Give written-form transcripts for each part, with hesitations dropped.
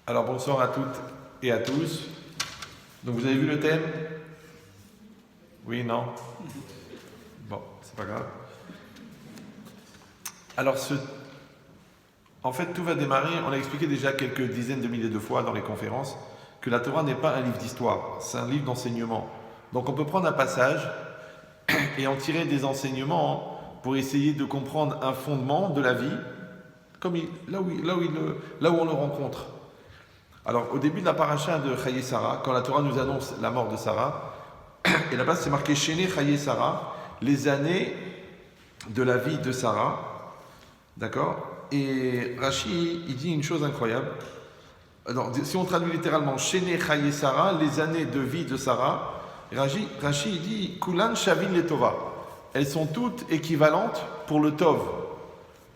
Alors bonsoir à toutes et à tous. Donc vous avez vu le thème? Oui, non? Bon, c'est pas grave. Alors en fait tout va démarrer, on a expliqué déjà quelques dizaines de milliers de fois dans les conférences que la Torah n'est pas un livre d'histoire, c'est un livre d'enseignement. Donc on peut prendre un passage et en tirer des enseignements pour essayer de comprendre un fondement de la vie, comme là où on le rencontre. Alors, au début de la paracha de Chaye Sarah, quand la Torah nous annonce la mort de Sarah, et là-bas c'est marqué Shene Chaye Sarah, les années de la vie de Sarah, d'accord? Et Rashi, il dit une chose incroyable. Alors, si on traduit littéralement Shene Chaye Sarah, les années de vie de Sarah, Rashi il dit Kulan Shavin Letova. Elles sont toutes équivalentes pour le Tov,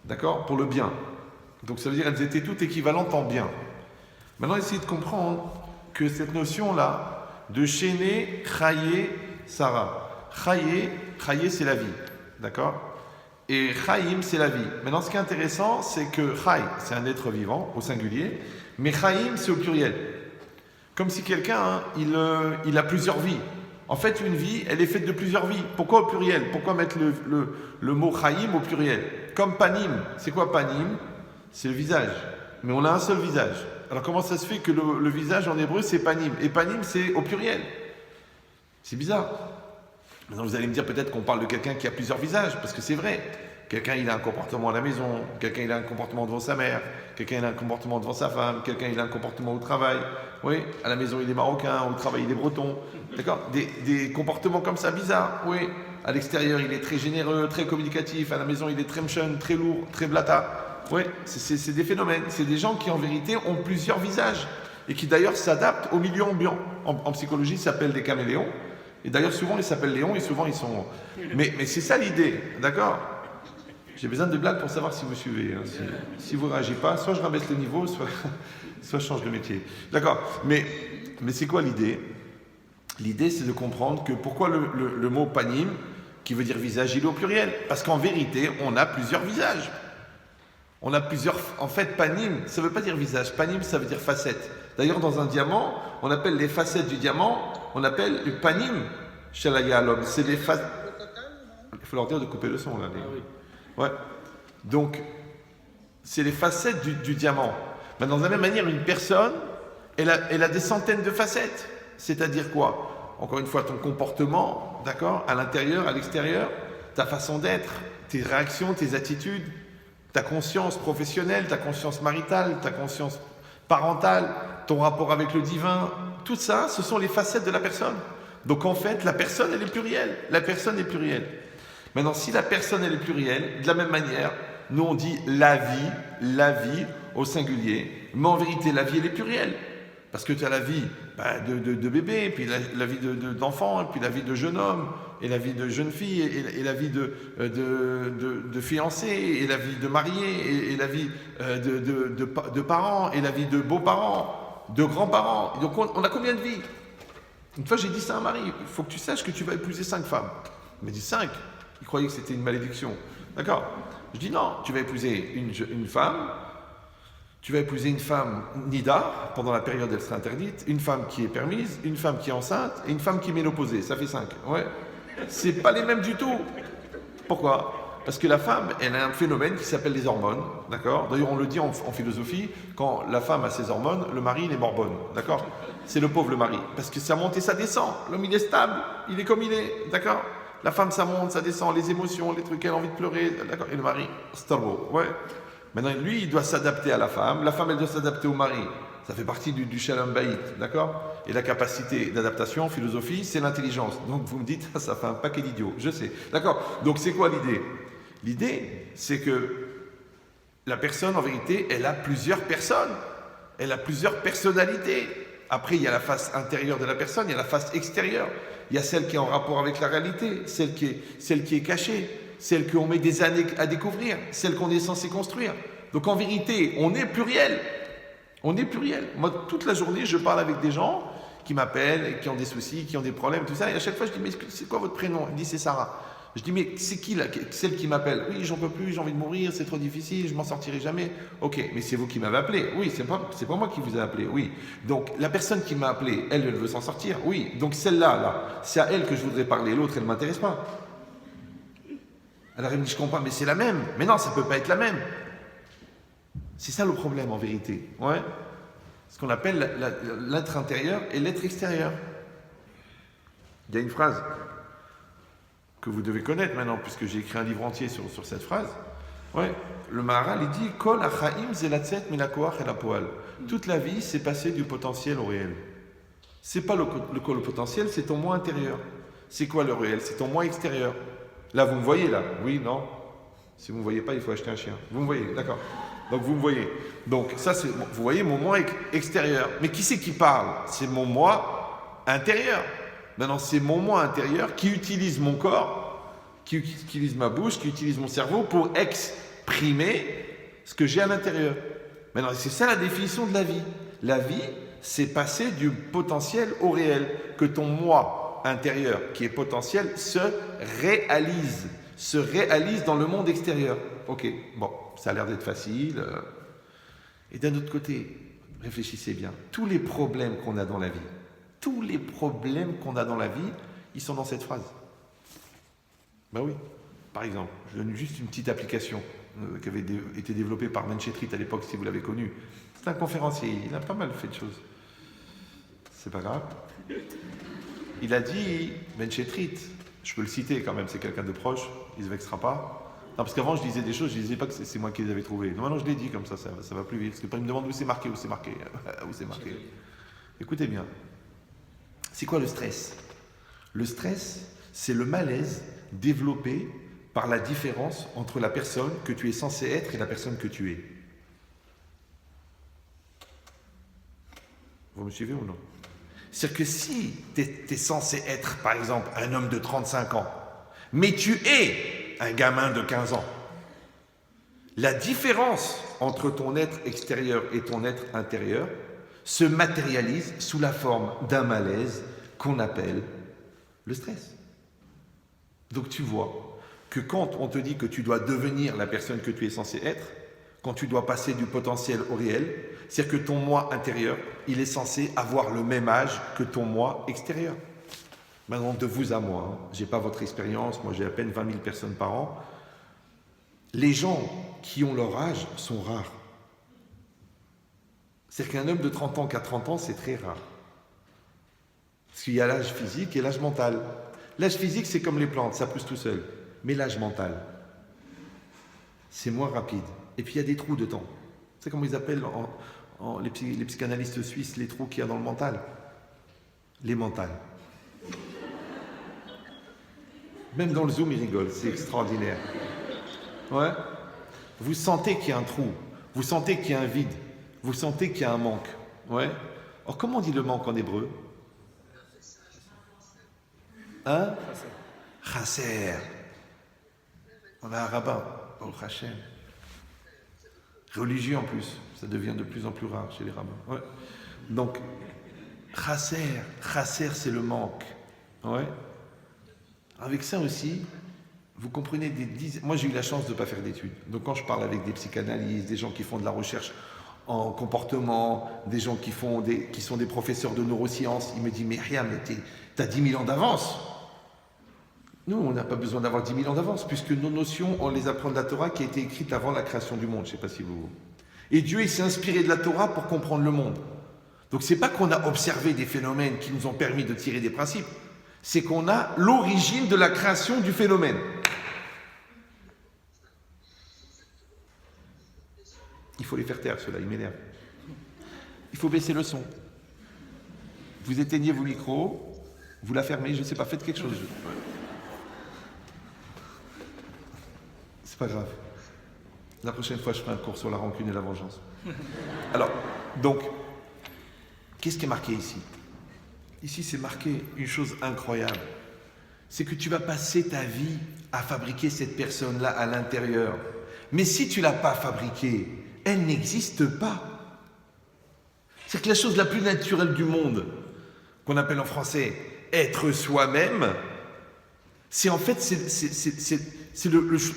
d'accord? Pour le bien. Donc ça veut dire qu'elles étaient toutes équivalentes en bien. Maintenant, essayez de comprendre que cette notion-là de Shene, Chaye, Sarah. Chaye, c'est la vie, d'accord? Et Chaim, c'est la vie. Maintenant, ce qui est intéressant, c'est que Chay, c'est un être vivant, au singulier, mais Chaim, c'est au pluriel. Comme si quelqu'un, il a plusieurs vies. En fait, une vie, elle est faite de plusieurs vies. Pourquoi au pluriel? Pourquoi mettre le mot Chaim au pluriel? Comme Panim. C'est quoi Panim? C'est le visage. Mais on a un seul visage. Alors comment ça se fait que le visage en hébreu c'est panim? Et panim c'est au pluriel. C'est bizarre. Maintenant vous allez me dire peut-être qu'on parle de quelqu'un qui a plusieurs visages, parce que c'est vrai. Quelqu'un il a un comportement à la maison, quelqu'un il a un comportement devant sa mère, quelqu'un il a un comportement devant sa femme, quelqu'un il a un comportement au travail. Oui, à la maison il est marocain, au travail il est breton. D'accord? Des comportements comme ça bizarres. Oui. À l'extérieur il est très généreux, très communicatif, à la maison il est très mchon, très lourd, très blata. Oui, c'est des phénomènes. C'est des gens qui, en vérité, ont plusieurs visages et qui, d'ailleurs, s'adaptent au milieu ambiant. En psychologie, ils s'appellent des caméléons. Et d'ailleurs, souvent, ils s'appellent Léon et souvent, ils sont... Mais c'est ça l'idée, d'accord? J'ai besoin de blagues pour savoir si vous suivez. Hein. Si vous ne réagissez pas, soit je rabaisse le niveau, soit je change de métier. D'accord? Mais c'est quoi l'idée? L'idée, c'est de comprendre que pourquoi le mot panim, qui veut dire visage, il est au pluriel. Parce qu'en vérité, on a plusieurs visages. On a plusieurs... En fait, panim, ça ne veut pas dire visage. Panim, ça veut dire facette. D'ailleurs, dans un diamant, on appelle les facettes du diamant, on appelle le panim shalayalom. C'est les facettes... Il faut leur dire de couper le son, là. Ah oui. Ouais. Donc, c'est les facettes du diamant. Mais dans la même manière, une personne, elle a des centaines de facettes. C'est-à-dire quoi? Encore une fois, ton comportement, d'accord? À l'intérieur, à l'extérieur, ta façon d'être, tes réactions, tes attitudes, ta conscience professionnelle, ta conscience maritale, ta conscience parentale, ton rapport avec le divin, tout ça, ce sont les facettes de la personne. Donc en fait, la personne, elle est plurielle. La personne est plurielle. Maintenant, si la personne, elle est plurielle, de la même manière, nous on dit la vie au singulier, mais en vérité, la vie, elle est plurielle. Parce que tu as la vie de bébé, puis la vie d'enfant, puis la vie de jeune homme, et la vie de jeune fille, et la vie de fiancé, et la vie de marié, et la vie de parents, et la vie de beaux-parents, de grands-parents. Donc on a combien de vies? Une fois j'ai dit ça à un mari, il faut que tu saches que tu vas épouser 5 femmes. Il m'a dit 5. Il croyait que c'était une malédiction. D'accord? Je dis non, tu vas épouser une femme. Tu vas épouser une femme nida, pendant la période elle sera interdite, une femme qui est permise, une femme qui est enceinte et une femme qui est ménopausée. Ça fait 5. Ouais. C'est pas les mêmes du tout. Pourquoi? Parce que la femme, elle a un phénomène qui s'appelle les hormones. D'accord? D'ailleurs, on le dit en philosophie, quand la femme a ses hormones, le mari, il est morbone. D'accord? C'est le pauvre le mari. Parce que ça monte et ça descend. L'homme, il est stable. Il est comme il est. D'accord? La femme, ça monte, ça descend. Les émotions, les trucs, elle a envie de pleurer. D'accord? Et le mari, starbo. Ouais. Maintenant, lui, il doit s'adapter à la femme elle doit s'adapter au mari. Ça fait partie du shalom bayit, d'accord? Et la capacité d'adaptation en philosophie, c'est l'intelligence. Donc vous me dites, ça fait un paquet d'idiots, je sais. D'accord? Donc c'est quoi l'idée? L'idée, c'est que la personne, en vérité, elle a plusieurs personnes. Elle a plusieurs personnalités. Après, il y a la face intérieure de la personne, il y a la face extérieure. Il y a celle qui est en rapport avec la réalité, celle qui est cachée. Celle qu'on met des années à découvrir, celle qu'on est censé construire. Donc en vérité, on est pluriel. On est pluriel. Moi, toute la journée, je parle avec des gens qui m'appellent, qui ont des soucis, qui ont des problèmes, tout ça. Et à chaque fois, je dis, mais c'est quoi votre prénom? Il dit, c'est Sarah. Je dis, mais c'est qui là, celle qui m'appelle? Oui, j'en peux plus, j'ai envie de mourir, c'est trop difficile, je m'en sortirai jamais. Ok, mais c'est vous qui m'avez appelé. Oui, c'est pas moi qui vous ai appelé. Oui. Donc, la personne qui m'a appelé, elle veut s'en sortir. Oui. Donc, celle-là, là, c'est à elle que je voudrais parler. L'autre, elle ne m'intéresse pas. Alors, elle me dit, je comprends, mais c'est la même. Mais non, ça ne peut pas être la même. C'est ça le problème, en vérité. Ouais. Ce qu'on appelle l'être intérieur et l'être extérieur. Il y a une phrase que vous devez connaître maintenant, puisque j'ai écrit un livre entier sur cette phrase. Ouais, le Maharal, il dit Kol achaim zelatzet minakoach el apoal. Toute la vie, c'est passer du potentiel au réel. C'est pas le potentiel, c'est ton moi intérieur. C'est quoi le réel? C'est ton moi extérieur. Là, vous me voyez, là? Oui, non? Si vous ne me voyez pas, il faut acheter un chien. Vous me voyez, d'accord. Donc, vous me voyez. Donc, ça, c'est, vous voyez mon moi extérieur. Mais qui c'est qui parle? C'est mon moi intérieur. Maintenant, c'est mon moi intérieur qui utilise mon corps, qui utilise ma bouche, qui utilise mon cerveau pour exprimer ce que j'ai à l'intérieur. Maintenant, c'est ça la définition de la vie. La vie, c'est passer du potentiel au réel. Que ton moi intérieur, qui est potentiel, se réalise dans le monde extérieur. Ok, bon, ça a l'air d'être facile. Et d'un autre côté, réfléchissez bien, tous les problèmes qu'on a dans la vie, ils sont dans cette phrase. Ben oui. Par exemple, je donne juste une petite application qui avait été développée par Menchetrit à l'époque, si vous l'avez connu. C'est un conférencier, il a pas mal fait de choses. C'est pas grave. Il a dit, Menchetrit, je peux le citer quand même, c'est quelqu'un de proche, il se vexera pas. Non, parce qu'avant je disais des choses, je disais pas que c'est moi qui les avais trouvées. Non, maintenant je les dis comme ça va plus vite. Parce que quand il me demande où c'est marqué. Écoutez bien. C'est quoi le stress? Le stress, c'est le malaise développé par la différence entre la personne que tu es censé être et la personne que tu es. Vous me suivez ou non? C'est-à-dire que si tu es censé être, par exemple, un homme de 35 ans, mais tu es un gamin de 15 ans, la différence entre ton être extérieur et ton être intérieur se matérialise sous la forme d'un malaise qu'on appelle le stress. Donc tu vois que quand on te dit que tu dois devenir la personne que tu es censé être, quand tu dois passer du potentiel au réel, c'est-à-dire que ton moi intérieur, il est censé avoir le même âge que ton moi extérieur. Maintenant, de vous à moi, je n'ai pas votre expérience, moi j'ai à peine 20 000 personnes par an. Les gens qui ont leur âge sont rares. C'est-à-dire qu'un homme de 30 ans qui a 30 ans, c'est très rare. Parce qu'il y a l'âge physique et l'âge mental. L'âge physique, c'est comme les plantes, ça pousse tout seul. Mais l'âge mental, c'est moins rapide. Et puis il y a des trous de temps. C'est comment ils appellent les psychanalystes suisses, les trous qu'il y a dans le mental. Les mentales. Même dans le Zoom, ils rigolent, c'est extraordinaire. Ouais. Vous sentez qu'il y a un trou, vous sentez qu'il y a un vide, vous sentez qu'il y a un manque. Ouais. Alors comment on dit le manque en hébreu? Hein? Chasser. On a un rabbin, oh Hachem. Religieux en plus, ça devient de plus en plus rare chez les rabbins. Ouais. Donc, chasser c'est le manque. Ouais. Avec ça aussi, vous comprenez des dizaines. Moi, j'ai eu la chance de ne pas faire d'études. Donc, quand je parle avec des psychanalystes, des gens qui font de la recherche en comportement, des gens qui sont des professeurs de neurosciences, ils me disent mais rien, mais t'as 10 000 ans d'avance. Nous, on n'a pas besoin d'avoir 10 000 ans d'avance, puisque nos notions, on les apprend de la Torah qui a été écrite avant la création du monde. Je ne sais pas si vous. Et Dieu, il s'est inspiré de la Torah pour comprendre le monde. Donc, c'est pas qu'on a observé des phénomènes qui nous ont permis de tirer des principes. C'est qu'on a l'origine de la création du phénomène. Il faut les faire taire, ceux-là, ils m'énervent. Il faut baisser le son. Vous éteignez vos micros, vous la fermez, je ne sais pas, faites quelque chose. C'est pas grave. La prochaine fois, je ferai un cours sur la rancune et la vengeance. Alors, donc, qu'est-ce qui est marqué ici? Ici, c'est marqué une chose incroyable. C'est que tu vas passer ta vie à fabriquer cette personne-là à l'intérieur. Mais si tu ne l'as pas fabriquée, elle n'existe pas. C'est que la chose la plus naturelle du monde, qu'on appelle en français être soi-même, En fait,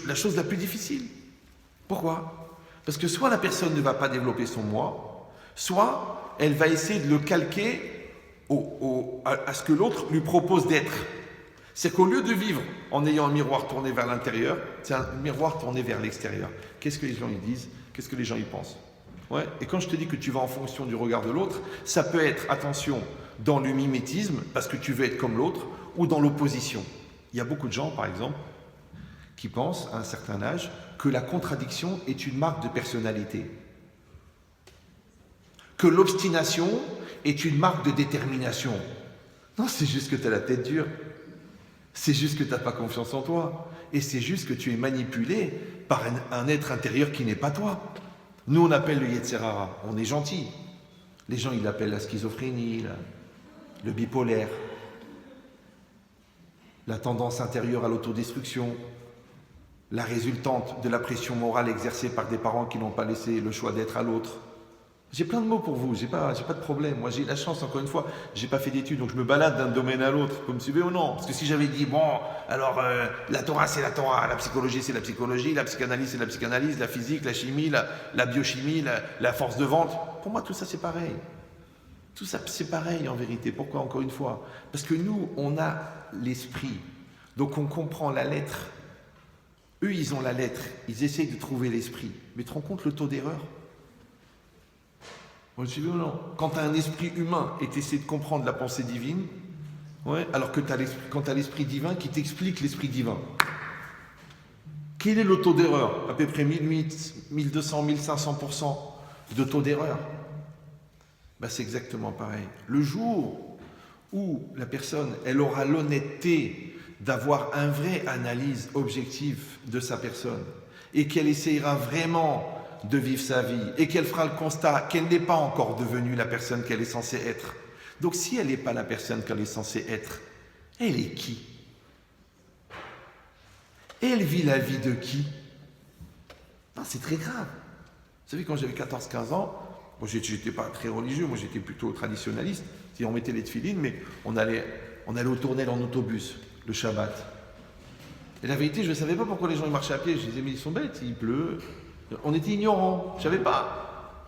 la chose la plus difficile. Pourquoi? Parce que soit la personne ne va pas développer son moi, soit elle va essayer de le calquer à ce que l'autre lui propose d'être. C'est qu'au lieu de vivre en ayant un miroir tourné vers l'intérieur, c'est un miroir tourné vers l'extérieur. Qu'est-ce que les gens y disent? Qu'est-ce que les gens y pensent? Ouais. Et quand je te dis que tu vas en fonction du regard de l'autre, ça peut être, attention, dans le mimétisme, parce que tu veux être comme l'autre, ou dans l'opposition. Il y a beaucoup de gens, par exemple, qui pensent, à un certain âge, que la contradiction est une marque de personnalité. Que l'obstination est une marque de détermination. Non, c'est juste que tu as la tête dure. C'est juste que tu n'as pas confiance en toi. Et c'est juste que tu es manipulé par un être intérieur qui n'est pas toi. Nous, on appelle le Yetzer Hara. On est gentil. Les gens, ils l'appellent la schizophrénie, le bipolaire, la tendance intérieure à l'autodestruction, la résultante de la pression morale exercée par des parents qui n'ont pas laissé le choix d'être à l'autre. J'ai plein de mots pour vous, j'ai pas de problème. Moi, j'ai la chance, encore une fois, j'ai pas fait d'études, donc je me balade d'un domaine à l'autre. Vous me suivez ou non? Parce que si j'avais dit, bon, alors la Torah c'est la Torah, la psychologie c'est la psychologie, la psychanalyse c'est la psychanalyse, la physique, la chimie, la biochimie, la force de vente, pour moi tout ça c'est pareil. Tout ça c'est pareil en vérité. Pourquoi encore une fois? Parce que nous, on a l'esprit, donc on comprend la lettre. Eux, ils ont la lettre, ils essayent de trouver l'esprit. Mais tu te rends compte le taux d'erreur? Vous me suivez ou non? Quand tu as un esprit humain et tu essaies de comprendre la pensée divine, ouais, alors que quand tu as l'esprit divin qui t'explique l'esprit divin. Quel est le taux d'erreur? À peu près 1200, 1500% de taux d'erreur. Ben, c'est exactement pareil. Le jour où la personne, elle aura l'honnêteté d'avoir une vraie analyse objective de sa personne et qu'elle essayera vraiment de vivre sa vie et qu'elle fera le constat qu'elle n'est pas encore devenue la personne qu'elle est censée être. Donc si elle n'est pas la personne qu'elle est censée être, elle est qui? Elle vit la vie de qui? Non, c'est très grave. Vous savez, quand j'avais 14-15 ans, moi j'étais pas très religieux, moi j'étais plutôt traditionnaliste. On mettait les tefilines, mais on allait au Tournelle en autobus, le Shabbat. Et la vérité, je ne savais pas pourquoi les gens marchaient à pied. Je disais, mais ils sont bêtes, il pleut. On était ignorants, je ne savais pas.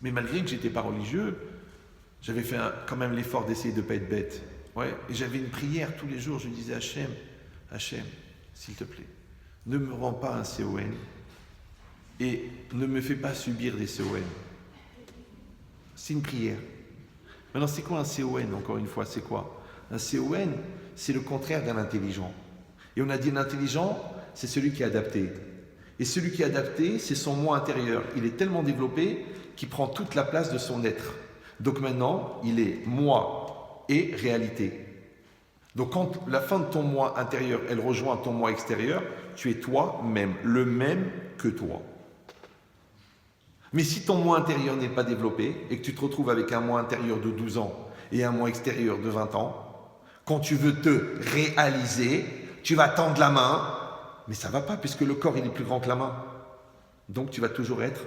Mais malgré que je n'étais pas religieux, j'avais fait quand même l'effort d'essayer de ne pas être bête. Ouais. Et j'avais une prière tous les jours, je disais Hachem, s'il te plaît, ne me rends pas un CON et ne me fais pas subir des CON. C'est une prière. Maintenant, c'est quoi un CON, encore une fois? C'est quoi? Un CON, c'est le contraire d'un intelligent. Et on a dit l'intelligent, c'est celui qui est adapté. Et celui qui est adapté, c'est son moi intérieur. Il est tellement développé qu'il prend toute la place de son être. Donc maintenant, il est moi et réalité. Donc quand la fin de ton moi intérieur, elle rejoint ton moi extérieur, tu es toi-même, le même que toi. Mais si ton moi intérieur n'est pas développé et que tu te retrouves avec un moi intérieur de 12 ans et un moi extérieur de 20 ans, quand tu veux te réaliser, tu vas tendre la main, mais ça ne va pas puisque le corps il est plus grand que la main. Donc tu vas toujours être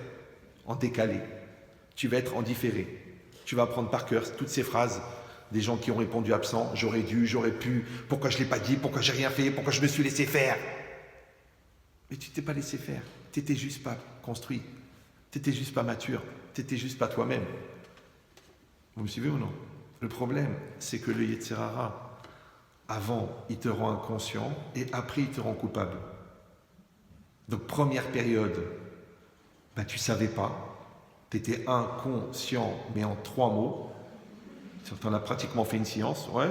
en décalé, tu vas être en différé. Tu vas apprendre par cœur toutes ces phrases des gens qui ont répondu absent, j'aurais dû, j'aurais pu, pourquoi je ne l'ai pas dit, pourquoi j'ai rien fait, pourquoi je me suis laissé faire. Mais tu ne t'es pas laissé faire, tu n'étais juste pas construit, tu n'étais juste pas mature, tu n'étais juste pas toi-même. Vous me suivez ou non? Le problème, c'est que le Yetzer Hara, avant, il te rend inconscient et après, il te rend coupable. Donc, première période, ben, tu ne savais pas, tu étais inconscient, mais en 3 mots. On a pratiquement fait une science, ouais.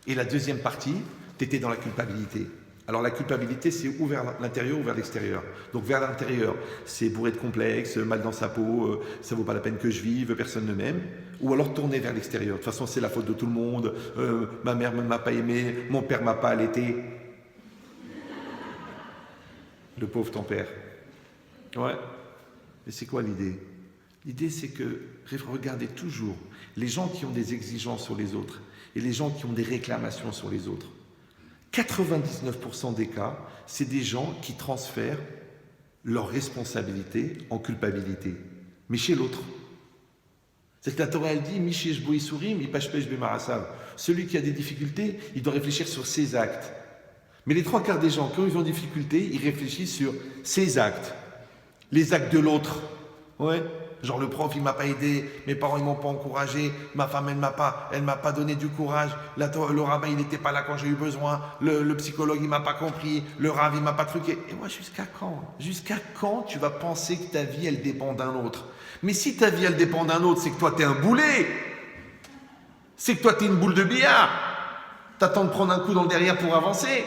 Et la deuxième partie, tu étais dans la culpabilité. Alors la culpabilité, c'est ou vers l'intérieur ou vers l'extérieur. Donc vers l'intérieur, c'est bourré de complexes, mal dans sa peau, ça vaut pas la peine que je vive, personne ne m'aime. Ou alors tourner vers l'extérieur. De toute façon, c'est la faute de tout le monde. Ma mère ne m'a pas aimé, mon père ne m'a pas allaité. Le pauvre ton père. Ouais. Et c'est quoi l'idée? L'idée, c'est que regardez toujours les gens qui ont des exigences sur les autres et les gens qui ont des réclamations sur les autres. 99% des cas, c'est des gens qui transfèrent leur responsabilité en culpabilité, mais chez l'autre. C'est que la Torah, elle dit, Mishesh bo isurim, ipashpesh bemarasav. Celui qui a des difficultés, il doit réfléchir sur ses actes. Mais les trois quarts des gens, quand ils ont des difficultés, ils réfléchissent sur ses actes. Les actes de l'autre. Ouais. Genre le prof, il m'a pas aidé, mes parents, ils m'ont pas encouragé, ma femme, elle m'a pas donné du courage, le rabbin, il n'était pas là quand j'ai eu besoin, le psychologue, il m'a pas compris, le rav, il m'a pas truqué. Et moi, jusqu'à quand? Jusqu'à quand tu vas penser que ta vie, elle dépend d'un autre? Mais si ta vie, elle dépend d'un autre, c'est que toi, t'es un boulet. C'est que toi, t'es une boule de billard. T'attends de prendre un coup dans le derrière pour avancer.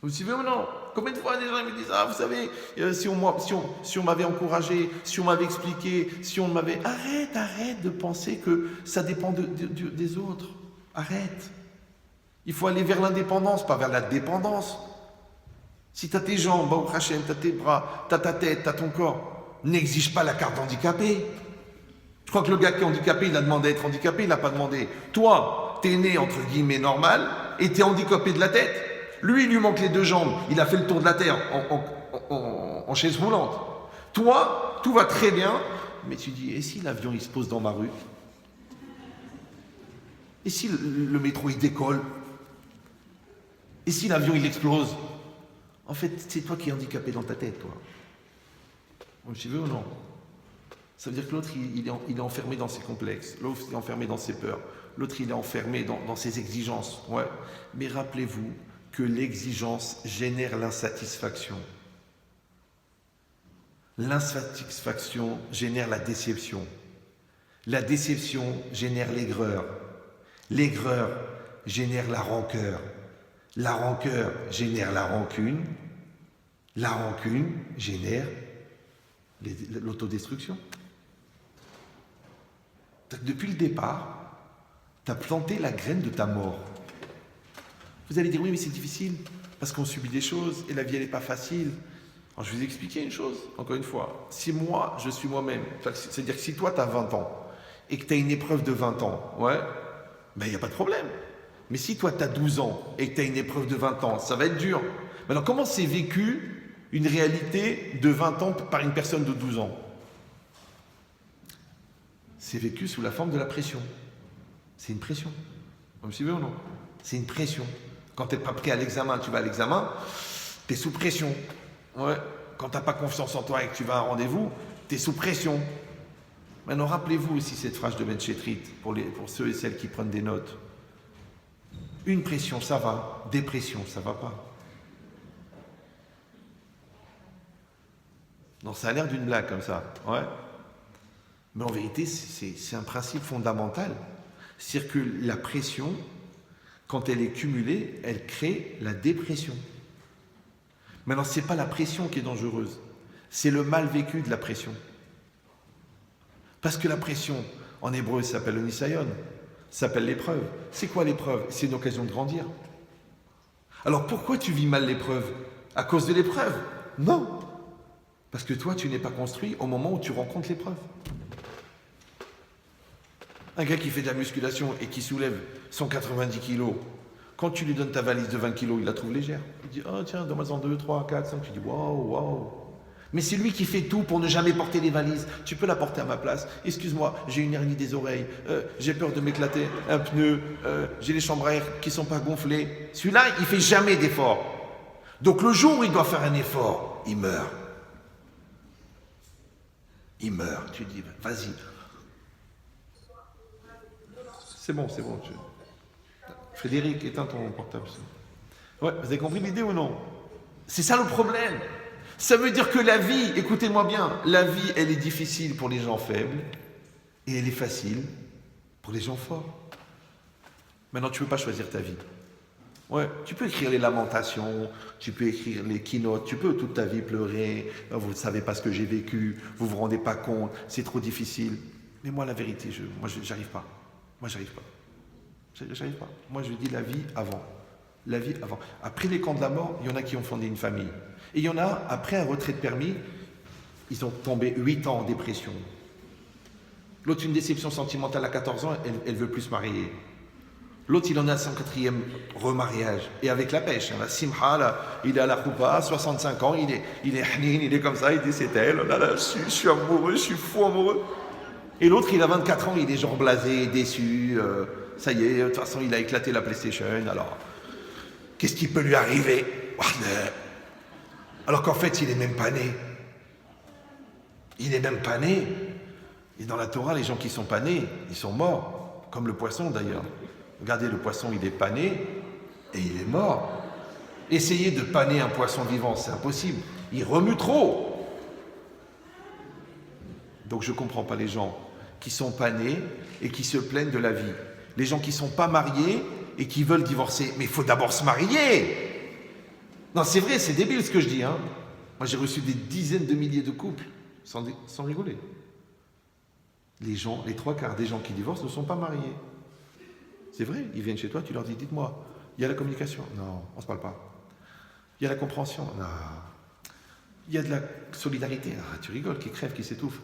Vous suivez ou non? Combien de fois des gens me disent, ah, vous savez, si on m'avait encouragé, si on m'avait expliqué, si on m'avait... Arrête de penser que ça dépend des autres. Arrête. Il faut aller vers l'indépendance, pas vers la dépendance. Si tu as tes jambes, Baruch Hashem, tu as tes bras, tu as ta tête, tu as ton corps, n'exige pas la carte d'handicapé. Je crois que le gars qui est handicapé, il a demandé à être handicapé, il n'a pas demandé. Toi, tu es né, entre guillemets, normal, et tu es handicapé de la tête. Lui, il lui manque les deux jambes. Il a fait le tour de la terre en chaise roulante. Toi, tout va très bien. Mais tu dis, et si l'avion, il se pose dans ma rue? Et si le métro, il décolle? Et si l'avion, il explose? En fait, c'est toi qui es handicapé dans ta tête, toi. Tu veux ou non? Ça veut dire que l'autre, il est enfermé dans ses complexes. L'autre, il est enfermé dans ses peurs. L'autre, il est enfermé dans ses exigences. Ouais. Mais rappelez-vous que l'exigence génère l'insatisfaction. L'insatisfaction génère la déception. La déception génère l'aigreur. L'aigreur génère la rancœur. La rancœur génère la rancune. La rancune génère l'autodestruction. Depuis le départ, tu as planté la graine de ta mort. Vous allez dire, oui, mais c'est difficile, parce qu'on subit des choses, et la vie, elle n'est pas facile. Alors, je vais vous expliquer une chose, encore une fois. Si moi, je suis moi-même, c'est-à-dire que si toi, tu as 20 ans, et que tu as une épreuve de 20 ans, ouais, ben, il n'y a pas de problème. Mais si toi, tu as 12 ans, et que tu as une épreuve de 20 ans, ça va être dur. Maintenant, comment c'est vécu une réalité de 20 ans par une personne de 12 ans? C'est vécu sous la forme de la pression. C'est une pression. Vous me suivez ou non? C'est une pression. Quand tu n'es pas prêt à l'examen, tu vas à l'examen, tu es sous pression. Ouais. Quand tu n'as pas confiance en toi et que tu vas à un rendez-vous, tu es sous pression. Maintenant, rappelez-vous aussi cette phrase de Ben Chetrit, pour ceux et celles qui prennent des notes. Une pression, ça va. Dépression, ça va pas. Non, ça a l'air d'une blague comme ça. Ouais. Mais en vérité, c'est un principe fondamental. C'est-à-dire que la pression, quand elle est cumulée, elle crée la dépression. Maintenant, ce n'est pas la pression qui est dangereuse, c'est le mal vécu de la pression. Parce que la pression, en hébreu, ça s'appelle le nisayon, ça s'appelle l'épreuve. C'est quoi l'épreuve? C'est une occasion de grandir. Alors pourquoi tu vis mal l'épreuve? À cause de l'épreuve? Non. Parce que toi, tu n'es pas construit au moment où tu rencontres l'épreuve. Un gars qui fait de la musculation et qui soulève 190 kilos, quand tu lui donnes ta valise de 20 kilos, il la trouve légère. Il dit, oh tiens, donne-moi-en 2, 3, 4, 5. Tu dis, waouh. Mais c'est lui qui fait tout pour ne jamais porter les valises. Tu peux la porter à ma place. Excuse-moi, j'ai une hernie des oreilles, j'ai peur de m'éclater un pneu, j'ai les chambres à air qui ne sont pas gonflées. Celui-là, il ne fait jamais d'effort. Donc le jour où il doit faire un effort, il meurt. Il meurt. Tu dis, vas-y. C'est bon. Frédéric, éteins ton portable. Ouais, vous avez compris l'idée ou non? C'est ça le problème. Ça veut dire que la vie, écoutez-moi bien, la vie, elle est difficile pour les gens faibles et elle est facile pour les gens forts. Maintenant, tu ne peux pas choisir ta vie. Ouais, tu peux écrire les lamentations, tu peux écrire les keynotes, tu peux toute ta vie pleurer, vous ne savez pas ce que j'ai vécu, vous ne vous rendez pas compte, c'est trop difficile. Mais moi, la vérité, j'arrive pas. J'arrive pas. Moi, je dis la vie avant. La vie avant. Après les camps de la mort, il y en a qui ont fondé une famille. Et il y en a, après un retrait de permis, ils ont tombé 8 ans en dépression. L'autre, une déception sentimentale à 14 ans, elle veut plus se marier. L'autre, il en a son 4e remariage. Et avec la pêche, la simha, là, il est à la koupa, 65 ans, il est hnin, il est comme ça, il dit c'est elle, là, je suis amoureux, je suis fou amoureux. Et l'autre, il a 24 ans, il est genre blasé, déçu, ça y est, de toute façon, il a éclaté la PlayStation, alors, qu'est-ce qui peut lui arriver? Alors qu'en fait, il est même pas né. Il est même pas né. Et dans la Torah, les gens qui sont pas nés, ils sont morts. Comme le poisson d'ailleurs. Regardez, le poisson, il est pas né et il est mort. Essayez de paner un poisson vivant, c'est impossible. Il remue trop. Donc je ne comprends pas les gens qui sont pas nés et qui se plaignent de la vie. Les gens qui ne sont pas mariés et qui veulent divorcer. Mais il faut d'abord se marier. Non, c'est vrai, c'est débile ce que je dis. Hein. Moi, j'ai reçu des dizaines de milliers de couples, sans rigoler. Les gens, les 3/4 des gens qui divorcent ne sont pas mariés. C'est vrai, ils viennent chez toi, tu leur dis, dites-moi, il y a la communication? Non, on ne se parle pas. Il y a la compréhension? Non. Il y a de la solidarité? Ah, tu rigoles, qui crève, qui s'étouffe.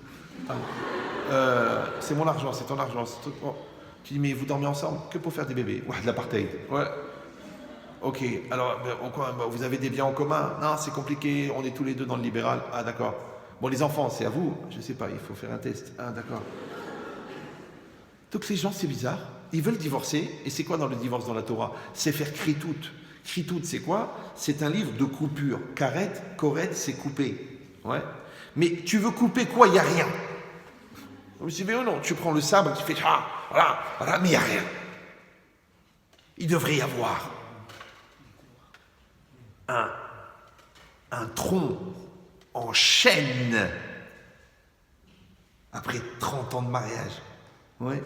C'est mon argent, c'est ton argent. Oh. Tu dis, mais vous dormez ensemble? Que pour faire des bébés? Ouais, de l'apartheid. Ouais. Ok, alors, vous avez des biens en commun? Non, c'est compliqué, on est tous les deux dans le libéral. Ah, d'accord. Bon, les enfants, c'est à vous? Je ne sais pas, il faut faire un test. Ah, d'accord. Donc ces gens, c'est bizarre. Ils veulent divorcer. Et c'est quoi dans le divorce dans la Torah? C'est faire Kritout. Kritout, c'est quoi? C'est un livre de coupure. Karet, Koret, c'est couper. Ouais. Mais tu veux couper quoi? Il n'y a rien. Vous me suivez ou non? Tu prends le sabre, tu fais voilà, mais il n'y a rien. Il devrait y avoir un tronc en chaîne après 30 ans de mariage. Ouais.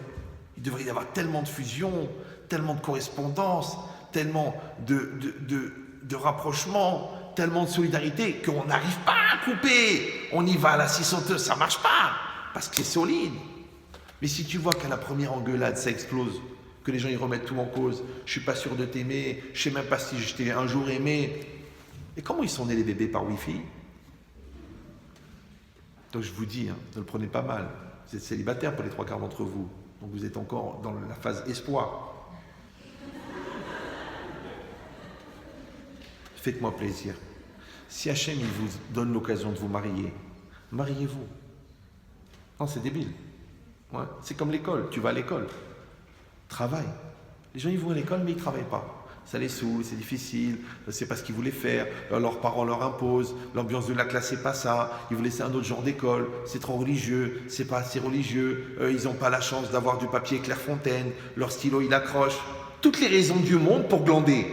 Il devrait y avoir tellement de fusion, tellement de correspondance, tellement de rapprochement, tellement de solidarité qu'on n'arrive pas à couper. On y va à la scie sauteuse, ça ne marche pas, parce que c'est solide. Mais si tu vois qu'à la première engueulade, ça explose, que les gens ils remettent tout en cause, je suis pas sûr de t'aimer, je sais même pas si je t'ai un jour aimé. Et comment ils sont nés les bébés par Wi-Fi? Donc je vous dis, hein, ne le prenez pas mal. Vous êtes célibataire pour les 3/4 d'entre vous. Donc vous êtes encore dans la phase espoir. Faites-moi plaisir. Si Hachem il vous donne l'occasion de vous marier, mariez-vous. Non, c'est débile. Ouais. C'est comme l'école. Tu vas à l'école. Travaille. Les gens ils vont à l'école mais ils ne travaillent pas. Ça les saoule, c'est difficile, c'est pas ce qu'ils voulaient faire, leurs parents leur imposent, l'ambiance de la classe c'est pas ça, ils voulaient c'est un autre genre d'école, c'est trop religieux, c'est pas assez religieux, ils n'ont pas la chance d'avoir du papier Clairefontaine, leur stylo il accroche, toutes les raisons du monde pour glander.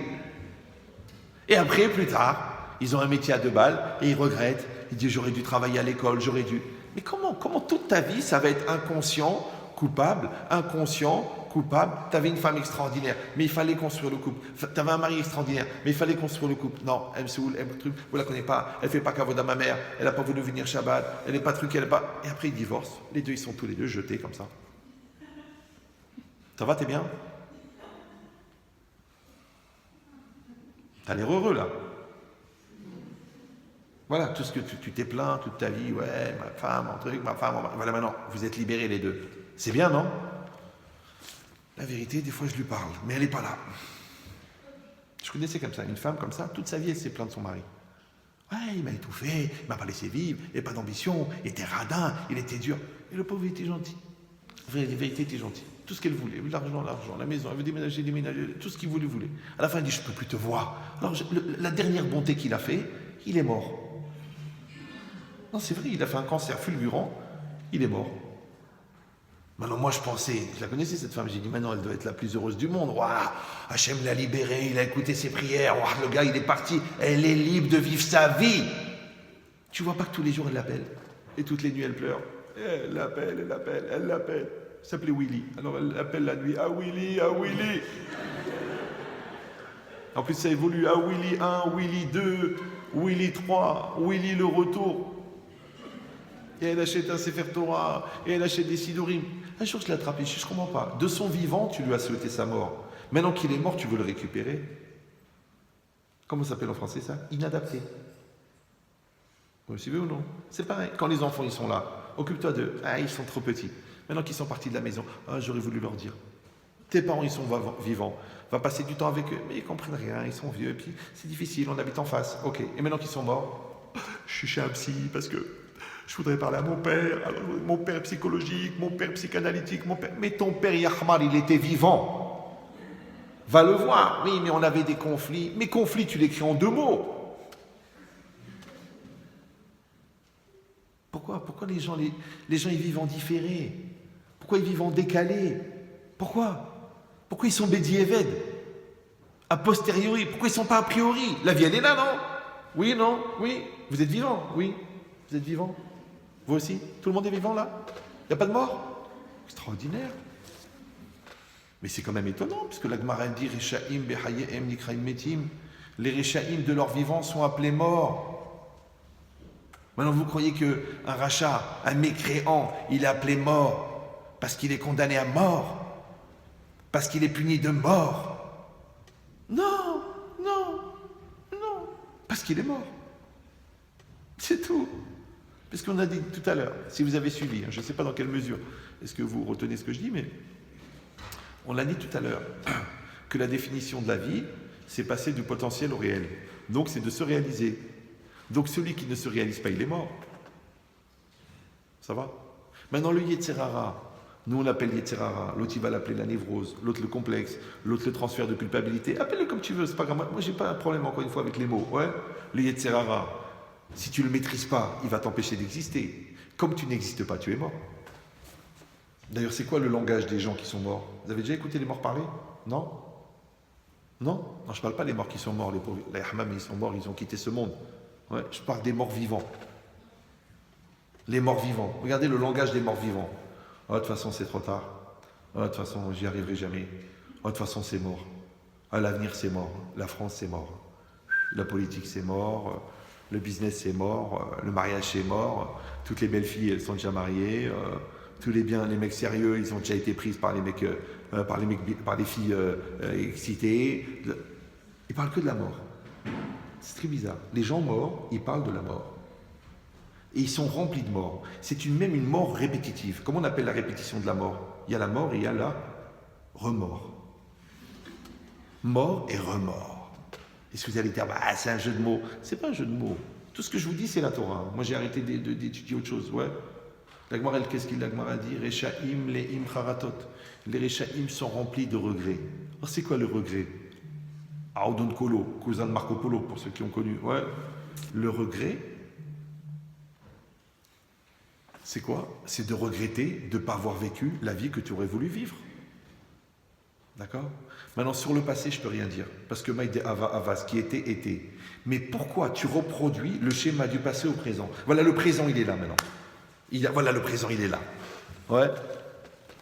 Et après, plus tard, ils ont un métier à 2 balles et ils regrettent, ils disent j'aurais dû travailler à l'école, j'aurais dû... Mais comment toute ta vie ça va être inconscient, coupable, t'avais une femme extraordinaire, mais il fallait construire le couple. T'avais un mari extraordinaire, mais il fallait construire le couple. Non, elle me saoule, elle me truc, vous la connaissez pas, elle fait pas kavod à ma mère, elle n'a pas voulu venir Shabbat, elle n'est pas truc, elle n'est pas... Et après ils divorcent, les deux ils sont tous les deux jetés comme ça. Ça va, t'es bien? T'as l'air heureux là. Voilà, tout ce que tu t'es plaint toute ta vie, ouais, ma femme, mon truc, ma femme, voilà maintenant, vous êtes libérés les deux. C'est bien, non? La vérité, des fois je lui parle, mais elle n'est pas là. Je connaissais comme ça, une femme comme ça, toute sa vie elle s'est plainte de son mari. Ouais, il m'a étouffé, il m'a pas laissé vivre, il n'avait pas d'ambition, il était radin, il était dur. Et le pauvre il était gentil. La vérité était gentil. Tout ce qu'elle voulait, l'argent, la maison, elle veut déménager, tout ce qu'il voulait. À la fin, il dit, je ne peux plus te voir. Alors, la dernière bonté qu'il a fait, il est mort. Non, c'est vrai, il a fait un cancer fulgurant, il est mort. Maintenant, moi, je la connaissais cette femme, j'ai dit, maintenant, elle doit être la plus heureuse du monde. Waouh, Hachem l'a libérée, il a écouté ses prières, waouh, le gars, il est parti, elle est libre de vivre sa vie. Tu vois pas que tous les jours, elle l'appelle, et toutes les nuits, elle pleure. Elle l'appelle. Il s'appelait Willy. Alors, elle l'appelle la nuit, ah Willy. En plus, ça évolue, ah Willy 1, Willy 2, Willy 3, Willy le retour. Et elle achète un Sefer Torah, et elle achète des Sidurim. Un jour, je l'ai attrapé, je ne comprends pas. De son vivant, tu lui as souhaité sa mort. Maintenant qu'il est mort, tu veux le récupérer. Comment ça s'appelle en français ça? Inadapté. Vous suivez ou non? C'est pareil. Quand les enfants ils sont là, occupe-toi d'eux. Ah, ils sont trop petits. Maintenant qu'ils sont partis de la maison, ah, j'aurais voulu leur dire. Tes parents, ils sont vivants. Va passer du temps avec eux, mais ils ne comprennent rien, ils sont vieux, et puis c'est difficile, on habite en face. Ok. Et maintenant qu'ils sont morts, je suis chez un psy parce que Je voudrais parler à mon père, alors, mon père psychologique, mon père psychanalytique, mon père. Mais ton père Yahmar, il était vivant. Va le voir. Oui, mais on avait des conflits. Mais conflits, tu l'écris en 2 mots. Pourquoi les gens ils vivent en différé? Pourquoi ils vivent en décalé? Pourquoi ils sont Bédiéved? A posteriori? Pourquoi ils ne sont pas a priori? La vie, elle est là, non? Oui, non? Oui? Vous êtes vivant? Oui? Vous êtes vivant? Vous aussi? Tout le monde est vivant, là? Il n'y a pas de mort? Extraordinaire. Mais c'est quand même étonnant, puisque la Gemara dit Rechaim behayehem nikraim metim. Les Rechaim de leur vivant sont appelés morts. Maintenant, vous croyez qu'un rachat, un mécréant, il est appelé mort parce qu'il est condamné à mort, parce qu'il est puni de mort? Non, non, non, parce qu'il est mort. C'est tout. Parce qu'on a dit tout à l'heure, si vous avez suivi, je ne sais pas dans quelle mesure est-ce que vous retenez ce que je dis, mais on l'a dit tout à l'heure, que la définition de la vie, c'est passer du potentiel au réel. Donc c'est de se réaliser. Donc celui qui ne se réalise pas, il est mort. Ça va? Maintenant le Yetzirara, nous on l'appelle Yetzirara, l'autre il va l'appeler la névrose, l'autre le complexe, l'autre le transfert de culpabilité. Appelle-le comme tu veux, c'est pas grave. Moi j'ai pas un problème encore une fois avec les mots. Ouais? Le Yetzirara, si tu le maîtrises pas, il va t'empêcher d'exister. Comme tu n'existes pas, tu es mort. D'ailleurs, c'est quoi le langage des gens qui sont morts? Vous avez déjà écouté les morts parler? Non? Non, je ne parle pas des morts qui sont morts, les pauvres. Les hammam, ils sont morts, ils ont quitté ce monde. Ouais, je parle des morts vivants. Les morts vivants. Regardez le langage des morts vivants. Oh, de toute façon, c'est trop tard. Oh, de toute façon, j'y arriverai jamais. Oh, de toute façon, c'est mort. À l'avenir, c'est mort. La France, c'est mort. La politique, c'est mort. Le business, c'est mort. Le mariage, c'est mort. Toutes les belles filles, elles sont déjà mariées. Tous les biens, les mecs sérieux, ils ont déjà été pris par les mecs, par les filles excitées. Ils parlent que de la mort. C'est très bizarre. Les gens morts, ils parlent de la mort. Et ils sont remplis de mort. C'est même une mort répétitive. Comment on appelle la répétition de la mort? Il y a la mort et il y a la remords. Mort et remords. Est-ce que vous allez dire, c'est un jeu de mots? C'est pas un jeu de mots. Tout ce que je vous dis, c'est la Torah. Moi, j'ai arrêté d'étudier autre chose. Ouais. La Gemara, qu'est-ce qu'il la Gemara dit? Rechaim le'im charatot. Les Rechaim sont remplis de regrets. Alors, c'est quoi le regret? Audon Kolo, cousin de Marco Polo, pour ceux qui ont connu. Ouais. Le regret, c'est quoi? C'est de regretter de ne pas avoir vécu la vie que tu aurais voulu vivre. D'accord? Maintenant, sur le passé, je ne peux rien dire. Parce que Maïde Ava, ce qui était, était. Mais pourquoi tu reproduis le schéma du passé au présent? Voilà, le présent, il est là maintenant. Voilà, le présent, il est là. Ouais.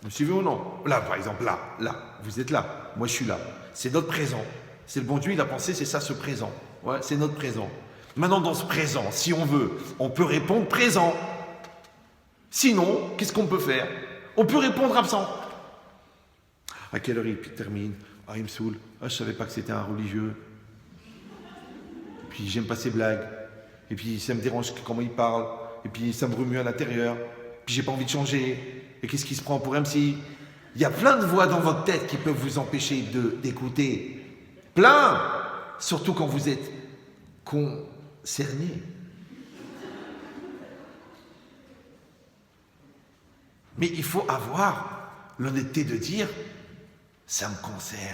Vous me suivez ou non? Là, par exemple, là. Vous êtes là. Moi, je suis là. C'est notre présent. C'est le bon Dieu, il a pensé, c'est ça, ce présent. Ouais, c'est notre présent. Maintenant, dans ce présent, si on veut, on peut répondre présent. Sinon, qu'est-ce qu'on peut faire? On peut répondre absent. À quelle heure il termine? Il me saoule. Je ne savais pas que c'était un religieux. Et puis, j'aime pas ses blagues. Et puis, ça me dérange comment il parle. Et puis, ça me remue à l'intérieur. Puis, j'ai pas envie de changer. Et qu'est-ce qui se prend pour MC? Il y a plein de voix dans votre tête qui peuvent vous empêcher d'écouter. Plein! Surtout quand vous êtes concerné. Mais il faut avoir l'honnêteté de dire, ça me concerne.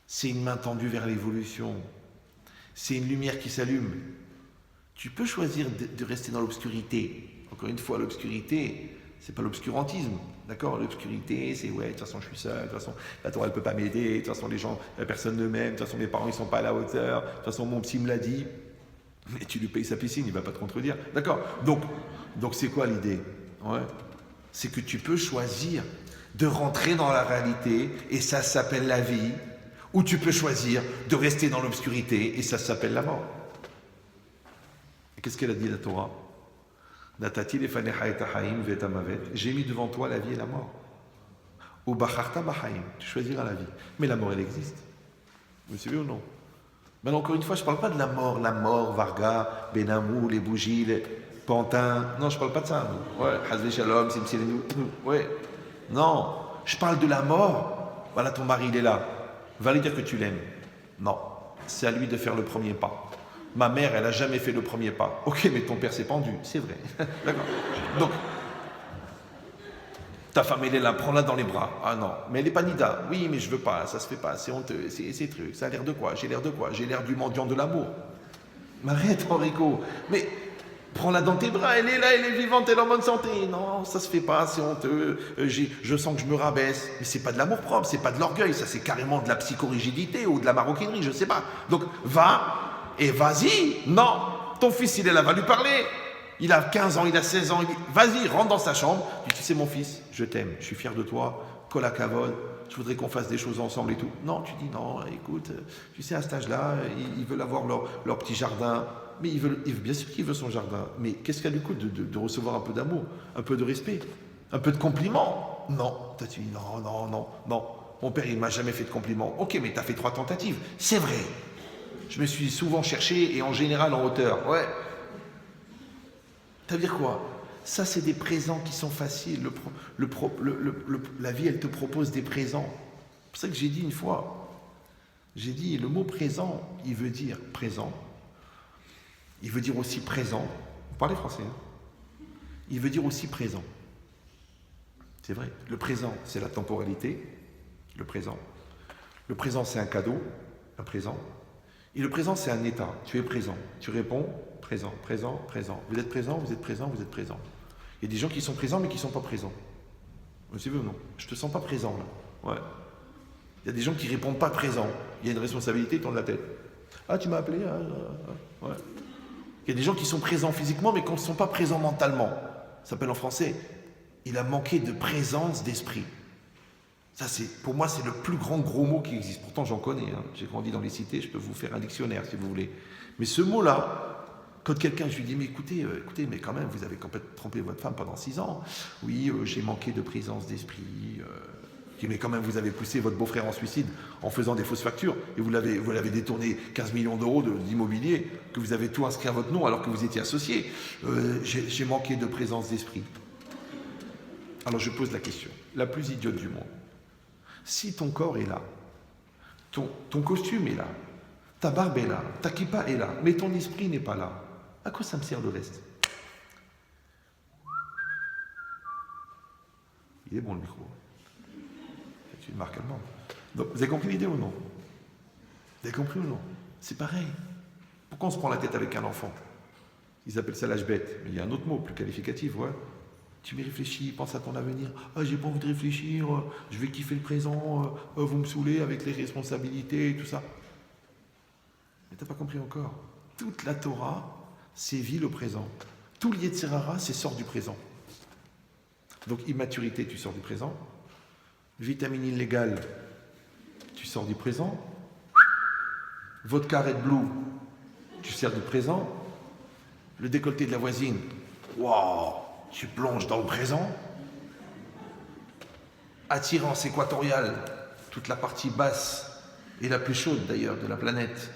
C'est une main tendue vers l'évolution. C'est une lumière qui s'allume. Tu peux choisir de rester dans l'obscurité. Encore une fois, l'obscurité, c'est pas l'obscurantisme. D'accord? L'obscurité, c'est ouais, de toute façon, je suis seul, de toute façon, la Torah, elle peut pas m'aider, de toute façon, les gens, personne ne m'aime, de toute façon, mes parents, ils sont pas à la hauteur, de toute façon, mon psy me l'a dit. Mais tu lui payes sa piscine, il va pas te contredire. D'accord? Donc c'est quoi l'idée? Ouais. C'est que tu peux choisir de rentrer dans la réalité, et ça s'appelle la vie, ou tu peux choisir de rester dans l'obscurité, et ça s'appelle la mort. Et qu'est-ce qu'elle a dit la Torah? J'ai mis devant toi la vie et la mort. Tu choisiras la vie. Mais la mort, elle existe. Vous me suivez ou non? Maintenant, encore une fois, je ne parle pas de la mort, Varga, Benamou, les bougies, les pantins. Non, je ne parle pas de ça. Ouais, Hazvé Shalom, Simsilenou. Ouais. Non, je parle de la mort. Voilà, ton mari, il est là. Va lui dire que tu l'aimes. Non, c'est à lui de faire le premier pas. Ma mère, elle n'a jamais fait le premier pas. Ok, mais ton père s'est pendu, c'est vrai. D'accord. Donc, ta femme, elle est là, prends-la dans les bras. Ah non, mais elle est pas nida. Oui, mais je veux pas, ça se fait pas, c'est honteux, c'est truc. Ça a l'air de quoi? J'ai l'air de quoi? J'ai l'air du mendiant de l'amour. Mais arrête, Enrico. Mais prends-la dans tes bras, elle est là, elle est vivante, elle est en bonne santé. Non, ça se fait pas, c'est honteux. Je sens que je me rabaisse. Mais c'est pas de l'amour propre, c'est pas de l'orgueil, ça c'est carrément de la psychorigidité ou de la maroquinerie, je sais pas. Donc va et vas-y. Non, ton fils il est là, va lui parler. Il a 15 ans, il a 16 ans, vas-y, rentre dans sa chambre. Tu sais, mon fils, je t'aime, je suis fier de toi, colla cavone, je voudrais qu'on fasse des choses ensemble et tout. Non, tu dis non, écoute, tu sais, à cet âge-là, ils veulent avoir leur petit jardin. Mais bien sûr qu'il veut son jardin. Mais qu'est-ce qu'elle lui coûte de recevoir un peu d'amour, un peu de respect, un peu de compliments? Non. Toi, tu dis non, non, non, non. Mon père, il m'a jamais fait de compliments. Ok, mais tu as fait 3 tentatives. C'est vrai. Je me suis souvent cherché et en général en hauteur. Ouais. Ça veut dire quoi? Ça, c'est des présents qui sont faciles. La vie, elle te propose des présents. C'est pour ça que j'ai dit une fois, j'ai dit le mot présent, il veut dire présent. Il veut dire aussi présent. Vous parlez français, hein? Il veut dire aussi présent. C'est vrai. Le présent, c'est la temporalité. Le présent. Le présent, c'est un cadeau. Un présent. Et le présent, c'est un état. Tu es présent. Tu réponds. Présent, présent, présent. Vous êtes présent, vous êtes présent, vous êtes présent. Il y a des gens qui sont présents mais qui ne sont pas présents. Vous savez ou non? Je ne te sens pas présent là. Ouais. Il y a des gens qui ne répondent pas présent. Il y a une responsabilité, ils tournent la tête. Ah, tu m'as appelé? Ouais. Il y a des gens qui sont présents physiquement mais qui ne sont pas présents mentalement. Ça s'appelle en français, il a manqué de présence d'esprit. Ça, pour moi, c'est le plus grand gros mot qui existe. Pourtant, j'en connais. Hein. J'ai grandi dans les cités, je peux vous faire un dictionnaire si vous voulez. Mais ce mot-là, quand quelqu'un, je lui dis, mais écoutez, mais quand même, vous avez complètement trompé votre femme pendant 6 ans. Oui, j'ai manqué de présence d'esprit. Mais quand même, vous avez poussé votre beau-frère en suicide en faisant des fausses factures. Et vous l'avez détourné 15 millions d'euros d'immobilier, que vous avez tout inscrit à votre nom alors que vous étiez associé. J'ai manqué de présence d'esprit. Alors je pose la question, la plus idiote du monde. Si ton corps est là, ton costume est là, ta barbe est là, ta kippa est là, mais ton esprit n'est pas là, à quoi ça me sert le reste? Il est bon le micro. C'est une marque allemande. Donc, vous avez compris l'idée ou non? Vous avez compris ou non? C'est pareil. Pourquoi on se prend la tête avec un enfant? Ils appellent ça l'âge bête. Mais il y a un autre mot plus qualificatif, ouais. Tu m'y réfléchis, pense à ton avenir. Ah, j'ai pas envie de réfléchir, je vais kiffer le présent, vous me saoulez avec les responsabilités et tout ça. Mais t'as pas compris encore. Toute la Torah, c'est vie le présent. Tout le Yetzirara, c'est sort du présent. Donc immaturité, tu sors du présent. Vitamine illégale, tu sors du présent. Vodka Red Blue, tu sors du présent. Le décolleté de la voisine, waouh, tu plonges dans le présent. Attirance équatoriale, toute la partie basse et la plus chaude d'ailleurs de la planète,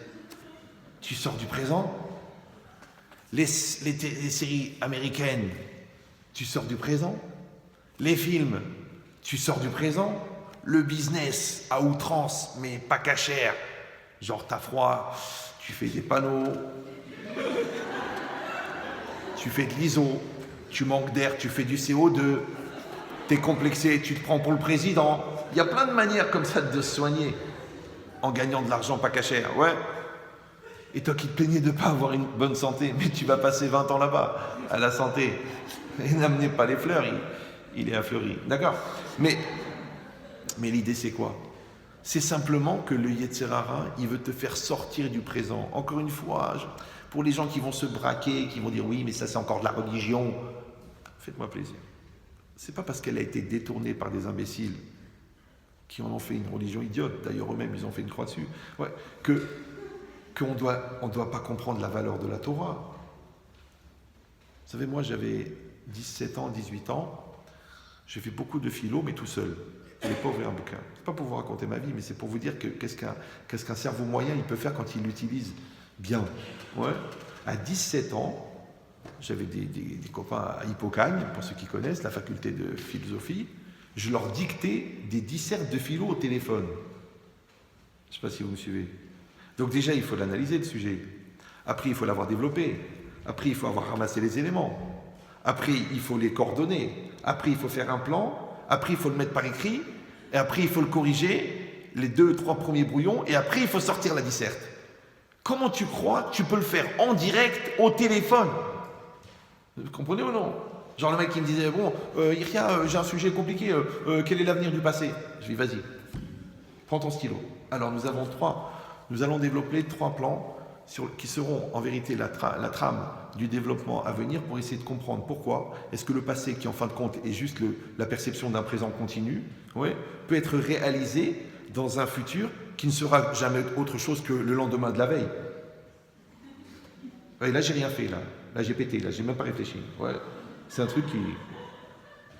tu sors du présent. Les séries américaines, tu sors du présent. Les films, tu sors du présent. Le business à outrance, mais pas cachère. Genre t'as froid, tu fais des panneaux, tu fais de l'ISO, tu manques d'air, tu fais du CO2, t'es complexé, tu te prends pour le président. Il y a plein de manières comme ça de se soigner en gagnant de l'argent pas cachère, ouais. Et toi qui te plaignais de ne pas avoir une bonne santé, mais tu vas passer 20 ans là-bas, à la santé. Et n'amenez pas les fleurs, il est affleuri. D'accord? Mais l'idée c'est quoi? C'est simplement que le Yetzirara, il veut te faire sortir du présent. Encore une fois, pour les gens qui vont se braquer, qui vont dire oui, mais ça c'est encore de la religion, faites-moi plaisir. C'est pas parce qu'elle a été détournée par des imbéciles qui en ont fait une religion idiote, d'ailleurs eux-mêmes ils ont fait une croix dessus, ouais, qu'on doit pas comprendre la valeur de la Torah. Vous savez, moi j'avais 17 ans, 18 ans, j'ai fait beaucoup de philo, mais tout seul. Je n'ai pas ouvert un bouquin. C'est pas pour vous raconter ma vie, mais c'est pour vous dire qu'est-ce qu'un cerveau moyen il peut faire quand il l'utilise bien. Ouais. À 17 ans, j'avais des copains à Hippocagne, pour ceux qui connaissent, la faculté de philosophie. Je leur dictais des dissertes de philo au téléphone. Je ne sais pas si vous me suivez. Donc déjà, il faut l'analyser, le sujet. Après, il faut l'avoir développé. Après, il faut avoir ramassé les éléments. Après, il faut les coordonner. Après, il faut faire un plan. Après, il faut le mettre par écrit. Et après, il faut le corriger, les 2-3 premiers brouillons. Et après, il faut sortir la disserte. Comment tu crois que tu peux le faire en direct au téléphone? Vous comprenez ou non? Genre le mec qui me disait, bon, Iria, j'ai un sujet compliqué, quel est l'avenir du passé? Je lui dis, vas-y, prends ton stylo. Alors nous allons développer 3 plans qui seront en vérité la trame du développement à venir pour essayer de comprendre pourquoi est-ce que le passé, qui en fin de compte est juste la perception d'un présent continu, ouais, peut être réalisé dans un futur qui ne sera jamais autre chose que le lendemain de la veille. Et là, j'ai rien fait, là j'ai pété, là j'ai même pas réfléchi. Ouais. C'est un truc qui...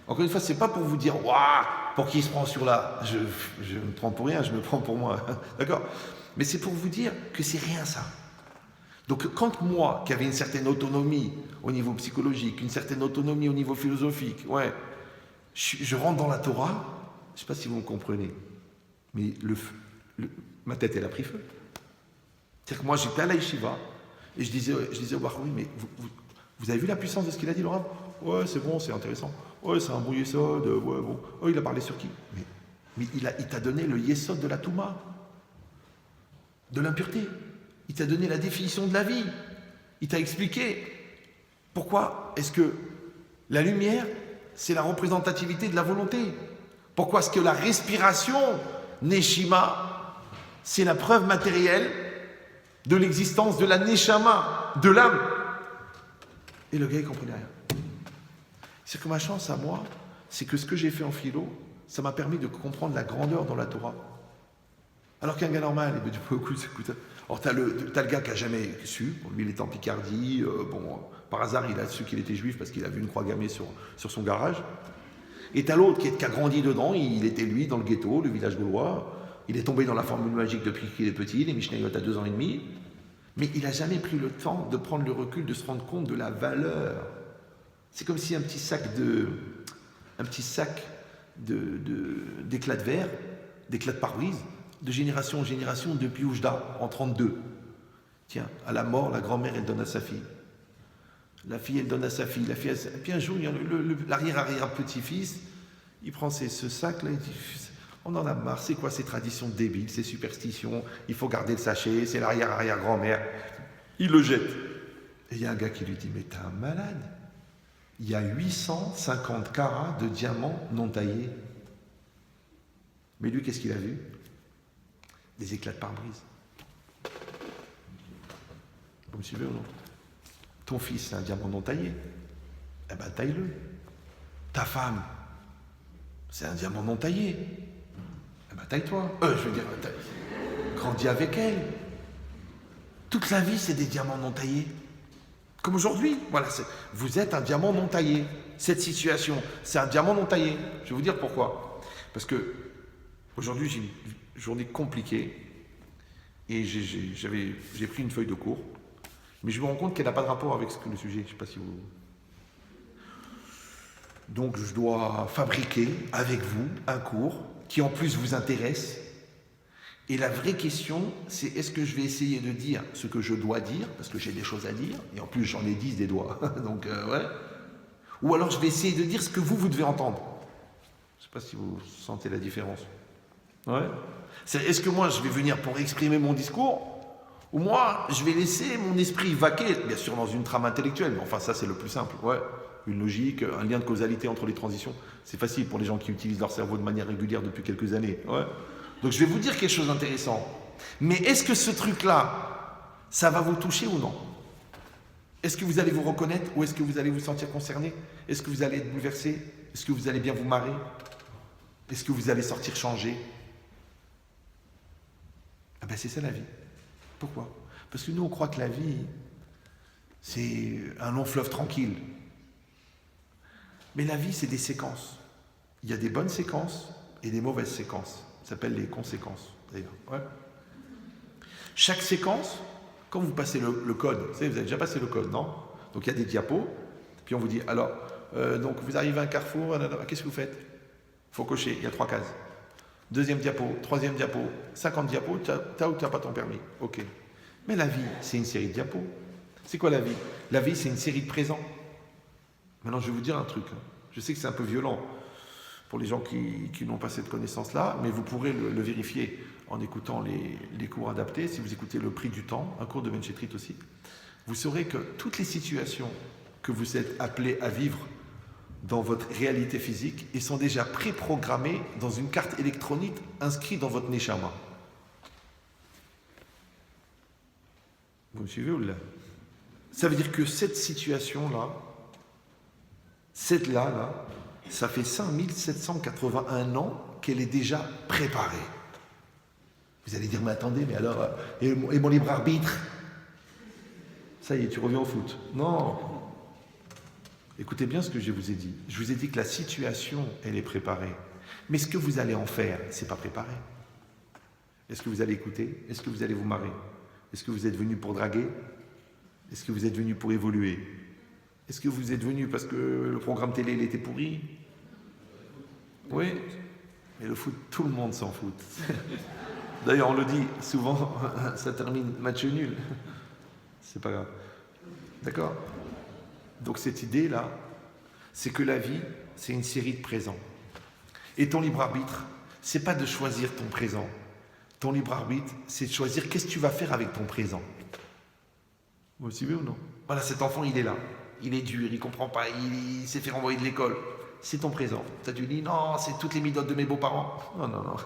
Encore une fois, c'est pas pour vous dire, waouh, pour qui il se prend sur là. Je me prends pour rien, je me prends pour moi. D'accord? Mais c'est pour vous dire que c'est rien ça. Donc quand moi, qui avais une certaine autonomie au niveau psychologique, une certaine autonomie au niveau philosophique, ouais, je rentre dans la Torah, je sais pas si vous me comprenez, mais ma tête, elle a pris feu. C'est-à-dire que moi, j'étais à la yeshiva, et je disais au Bachoui, mais vous avez vu la puissance de ce qu'il a dit, Laurent? Ouais, c'est bon, c'est intéressant. Ouais, c'est un bon yesod, ouais, bon. Oh, il a parlé sur qui? Mais il t'a donné le yesod de la Touma, de l'impureté. Il t'a donné la définition de la vie. Il t'a expliqué pourquoi est-ce que la lumière, c'est la représentativité de la volonté. Pourquoi est-ce que la respiration, Neshima, c'est la preuve matérielle de l'existence de la Neshama, de l'âme. Et le gars, il ne comprenait rien. C'est que ma chance à moi, c'est que ce que j'ai fait en philo, ça m'a permis de comprendre la grandeur dans la Torah. Alors qu'un gars normal, il me dit, écoute, alors t'as le gars qui n'a jamais su, bon, lui il était en Picardie, par hasard il a su qu'il était juif parce qu'il a vu une croix gammée sur son garage. Et t'as l'autre qui a grandi dedans, il était lui dans le ghetto, le village gaulois, il est tombé dans la formule magique depuis qu'il est petit, les Mishnayot à 2 ans et demi, mais il n'a jamais pris le temps de prendre le recul, de se rendre compte de la valeur. C'est comme si un petit sac d'éclats de verre, d'éclats de pare-brise, de génération en génération depuis Oujda, en 32. Tiens, à la mort, la grand-mère, elle donne à sa fille. La fille, elle donne à sa fille. La fille, et puis un jour, l'arrière-petit-fils, il prend ce sac-là, il dit, on en a marre, c'est quoi ces traditions débiles, ces superstitions, il faut garder le sachet, c'est l'arrière-arrière-grand-mère. Il le jette. Et il y a un gars qui lui dit, mais t'es un malade. Il y a 850 carats de diamants non taillés. Mais lui, qu'est-ce qu'il a vu? Des éclats de pare-brise. Vous me suivez ou non? Ton fils, c'est un diamant non taillé. Eh ben, taille-le. Ta femme, c'est un diamant non taillé. Eh ben, taille-toi. Grandis avec elle. Toute la vie, c'est des diamants non taillés. Comme aujourd'hui. Voilà, vous êtes un diamant non taillé. Cette situation, c'est un diamant non taillé. Je vais vous dire pourquoi. Parce que aujourd'hui, j'ai une journée compliquée et j'ai pris une feuille de cours, mais je me rends compte qu'elle n'a pas de rapport avec le sujet. Je ne sais pas si vous... Donc je dois fabriquer avec vous un cours qui en plus vous intéresse. Et la vraie question, c'est est-ce que je vais essayer de dire ce que je dois dire, parce que j'ai des choses à dire, et en plus j'en ai 10 des doigts, donc ouais. Ou alors je vais essayer de dire ce que vous devez entendre. Je ne sais pas si vous sentez la différence. Ouais. Est-ce que moi je vais venir pour exprimer mon discours, ou moi je vais laisser mon esprit vaquer, bien sûr dans une trame intellectuelle, mais enfin ça c'est le plus simple, ouais. Une logique, un lien de causalité entre les transitions. C'est facile pour les gens qui utilisent leur cerveau de manière régulière depuis quelques années. Ouais. Donc je vais vous dire quelque chose d'intéressant. Mais est-ce que ce truc-là, ça va vous toucher ou non? Est-ce que vous allez vous reconnaître ou est-ce que vous allez vous sentir concerné? Est-ce que vous allez être bouleversé? Est-ce que vous allez bien vous marrer? Est-ce que vous allez sortir changé? Ah ben c'est ça la vie. Pourquoi? Parce que nous on croit que la vie, c'est un long fleuve tranquille. Mais la vie c'est des séquences. Il y a des bonnes séquences et des mauvaises séquences. Ça s'appelle les conséquences, d'ailleurs. Ouais. Chaque séquence, quand vous passez le code, vous savez, vous avez déjà passé le code, non? Donc il y a des diapos, puis on vous dit, alors, donc vous arrivez à un carrefour, qu'est-ce que vous faites? Il faut cocher, il y a 3 cases. Deuxième diapo, troisième diapo, 50 diapos, t'as ou t'as pas ton permis? Ok. Mais la vie, c'est une série de diapos. C'est quoi la vie? La vie, c'est une série de présents. Maintenant, je vais vous dire un truc. Je sais que c'est un peu violent pour les gens qui n'ont pas cette connaissance-là, mais vous pourrez le vérifier en écoutant les cours adaptés. Si vous écoutez Le Prix du Temps, un cours de Ben Chetrit aussi, vous saurez que toutes les situations que vous êtes appelés à vivre dans votre réalité physique, ils sont déjà préprogrammés dans une carte électronique inscrite dans votre Neshama. Vous me suivez ou là? Ça veut dire que cette situation-là, là, ça fait 5781 ans qu'elle est déjà préparée. Vous allez dire, mais attendez, mais alors, et mon libre arbitre? Ça y est, tu reviens au foot. Non. Écoutez bien ce que je vous ai dit. Je vous ai dit que la situation, elle est préparée. Mais ce que vous allez en faire, c'est pas préparé. Est-ce que vous allez écouter? Est-ce que vous allez vous marrer? Est-ce que vous êtes venu pour draguer? Est-ce que vous êtes venu pour évoluer? Est-ce que vous êtes venu parce que le programme télé, il était pourri? Oui. Mais le foot, tout le monde s'en fout. D'ailleurs, on le dit souvent, ça termine match nul. C'est pas grave. D'accord? Donc cette idée-là, c'est que la vie, c'est une série de présents. Et ton libre arbitre, c'est pas de choisir ton présent. Ton libre arbitre, c'est de choisir qu'est-ce que tu vas faire avec ton présent. Vous suivez ou non? Voilà, cet enfant, il est là. Il est dur, il comprend pas, il s'est fait renvoyer de l'école. C'est ton présent. Toi, tu dis, non, c'est toutes les midotes de mes beaux-parents. Non, non, non.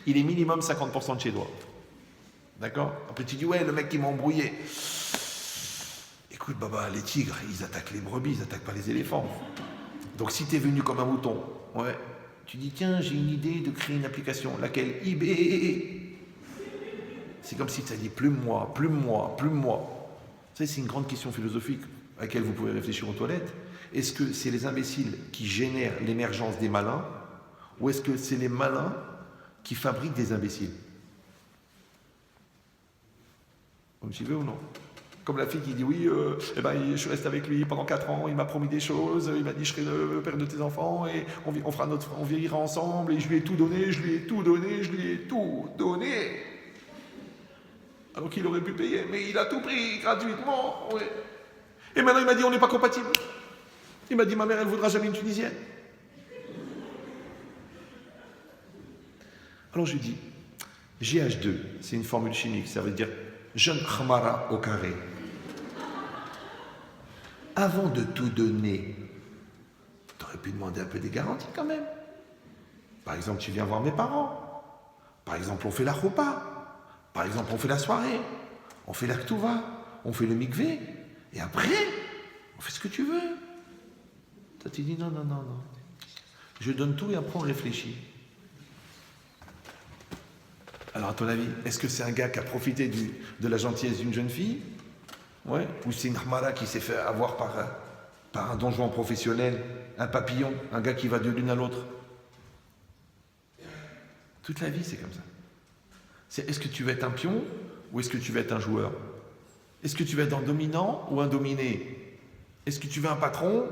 Il est minimum 50% de chez toi. D'accord? Après, tu dis, ouais, le mec qui m'a embrouillé. Écoute, Baba, les tigres, ils attaquent les brebis, ils attaquent pas les éléphants. Donc, si tu es venu comme un mouton, ouais, tu dis, tiens, j'ai une idée de créer une application. Laquelle? eBay. C'est comme si tu as dit, plume-moi, plume-moi, plume-moi. Ça, c'est une grande question philosophique à laquelle vous pouvez réfléchir aux toilettes. Est-ce que c'est les imbéciles qui génèrent l'émergence des malins, ou est-ce que c'est les malins qui fabriquent des imbéciles? Vous me suivez ou non? Comme la fille qui dit oui, je reste avec lui pendant 4 ans, il m'a promis des choses, il m'a dit je serai le père de tes enfants et on vieillira ensemble et je lui ai tout donné, je lui ai tout donné, je lui ai tout donné. Alors qu'il aurait pu payer, mais il a tout pris gratuitement. Ouais. Et maintenant il m'a dit on n'est pas compatibles. Il m'a dit ma mère elle voudra jamais une Tunisienne. Alors je lui dis GH2, c'est une formule chimique, ça veut dire jeune khmara au carré. Avant de tout donner, tu aurais pu demander un peu des garanties quand même. Par exemple, tu viens voir mes parents. Par exemple, on fait la choupa. Par exemple, on fait la soirée. On fait la ktouva. On fait le mikvé. Et après, on fait ce que tu veux. Toi, tu dis non, non, non, non. Je donne tout et après on réfléchit. Alors, à ton avis, est-ce que c'est un gars qui a profité de la gentillesse d'une jeune fille? Ouais. Ou c'est une khmara qui s'est fait avoir par un donjon professionnel, un papillon, un gars qui va de l'une à l'autre? Toute la vie, c'est comme ça. Est-ce que tu veux être un pion ou est-ce que tu veux être un joueur? Est-ce que tu veux être un dominant ou un dominé? Est-ce que tu veux un patron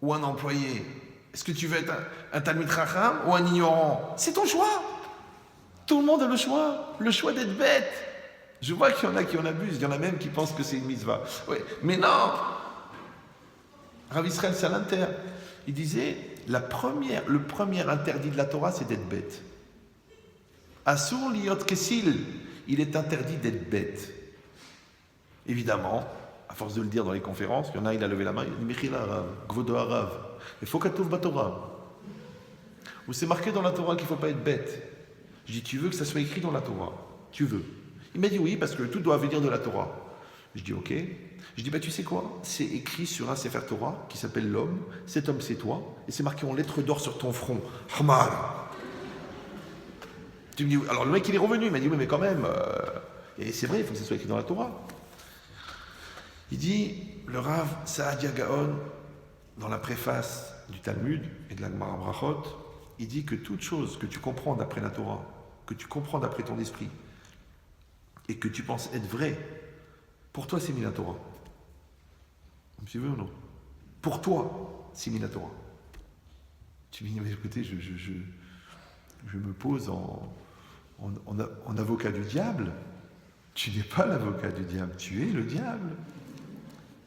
ou un employé? Est-ce que tu veux être un talmid chacham ou un ignorant? C'est ton choix. Tout le monde a le choix d'être bête. Je vois qu'il y en a qui en abusent, il y en a même qui pensent que c'est une mitzvah. Oui, mais non. Rav Israël Salanter, il disait, le premier interdit de la Torah, c'est d'être bête. Asur liot kesil, il est interdit d'être bête. Évidemment, à force de le dire dans les conférences, il y en a, il a levé la main, il a dit Mechila Arav, Gvodo Arav, il faut qu'atouf batorah. Où c'est marqué dans la Torah qu'il ne faut pas être bête. Je dis, tu veux que ça soit écrit dans la Torah? Tu veux? Il m'a dit oui, parce que tout doit venir de la Torah. Je dis ok. Je dis, tu sais quoi? C'est écrit sur un Sefer Torah qui s'appelle l'homme. Cet homme, c'est toi. Et c'est marqué en lettres d'or sur ton front. Hamar. Tu me dis, alors le mec, il est revenu. Il m'a dit, oui, mais quand même. Et c'est vrai, il faut que ça soit écrit dans la Torah. Il dit, le Rav Saadia Gaon, dans la préface du Talmud et de la Gemara Brachot, il dit que toute chose que tu comprends d'après la Torah, que tu comprends d'après ton esprit, et que tu penses être vrai, pour toi, c'est Minatora. Vous me suivez ou non? Pour toi, c'est Minatora. Tu me dis, mais écoutez, je me pose en avocat du diable. Tu n'es pas l'avocat du diable, tu es le diable.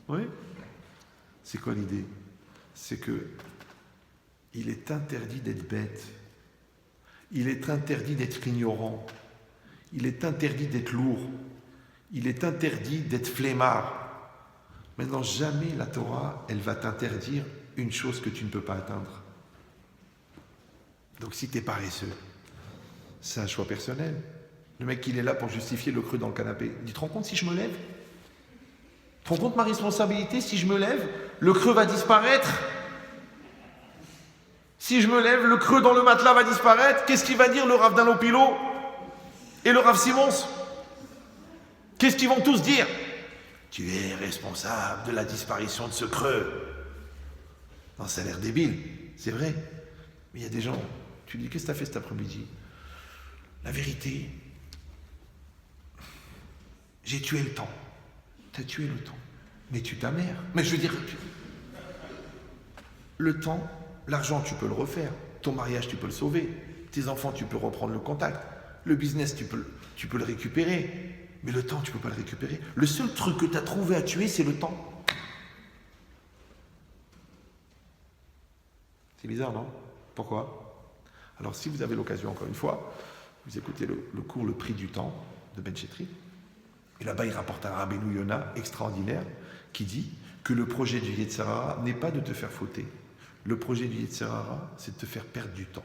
Oui. C'est quoi l'idée? C'est que il est interdit d'être bête. Il est interdit d'être ignorant. Il est interdit d'être lourd. Il est interdit d'être flemmard. Maintenant, jamais la Torah, elle va t'interdire une chose que tu ne peux pas atteindre. Donc si tu es paresseux, c'est un choix personnel. Le mec, il est là pour justifier le creux dans le canapé. Tu te rends compte si je me lève? Tu te rends compte ma responsabilité? Si je me lève, le creux va disparaître. Si je me lève, le creux dans le matelas va disparaître. Qu'est-ce qu'il va dire le Rav Danopilo et le Rav Simons? Qu'est-ce qu'ils vont tous dire? Tu es responsable de la disparition de ce creux. Non, ça a l'air débile, c'est vrai. Mais il y a des gens, tu dis, qu'est-ce que tu as fait cet après-midi? La vérité, j'ai tué le temps. Tu as tué le temps. Mais tu ta mère. Mais je veux dire, le temps, l'argent, tu peux le refaire. Ton mariage, tu peux le sauver. Tes enfants, tu peux reprendre le contact. Le business, tu peux le récupérer. Mais le temps, tu ne peux pas le récupérer. Le seul truc que tu as trouvé à tuer, c'est le temps. C'est bizarre, non? Pourquoi? Alors, si vous avez l'occasion, encore une fois, vous écoutez le cours Le prix du temps de Ben Chetri. Et là-bas, il rapporte un Rabbeinu Yona extraordinaire qui dit que le projet du Yetzer Hara n'est pas de te faire fauter. Le projet du Yetzer Hara, c'est de te faire perdre du temps.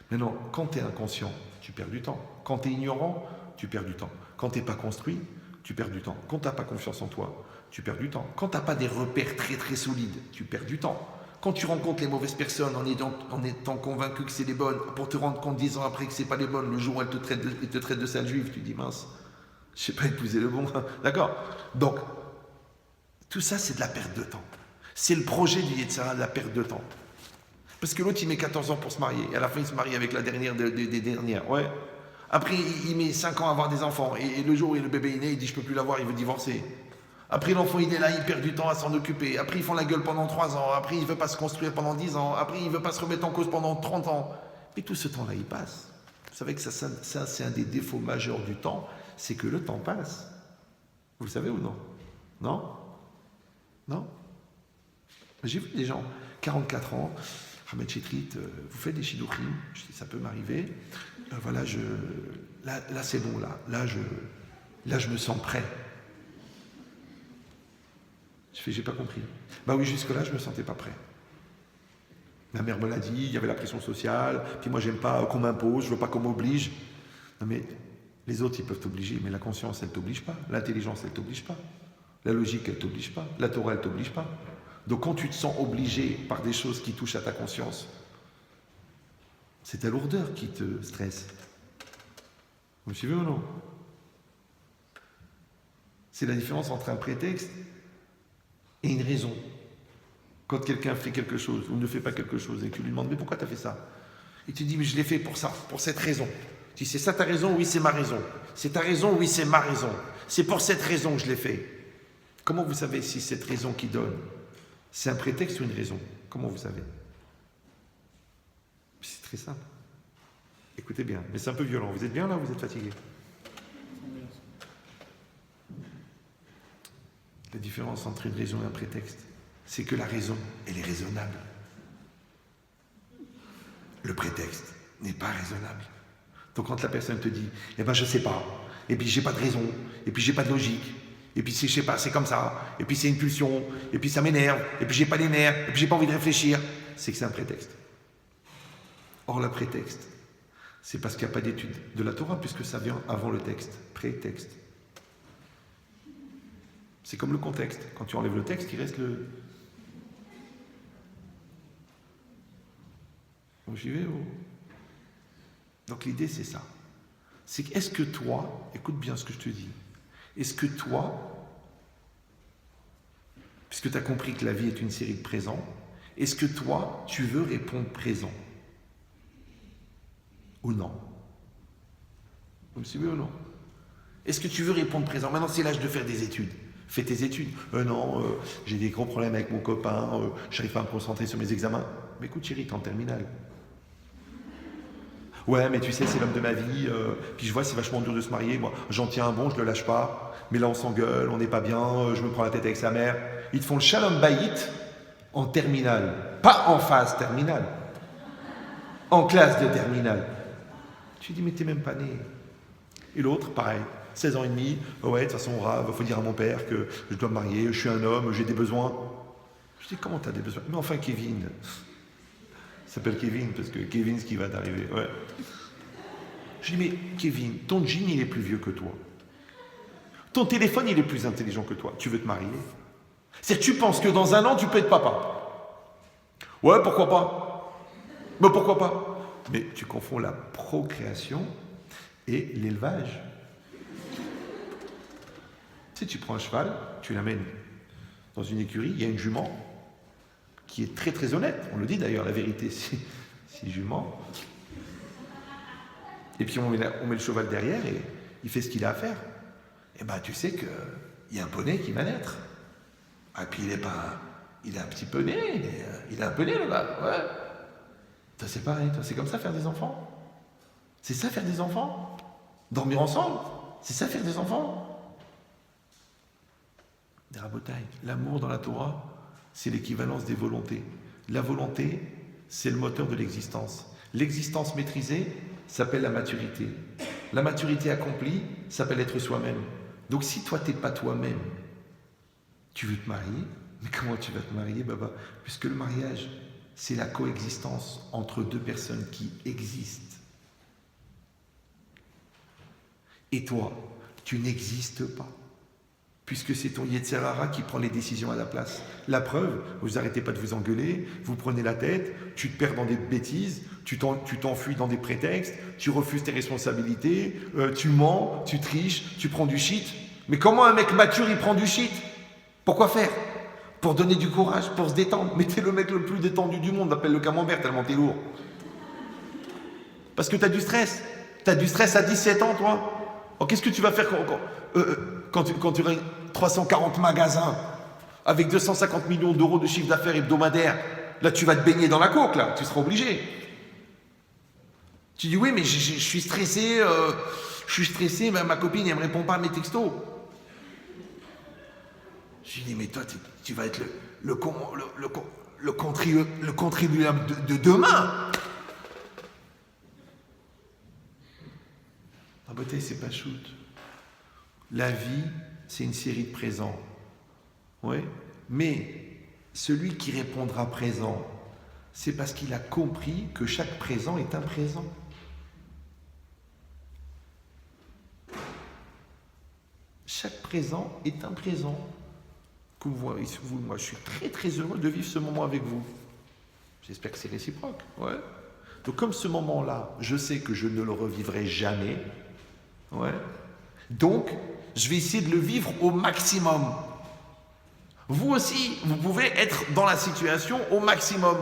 Maintenant, quand tu es inconscient, tu perds du temps. Quand tu es ignorant, tu perds du temps. Quand tu n'es pas construit, tu perds du temps. Quand tu n'as pas confiance en toi, tu perds du temps. Quand tu n'as pas des repères très très solides, tu perds du temps. Quand tu rencontres les mauvaises personnes en étant convaincu que c'est les bonnes, pour te rendre compte 10 ans après que c'est pas les bonnes, le jour où elles te traitent de sale juive, tu dis mince, je sais pas épouser le bon. D'accord? Donc, tout ça c'est de la perte de temps. C'est le projet du Yetzer Hara, de la perte de temps. Parce que l'autre il met 14 ans pour se marier, et à la fin il se marie avec la dernière des dernières. Ouais. Après il met 5 ans à avoir des enfants, et le jour où le bébé est né, il dit je peux plus l'avoir, il veut divorcer. Après, l'enfant, il est là, il perd du temps à s'en occuper. Après, ils font la gueule pendant 3 ans. Après, il ne veut pas se construire pendant 10 ans. Après, il ne veut pas se remettre en cause pendant 30 ans. Mais tout ce temps-là, il passe. Vous savez que ça c'est un des défauts majeurs du temps, c'est que le temps passe. Vous le savez ou non? Non? Non? J'ai vu des gens, 44 ans, Ahmed Chetrit, vous faites des shidduchim, je dis, ça peut m'arriver. Voilà, là c'est bon, là je me sens prêt. J'ai pas compris. Bah oui, jusque-là, je ne me sentais pas prêt. Ma mère me l'a dit, il y avait la pression sociale, puis moi, j'aime pas qu'on m'impose, je veux pas qu'on m'oblige. Non mais, les autres, ils peuvent t'obliger, mais la conscience, elle t'oblige pas. L'intelligence, elle t'oblige pas. La logique, elle t'oblige pas. La Torah, elle t'oblige pas. Donc quand tu te sens obligé par des choses qui touchent à ta conscience, c'est ta lourdeur qui te stresse. Vous me suivez ou non? C'est la différence entre un prétexte et une raison. Quand quelqu'un fait quelque chose ou ne fait pas quelque chose et que tu lui demandes mais pourquoi tu as fait ça? Et tu dis mais je l'ai fait pour ça, pour cette raison. Tu dis c'est ça ta raison? Oui c'est ma raison. C'est ta raison? Oui c'est ma raison. C'est pour cette raison que je l'ai fait. Comment vous savez si cette raison qui donne, c'est un prétexte ou une raison? Comment vous savez? C'est très simple. Écoutez bien, mais c'est un peu violent. Vous êtes bien là ou vous êtes fatigué? La différence entre une raison et un prétexte, c'est que la raison, elle est raisonnable. Le prétexte n'est pas raisonnable. Donc quand la personne te dit, eh ben je sais pas, et puis j'ai pas de raison, et puis j'ai pas de logique, et puis je sais pas, c'est comme ça, et puis c'est une pulsion, et puis ça m'énerve, et puis j'ai pas les nerfs, et puis j'ai pas envie de réfléchir, c'est que c'est un prétexte. Or le prétexte, c'est parce qu'il n'y a pas d'étude de la Torah, puisque ça vient avant le texte, prétexte. C'est comme le contexte. Quand tu enlèves le texte, il reste le... Vous suivez ou... Donc l'idée, c'est ça. C'est que, est-ce que toi, écoute bien ce que je te dis, est-ce que toi, puisque tu as compris que la vie est une série de présents, est-ce que toi, tu veux répondre présent? Ou non? Vous me suivez ou non? Est-ce que tu veux répondre présent? Maintenant, c'est l'âge de faire des études. Fais tes études. Non, j'ai des gros problèmes avec mon copain, j'arrive pas à me concentrer sur mes examens. Mais écoute, chérie, t'es en terminale. Ouais, mais tu sais, c'est l'homme de ma vie. Puis je vois, c'est vachement dur de se marier. Moi, j'en tiens un bon, je le lâche pas. Mais là, on s'engueule, on n'est pas bien, je me prends la tête avec sa mère. Ils te font le shalom bayit en terminale. Pas en phase terminale. En classe de terminale. Tu dis, mais t'es même pas né. Et l'autre, pareil. 16 ans et demi. Ouais, de toute façon, il faut dire à mon père que je dois me marier, je suis un homme, j'ai des besoins. Je dis, comment t'as des besoins? Mais enfin, Kevin. Il s'appelle Kevin parce que Kevin, ce qui va t'arriver. Ouais. Je dis, mais Kevin, ton jean, il est plus vieux que toi. Ton téléphone, il est plus intelligent que toi. Tu veux te marier? C'est-à-dire, tu penses que dans un an, tu peux être papa. Ouais, pourquoi pas? Mais pourquoi pas? Mais tu confonds la procréation et l'élevage. Tu sais, tu prends un cheval, tu l'amènes dans une écurie, il y a une jument qui est très très honnête. On le dit d'ailleurs, la vérité, c'est jument. Et puis on met le cheval derrière et il fait ce qu'il a à faire. Et ben tu sais qu'il y a un poney qui va naître. Et puis il est un petit poney, il est un poney le gars, ouais. Toi c'est pareil, toi c'est comme ça faire des enfants. C'est ça faire des enfants. Dormir ensemble, c'est ça faire des enfants. Des rabotailles. L'amour dans la Torah, c'est l'équivalence des volontés. La volonté, c'est le moteur de l'existence. L'existence maîtrisée s'appelle la maturité. La maturité accomplie s'appelle être soi-même. Donc si toi, t'es pas toi-même, tu veux te marier, mais comment tu vas te marier, Baba? Puisque le mariage, c'est la coexistence entre deux personnes qui existent. Et toi, tu n'existes pas. Puisque c'est ton Yetzer Hara qui prend les décisions à la place. La preuve, vous n'arrêtez pas de vous engueuler, vous prenez la tête, tu te perds dans des bêtises, tu t'enfuis dans des prétextes, tu refuses tes responsabilités, tu mens, tu triches, tu prends du shit. Mais comment un mec mature, il prend du shit? Pourquoi faire? Pour donner du courage, pour se détendre. Mais t'es le mec le plus détendu du monde, appelle le camembert tellement t'es lourd. Parce que t'as du stress. T'as du stress à 17 ans, toi. Oh, qu'est-ce que tu vas faire quand tu auras 340 magasins avec 250 millions d'euros de chiffre d'affaires hebdomadaire? Là, tu vas te baigner dans la coke, là. Tu seras obligé. Tu dis, oui, mais je suis stressé. Mais ma copine, elle me répond pas à mes textos. Je lui dis, mais toi, tu vas être le contribuable de demain. La beauté, c'est pas shoot. La vie, c'est une série de présents. Oui. Mais celui qui répondra présent, c'est parce qu'il a compris que chaque présent est un présent. Chaque présent est un présent. Moi, je suis très très heureux de vivre ce moment avec vous. J'espère que c'est réciproque. Ouais. Donc comme ce moment-là, je sais que je ne le revivrai jamais. Ouais. Donc, je vais essayer de le vivre au maximum. Vous aussi, vous pouvez être dans la situation au maximum.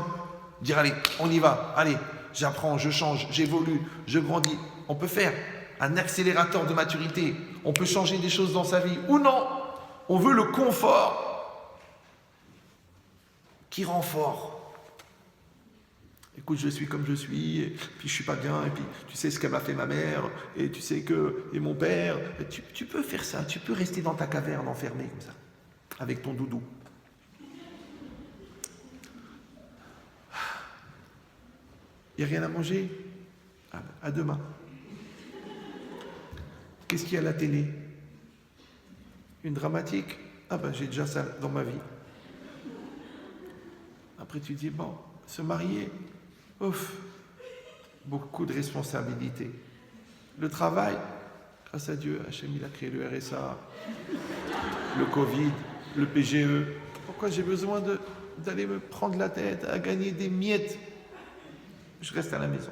Dire, allez, on y va. Allez, j'apprends, je change, j'évolue, je grandis. On peut faire un accélérateur de maturité. On peut changer des choses dans sa vie. Ou non, on veut le confort qui rend fort. Écoute, je suis comme je suis, et puis je suis pas bien, et puis tu sais ce qu'elle m'a fait ma mère, et tu sais que, et mon père, tu peux faire ça, tu peux rester dans ta caverne enfermé comme ça, avec ton doudou. Il n'y a rien à manger? À demain. Qu'est-ce qu'il y a à la télé? Une dramatique? Ah ben j'ai déjà ça dans ma vie. Après tu dis, bon, se marier, ouf, beaucoup de responsabilités. Le travail, grâce à Dieu, Hachem il a créé le RSA, le Covid, le PGE. Pourquoi j'ai besoin d'aller me prendre la tête à gagner des miettes? Je reste à la maison.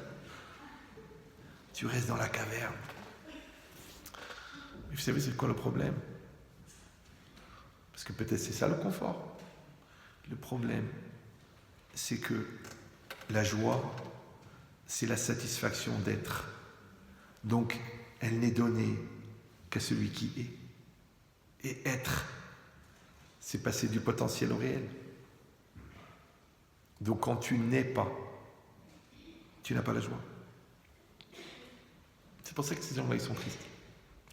Tu restes dans la caverne. Mais vous savez c'est quoi le problème? Parce que peut-être c'est ça le confort. Le problème, c'est que la joie, c'est la satisfaction d'être. Donc, elle n'est donnée qu'à celui qui est. Et être, c'est passer du potentiel au réel. Donc, quand tu n'es pas, tu n'as pas la joie. pour ça que ces gens-là, ils sont tristes.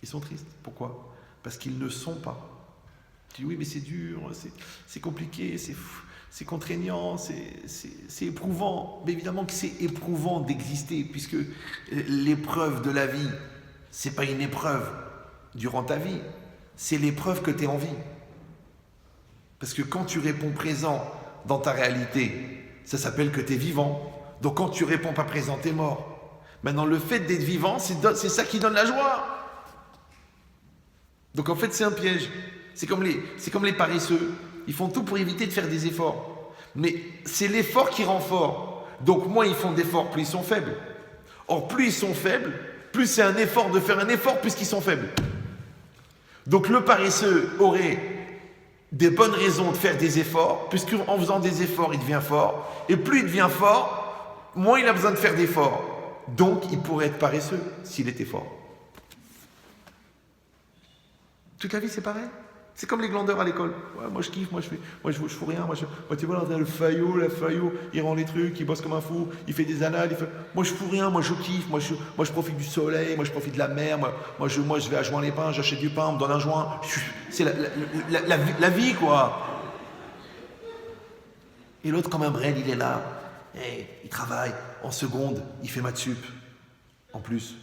Ils sont tristes. Pourquoi? Parce qu'ils ne sont pas. Tu dis oui, mais c'est dur, c'est compliqué, c'est contraignant, c'est éprouvant. Mais évidemment que c'est éprouvant d'exister, puisque l'épreuve de la vie, c'est pas une épreuve durant ta vie, c'est l'épreuve que tu es en vie. Parce que quand tu réponds présent dans ta réalité, ça s'appelle que tu es vivant. Donc quand tu réponds pas présent, tu es mort. Maintenant, le fait d'être vivant, c'est ça qui donne la joie. Donc en fait, c'est un piège. C'est comme les paresseux. Ils font tout pour éviter de faire des efforts. Mais c'est l'effort qui rend fort. Donc moins ils font d'efforts, plus ils sont faibles. Or, plus ils sont faibles, plus c'est un effort de faire un effort puisqu'ils sont faibles. Donc le paresseux aurait des bonnes raisons de faire des efforts, puisqu'en faisant des efforts, il devient fort. Et plus il devient fort, moins il a besoin de faire d'efforts. Donc, il pourrait être paresseux s'il était fort. Toute la vie, c'est pareil. C'est comme les glandeurs à l'école. Ouais, moi, je kiffe, moi, je fous rien. Moi, tu vois, là, le Fayot, il rend les trucs, il bosse comme un fou, il fait des annales. Moi, je fous rien, moi, je kiffe, moi, je profite du soleil, moi, je profite de la mer, moi, je vais à Joint-les-Pins, j'achète du pain, on me donne un joint. C'est la vie, quoi. Et l'autre, comme un brel, il est là. Hey, il travaille. En seconde, il fait maths sup. En plus.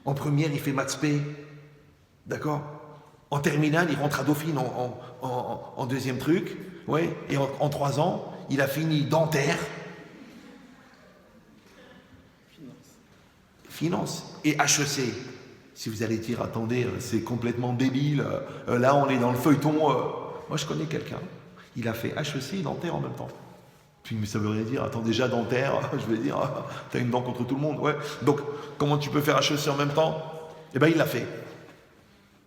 En première, il fait maths spé. D'accord? En terminale, il rentre à Dauphine en deuxième truc. Ouais. Et en 3 ans, il a fini dentaire. Finance. Et HEC. Si vous allez dire, attendez, c'est complètement débile. Là, on est dans le feuilleton. Moi, je connais quelqu'un. Il a fait HEC et dentaire en même temps. Puis, mais ça veut rien dire. Attends, déjà dentaire, je vais dire, t'as une dent contre tout le monde. Ouais. Donc, comment tu peux faire HEC en même temps? Eh bien, il l'a fait.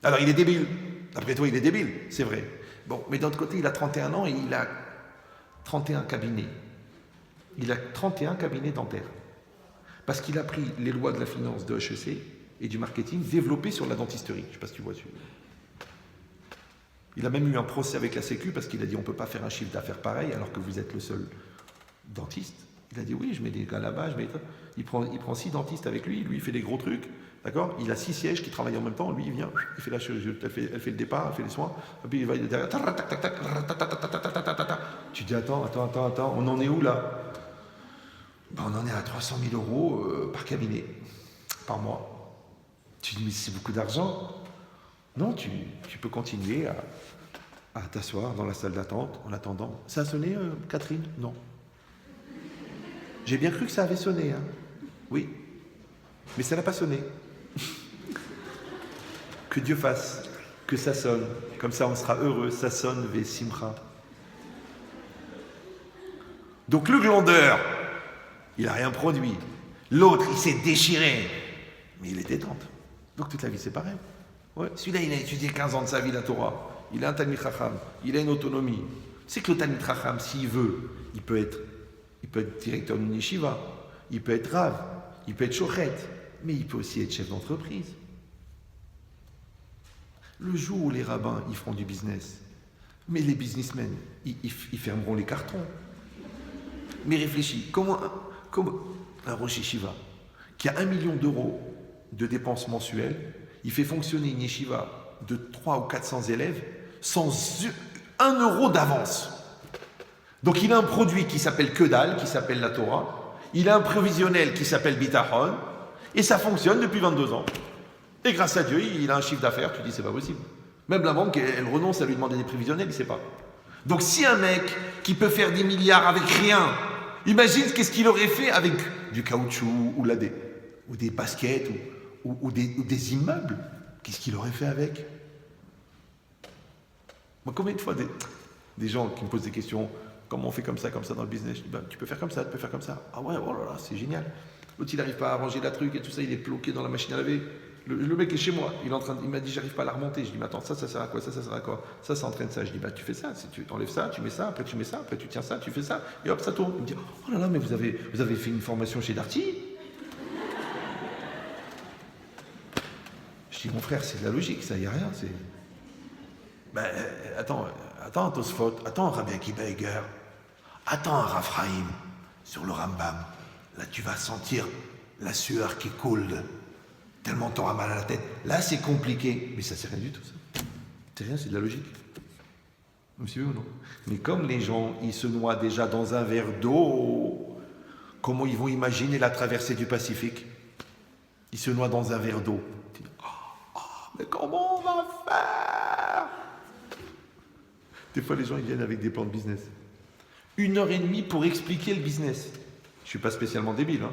Alors, il est débile. D'après toi, il est débile, c'est vrai. Bon, mais d'un autre côté, il a 31 ans et il a 31 cabinets. Il a 31 cabinets dentaires. Parce qu'il a pris les lois de la finance de HEC et du marketing développées sur la dentisterie. Je ne sais pas si tu vois dessus. Il a même eu un procès avec la Sécu parce qu'il a dit on ne peut pas faire un chiffre d'affaires pareil alors que vous êtes le seul dentiste. Il a dit oui, je mets des gars là-bas, il prend 6 dentistes avec lui, il fait des gros trucs, d'accord? Il a 6 sièges qui travaillent en même temps, lui il vient, il fait la chirurgie, elle fait le départ, elle fait les soins, et puis il va derrière, tu dis attends, on en est où là? Ben, on en est à 300 000 € par cabinet, par mois. Tu dis mais c'est beaucoup d'argent. Non, tu peux continuer à t'asseoir dans la salle d'attente en attendant. Ça a sonné, Catherine? Non. J'ai bien cru que ça avait sonné, hein. Oui. Mais ça n'a pas sonné. Que Dieu fasse que ça sonne. Comme ça, on sera heureux. Ça sonne, ve simcha. Donc le glandeur, il n'a rien produit. L'autre, il s'est déchiré. Mais il est détente. Donc toute la vie, c'est pareil. Ouais. Celui-là, il a étudié 15 ans de sa vie la Torah. Il a un Talmid Chacham. Il a une autonomie. C'est que le Talmid Chacham, s'il veut, il peut être directeur d'une yeshiva. Il peut être rave. Il peut être shochet. Mais il peut aussi être chef d'entreprise. Le jour où les rabbins, ils feront du business, mais les businessmen, ils fermeront les cartons. Mais réfléchis, comment un Rosh Yeshiva, qui a 1 million d'euros de dépenses mensuelles, il fait fonctionner une yeshiva de 300 ou 400 élèves sans 1 euro d'avance. Donc il a un produit qui s'appelle Kedal, qui s'appelle la Torah, il a un prévisionnel qui s'appelle Bitachon, et ça fonctionne depuis 22 ans. Et grâce à Dieu, il a un chiffre d'affaires, tu dis c'est pas possible. Même la banque, elle renonce à lui demander des prévisionnels, il ne sait pas. Donc si un mec qui peut faire des milliards avec rien, imagine qu'est-ce qu'il aurait fait avec du caoutchouc ou des baskets ou des immeubles. Qu'est-ce qu'il aurait fait avec? Moi, combien de fois des gens qui me posent des questions, comment on fait comme ça dans le business? Je dis, tu peux faire comme ça, tu peux faire comme ça. Ah ouais, oh là là, c'est génial. L'autre, il n'arrive pas à arranger la truc et tout ça, il est bloqué dans la machine à laver. Le mec est chez moi, il m'a dit j'arrive pas à la remonter. Je dis mais attends, ça sert à quoi? Ça sert à quoi? Ça entraîne ça. Je dis tu fais ça, tu enlèves ça, tu mets ça, après tu mets ça, après tu tiens ça, tu fais ça, et hop ça tourne. Il me dit oh là là, mais vous avez fait une formation chez Darty? Je dis mon frère, c'est de la logique, ça y a rien, c'est. Attends Tosfot, attends Rabbi Akiva Eger, attends Raphaïm sur le Rambam. Là tu vas sentir la sueur qui coule Tellement t'auras mal à la tête. Là, c'est compliqué. Mais ça, c'est rien du tout, ça. C'est rien, c'est de la logique. Monsieur ou non? Mais comme les gens, ils se noient déjà dans un verre d'eau, comment ils vont imaginer la traversée du Pacifique? Ils se noient dans un verre d'eau. Mais comment on va faire? Des fois, les gens, ils viennent avec des plans de business. 1h30 pour expliquer le business. Je ne suis pas spécialement débile, hein.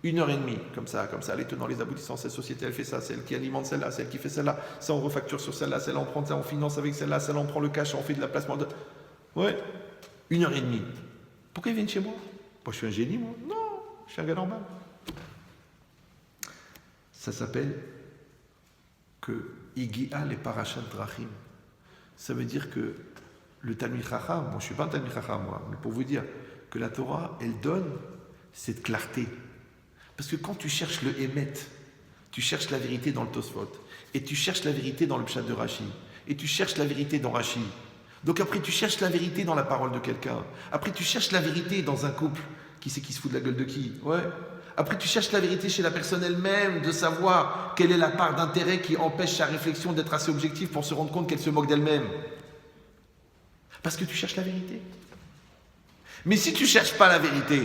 1h30, comme ça, les tenants, les aboutissants, cette société, elle fait ça, celle qui alimente celle-là, celle qui fait celle-là, ça on refacture sur celle-là, celle-là on prend ça, on finance avec celle-là, celle-là on prend le cash, on fait de la placement de... Ouais, 1h30. Pourquoi ils viennent chez moi? Moi je suis un génie, moi. Non, je suis un gars normal. Ça s'appelle que Igi'a les Parashat Drachim. Ça veut dire que le Talmid Chacham, moi je ne suis pas un Talmid Chacham, moi, mais pour vous dire que la Torah, elle donne cette clarté. Parce que quand tu cherches le Emet, tu cherches la vérité dans le Tosfot, et tu cherches la vérité dans le Pshat de Rashi, et tu cherches la vérité dans Rashi. Donc après tu cherches la vérité dans la parole de quelqu'un. Après tu cherches la vérité dans un couple. Qui c'est qui se fout de la gueule de qui? Ouais. Après tu cherches la vérité chez la personne elle-même, de savoir quelle est la part d'intérêt qui empêche sa réflexion d'être assez objective pour se rendre compte qu'elle se moque d'elle-même. Parce que tu cherches la vérité. Mais si tu ne cherches pas la vérité,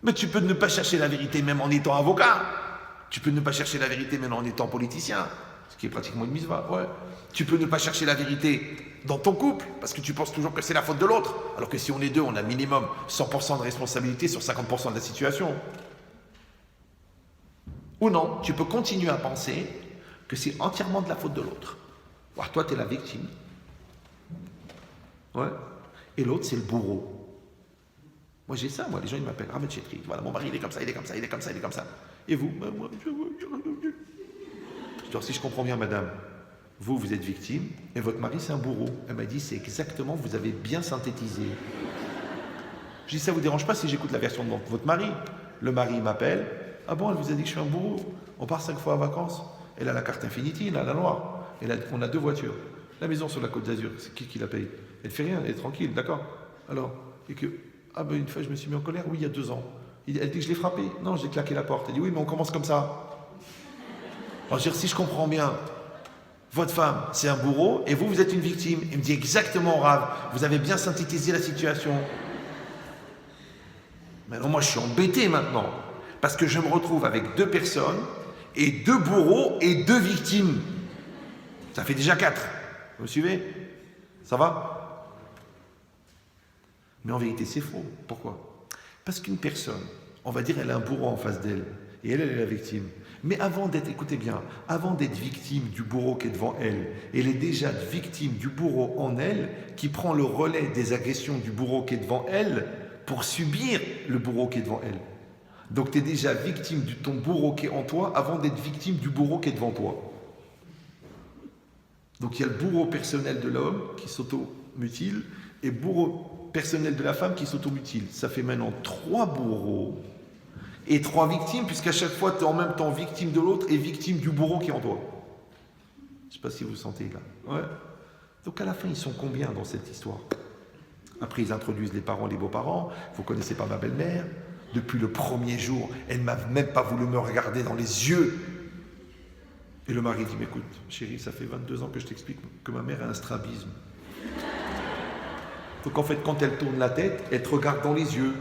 mais tu peux ne pas chercher la vérité même en étant avocat. Tu peux ne pas chercher la vérité même en étant politicien, ce qui est pratiquement une mitzvah. Ouais. Tu peux ne pas chercher la vérité dans ton couple, parce que tu penses toujours que c'est la faute de l'autre, alors que si on est deux, on a minimum 100% de responsabilité sur 50% de la situation. Ou non, tu peux continuer à penser que c'est entièrement de la faute de l'autre. Alors toi, tu es la victime. Ouais. Et l'autre, c'est le bourreau. Moi j'ai ça, moi les gens ils m'appellent Ahmed Chetri. Voilà, mon mari il est comme ça, il est comme ça, il est comme ça, il est comme ça. Et vous? Ben, moi, je dis, si je comprends bien madame, vous êtes victime et votre mari c'est un bourreau. Elle m'a dit c'est exactement, vous avez bien synthétisé. Je dis ça vous dérange pas si j'écoute la version de votre mari? Le mari m'appelle, ah bon elle vous a dit que je suis un bourreau? On part 5 fois en vacances, elle a la carte Infinity, elle a la noire, on a 2 voitures. La maison sur la Côte d'Azur, c'est qui la paye? Elle fait rien, elle est tranquille, d'accord? Alors, et que... Ah ben une fois je me suis mis en colère, oui il y a 2 ans. Elle dit que je l'ai frappé. Non, j'ai claqué la porte. Elle dit oui mais on commence comme ça. Alors je veux dire, si je comprends bien, votre femme c'est un bourreau et vous êtes une victime. Il me dit exactement Rav, vous avez bien synthétisé la situation. Mais non, moi je suis embêté maintenant. Parce que je me retrouve avec 2 personnes et 2 bourreaux et 2 victimes. Ça fait déjà 4. Vous me suivez? Ça va? Mais en vérité, c'est faux. Pourquoi? Parce qu'une personne, on va dire, elle a un bourreau en face d'elle, et elle est la victime. Mais avant d'être, écoutez bien, avant d'être victime du bourreau qui est devant elle, elle est déjà victime du bourreau en elle, qui prend le relais des agressions du bourreau qui est devant elle, pour subir le bourreau qui est devant elle. Donc tu es déjà victime de ton bourreau qui est en toi, avant d'être victime du bourreau qui est devant toi. Donc il y a le bourreau personnel de l'homme qui s'auto-mutile, et bourreau personnel de la femme qui s'automutile. Ça fait maintenant 3 bourreaux et 3 victimes, puisqu'à chaque fois, tu es en même temps victime de l'autre et victime du bourreau qui est en toi. Je ne sais pas si vous sentez là. Ouais. Donc à la fin, ils sont combien dans cette histoire? Après, ils introduisent les parents, les beaux-parents. Vous ne connaissez pas ma belle-mère. Depuis le premier jour, elle ne m'a même pas voulu me regarder dans les yeux. Et le mari dit, mais écoute, chérie, ça fait 22 ans que je t'explique que ma mère a un strabisme. Donc en fait, quand elle tourne la tête, elle te regarde dans les yeux.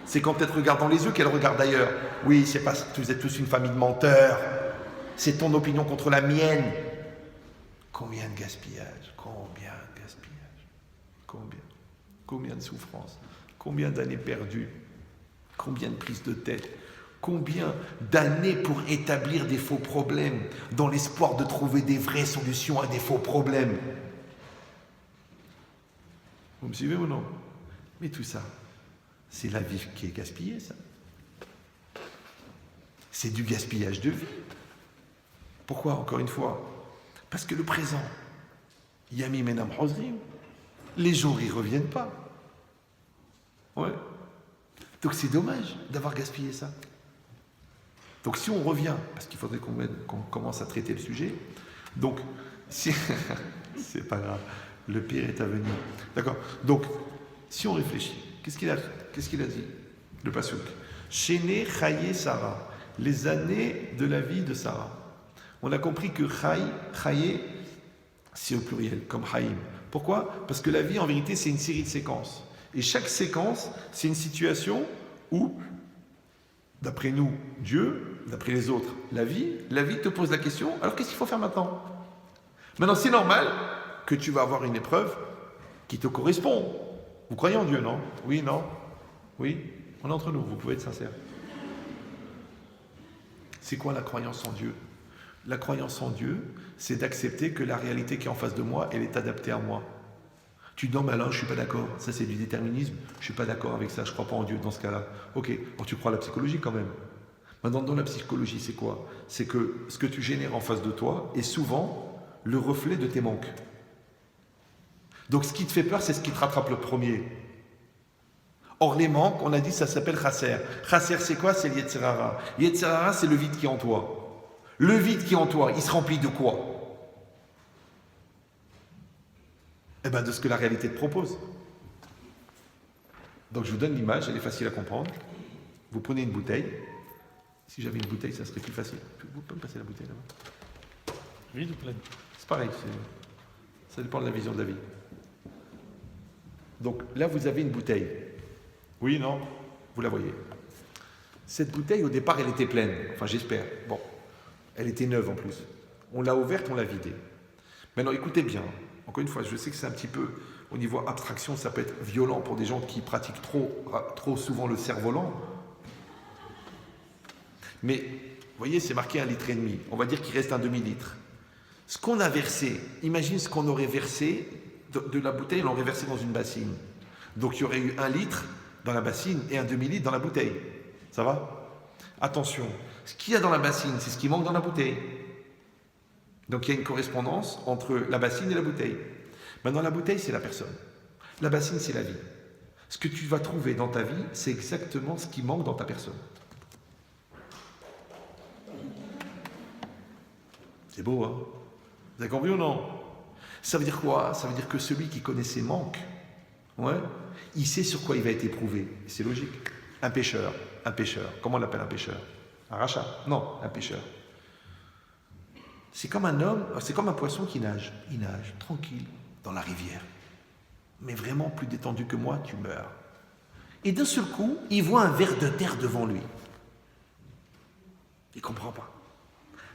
C'est quand elle te regarde dans les yeux qu'elle regarde ailleurs. Oui, c'est parce que vous êtes tous une famille de menteurs. C'est ton opinion contre la mienne. Combien de gaspillage? Combien de gaspillage? Combien de souffrance? Combien d'années perdues? Combien de prises de tête? Combien d'années pour établir des faux problèmes dans l'espoir de trouver des vraies solutions à des faux problèmes? Vous me suivez ou non? Mais tout ça, c'est la vie qui est gaspillée, ça. C'est du gaspillage de vie. Pourquoi, encore une fois? Parce que le présent, Yami Menam Hozrim, les jours, ils ne reviennent pas. Ouais. Donc c'est dommage d'avoir gaspillé ça. Donc si on revient, parce qu'il faudrait qu'on commence à traiter le sujet, donc si c'est pas grave, le pire est à venir. D'accord? Donc, si on réfléchit, qu'est-ce qu'il a dit? Le pasuk. Shene Chaye Sarah. les années de la vie de Sarah. On a compris que Chaye, c'est au pluriel, comme Chaim. Pourquoi? Parce que la vie, en vérité, c'est une série de séquences. Et chaque séquence, c'est une situation où, d'après nous, Dieu, d'après les autres, la vie te pose la question, alors qu'est-ce qu'il faut faire maintenant? Maintenant, c'est normal que tu vas avoir une épreuve qui te correspond. Vous croyez en Dieu, non? Oui, non? Oui? On est entre nous, vous pouvez être sincère. C'est quoi la croyance en Dieu? La croyance en Dieu, c'est d'accepter que la réalité qui est en face de moi, elle est adaptée à moi. Tu dis non, mais alors je ne suis pas d'accord, ça c'est du déterminisme, je ne suis pas d'accord avec ça, je ne crois pas en Dieu dans ce cas-là. Ok, alors tu crois à la psychologie quand même. Maintenant, dans la psychologie, c'est quoi? C'est que ce que tu génères en face de toi est souvent le reflet de tes manques. Donc ce qui te fait peur, c'est ce qui te rattrape le premier. Or les manques, on a dit, ça s'appelle chasser. Chasser, c'est quoi? C'est l'Yetzirara. L'Yetzirara, c'est le vide qui est en toi. Le vide qui est en toi, il se remplit de quoi? Eh bien, de ce que la réalité te propose. Donc je vous donne l'image, elle est facile à comprendre. Vous prenez une bouteille. Si j'avais une bouteille, ça serait plus facile. Vous pouvez me passer la bouteille là-bas? Vide ou pleine? C'est pareil, ça dépend de la vision de la vie. Donc là, vous avez une bouteille. Oui, non? Vous la voyez. Cette bouteille, au départ, elle était pleine. Enfin, j'espère. Bon, elle était neuve en plus. On l'a ouverte, on l'a vidée. Maintenant, écoutez bien. Encore une fois, je sais que c'est un petit peu, au niveau abstraction, ça peut être violent pour des gens qui pratiquent trop souvent le cerf-volant. Mais, vous voyez, c'est marqué 1,5 litre. On va dire qu'il reste un demi-litre. Ce qu'on a versé, imagine ce qu'on aurait versé de la bouteille, on l'aurait versé dans une bassine. Donc, il y aurait eu 1 litre dans la bassine et un demi-litre dans la bouteille. Ça va? Attention, ce qu'il y a dans la bassine, c'est ce qui manque dans la bouteille. Donc il y a une correspondance entre la bassine et la bouteille. Maintenant, la bouteille, c'est la personne. La bassine, c'est la vie. Ce que tu vas trouver dans ta vie, c'est exactement ce qui manque dans ta personne. C'est beau, hein? Vous avez compris ou non? Ça veut dire quoi? Ça veut dire que celui qui connaît ses manques, ouais, il sait sur quoi il va être éprouvé. C'est logique. Un pêcheur. Comment on l'appelle un pêcheur? Un rachat? Non, un pêcheur. C'est comme un homme, c'est comme un poisson qui nage. Il nage tranquille dans la rivière. Mais vraiment plus détendu que moi, tu meurs. Et d'un seul coup, il voit un ver de terre devant lui. Il ne comprend pas.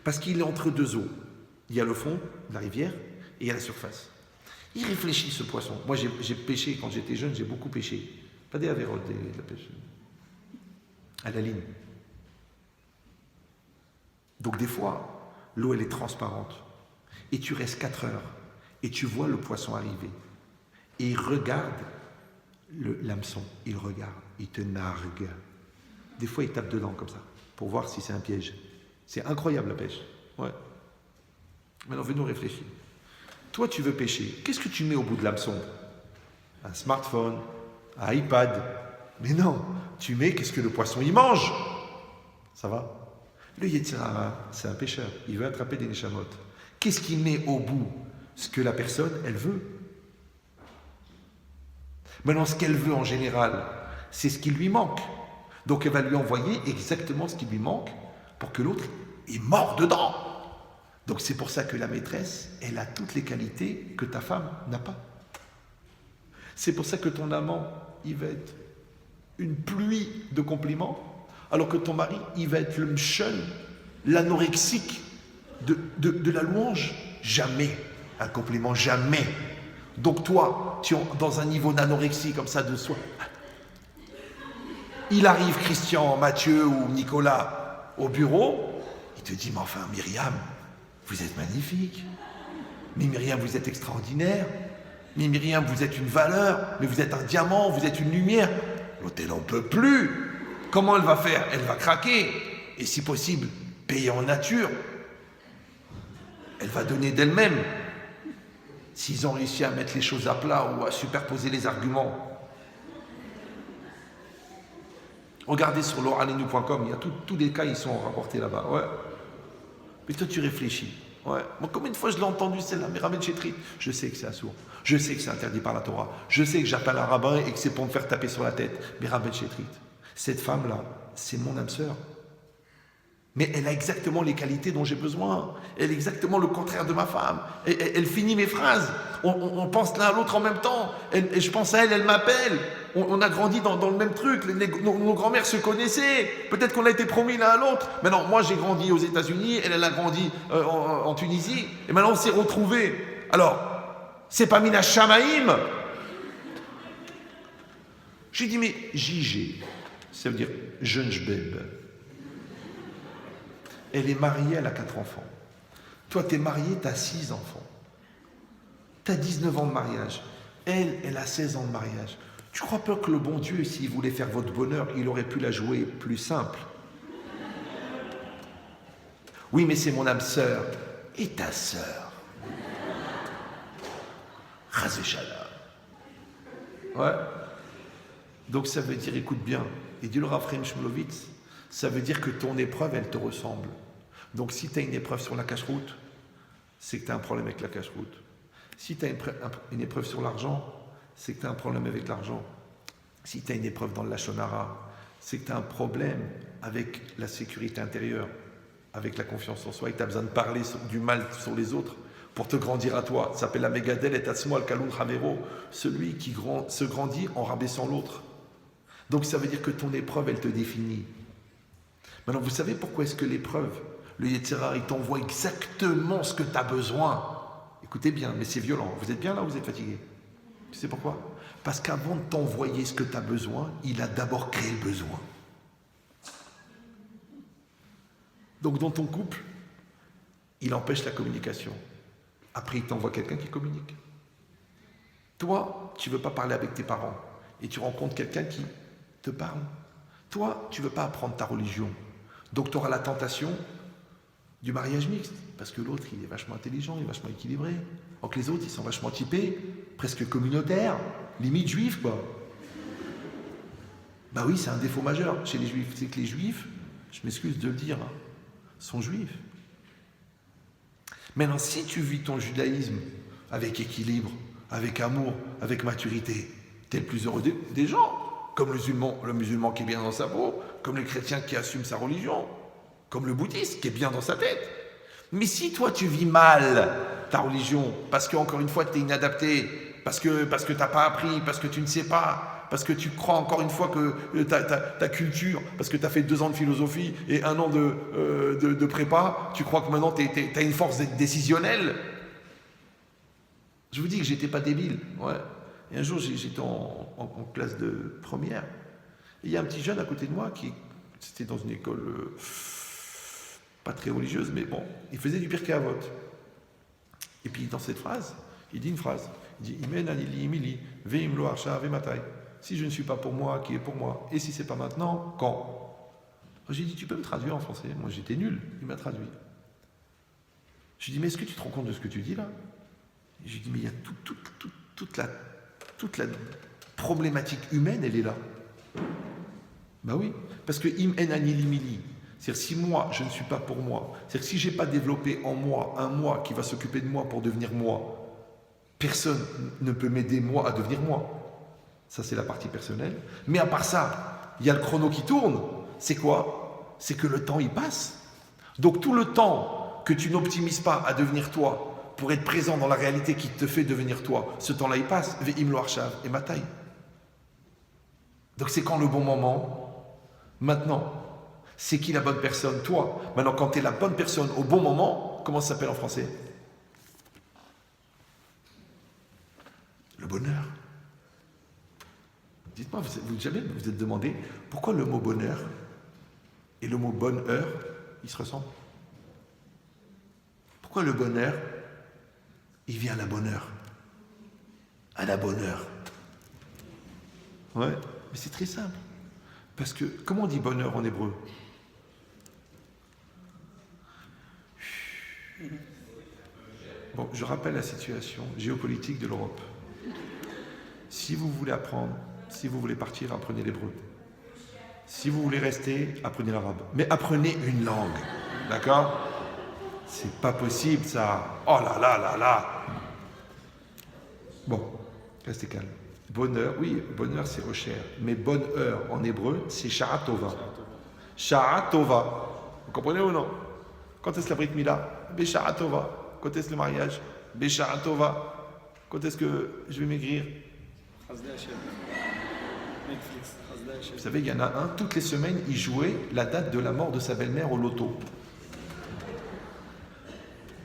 Parce qu'il est entre deux eaux. Il y a le fond de la rivière et il y a la surface. Il réfléchit, ce poisson. Moi, j'ai pêché, quand j'étais jeune, j'ai beaucoup pêché. Pas des avérotes, de la pêche. À la ligne. Donc des fois, l'eau, elle est transparente. Et tu restes 4 heures. Et tu vois le poisson arriver. Et il regarde l'hameçon. Il regarde. Il te nargue. Des fois, il tape dedans comme ça. Pour voir si c'est un piège. C'est incroyable la pêche. Ouais. Maintenant, venons réfléchir. Toi, tu veux pêcher. Qu'est-ce que tu mets au bout de l'hameçon? Un smartphone, un iPad. Mais non, tu mets qu'est-ce que le poisson il mange. Ça va? Le Yetzirara, c'est un pêcheur. Il veut attraper des neshamot. Qu'est-ce qu'il met au bout? Ce que la personne, elle veut. Maintenant, ce qu'elle veut en général, c'est ce qui lui manque. Donc, elle va lui envoyer exactement ce qui lui manque pour que l'autre est mort dedans. Donc, c'est pour ça que la maîtresse, elle a toutes les qualités que ta femme n'a pas. C'est pour ça que ton amant, il va être une pluie de compliments, alors que ton mari, il va être le mchel, l'anorexique de la louange. Jamais un compliment, jamais. Donc toi, tu es dans un niveau d'anorexie comme ça de soi. Il arrive Christian, Mathieu ou Nicolas au bureau, il te dit, mais enfin Myriam, vous êtes magnifique. Mais Myriam, vous êtes extraordinaire. Mais Myriam, vous êtes une valeur. Mais vous êtes un diamant, vous êtes une lumière. L'autre, elle n'en peut plus. Comment elle va faire? Elle va craquer. Et si possible, payer en nature. Elle va donner d'elle-même. S'ils ont réussi à mettre les choses à plat ou à superposer les arguments. Regardez sur loranenou.com, il y a tous les cas, ils sont rapportés là-bas. Ouais. Mais toi, tu réfléchis. Ouais. Moi, combien de fois je l'ai entendu, celle-là, mais Rabben Chétrit? Je sais que c'est assourd. Je sais que c'est interdit par la Torah. Je sais que j'appelle un rabbin et que c'est pour me faire taper sur la tête. Mais Rabben Chétrit, cette femme-là, c'est mon âme sœur. Mais elle a exactement les qualités dont j'ai besoin. Elle est exactement le contraire de ma femme. Elle finit mes phrases. On pense l'un à l'autre en même temps. Et je pense à elle, elle m'appelle. On a grandi dans le même truc. Nos grands-mères se connaissaient. Peut-être qu'on a été promis l'un à l'autre. Maintenant, moi j'ai grandi aux États-Unis, elle a grandi en Tunisie. Et maintenant on s'est retrouvés. Alors, c'est pas Mina Shamaïm. J'ai dit, mais JG, ça veut dire jeune jbeb. Elle est mariée, elle a 4 enfants. Toi, tu es marié, tu as 6 enfants. Tu as 19 ans de mariage. Elle a 16 ans de mariage. Tu crois pas que le bon Dieu, s'il voulait faire votre bonheur, il aurait pu la jouer plus simple? Oui, mais c'est mon âme sœur. Et ta sœur? Razéchala. Ouais. Donc ça veut dire, écoute bien, et dit le Rav Chaim Shmulevitz, ça veut dire que ton épreuve, elle te ressemble. Donc si tu as une épreuve sur la cache-route, c'est que tu as un problème avec la cache-route. Si tu as une épreuve sur l'argent, c'est que tu as un problème avec l'argent. Si tu as une épreuve dans le Lachon Hara, c'est que tu as un problème avec la sécurité intérieure, avec la confiance en soi, et tu as besoin de parler du mal sur les autres pour te grandir à toi. Ça s'appelle la Megadel et Tatsmo al-Kaloun Ravero, celui qui se grandit en rabaissant l'autre. Donc ça veut dire que ton épreuve, elle te définit. Maintenant, vous savez pourquoi est-ce que l'épreuve, le Yetzirah, il t'envoie exactement ce que tu as besoin? Écoutez bien, mais c'est violent. Vous êtes bien là ou vous êtes fatigué? Tu sais pourquoi? Parce qu'avant de t'envoyer ce que tu as besoin, il a d'abord créé le besoin. Donc dans ton couple, il empêche la communication. Après, il t'envoie quelqu'un qui communique. Toi, tu ne veux pas parler avec tes parents et tu rencontres quelqu'un qui te parle. Toi, tu ne veux pas apprendre ta religion. Donc tu auras la tentation du mariage mixte. Parce que l'autre, il est vachement intelligent, il est vachement équilibré. Alors que les autres, ils sont vachement typés, presque communautaires, limite juifs, quoi. Bah oui, c'est un défaut majeur chez les juifs. C'est que les juifs, je m'excuse de le dire, sont juifs. Maintenant, si tu vis ton judaïsme avec équilibre, avec amour, avec maturité, t'es le plus heureux des gens. Comme le musulman qui est bien dans sa peau, comme le chrétien qui assume sa religion, comme le bouddhiste qui est bien dans sa tête. Mais si toi tu vis mal ta religion, parce qu'encore une fois tu es inadapté, parce que tu n'as pas appris, parce que tu ne sais pas, parce que tu crois encore une fois que ta culture, parce que tu as fait 2 ans de philosophie et 1 an de prépa, tu crois que maintenant tu as une force décisionnelle. Je vous dis que j'étais pas débile. Ouais. Et un jour, j'étais en classe de première. Et il y a un petit jeune à côté de moi c'était dans une école pas très religieuse, mais bon, il faisait du Pirkei Avot. Et puis dans cette phrase, il dit une phrase. Il dit Imen anili imili veim lo arsha vematai. Si je ne suis pas pour moi, qui est pour moi? Et si c'est pas maintenant, quand? J'ai dit, tu peux me traduire en français? Moi j'étais nul, il m'a traduit. Je lui ai dit, mais est-ce que tu te rends compte de ce que tu dis là? Et je lui ai dit, mais il y a toute la problématique humaine, elle est là. Ben oui, parce que im en anili mili, c'est-à-dire si moi je ne suis pas pour moi, c'est-à-dire si je n'ai pas développé en moi un moi qui va s'occuper de moi pour devenir moi, personne ne peut m'aider moi à devenir moi. Ça c'est la partie personnelle. Mais à part ça, il y a le chrono qui tourne. C'est quoi? C'est que le temps il passe. Donc tout le temps que tu n'optimises pas à devenir toi, pour être présent dans la réalité qui te fait devenir toi, ce temps-là il passe. Ve'im lo arshav et matai. Donc c'est quand le bon moment? Maintenant. C'est qui la bonne personne? Toi. Maintenant, quand tu es la bonne personne au bon moment, comment ça s'appelle en français? Le bonheur. Dites-moi, jamais vous vous êtes demandé pourquoi le mot bonheur et le mot bonne heure, ils se ressemblent? Pourquoi le bonheur, il vient à la bonne heure? À la bonne heure. Ouais, mais c'est très simple. Parce que, comment on dit bonheur en hébreu? Bon, je rappelle la situation géopolitique de l'Europe. Si vous voulez apprendre, si vous voulez partir, apprenez l'hébreu. Si vous voulez rester, apprenez l'arabe. Mais apprenez une langue. D'accord? C'est pas possible ça. Oh là là là là. Bon, restez calme. Bonheur, oui, bonheur c'est Osher. Mais bonne heure en hébreu, c'est Shara Tova. Shara Tova. comprenez ou non? Quand est-ce la Brit Mila? Béchara Tova. Quand est-ce le mariage? Béchara Tova. Quand est-ce que je vais maigrir? Vous savez, il y en a un, toutes les semaines, il jouait la date de la mort de sa belle-mère au loto.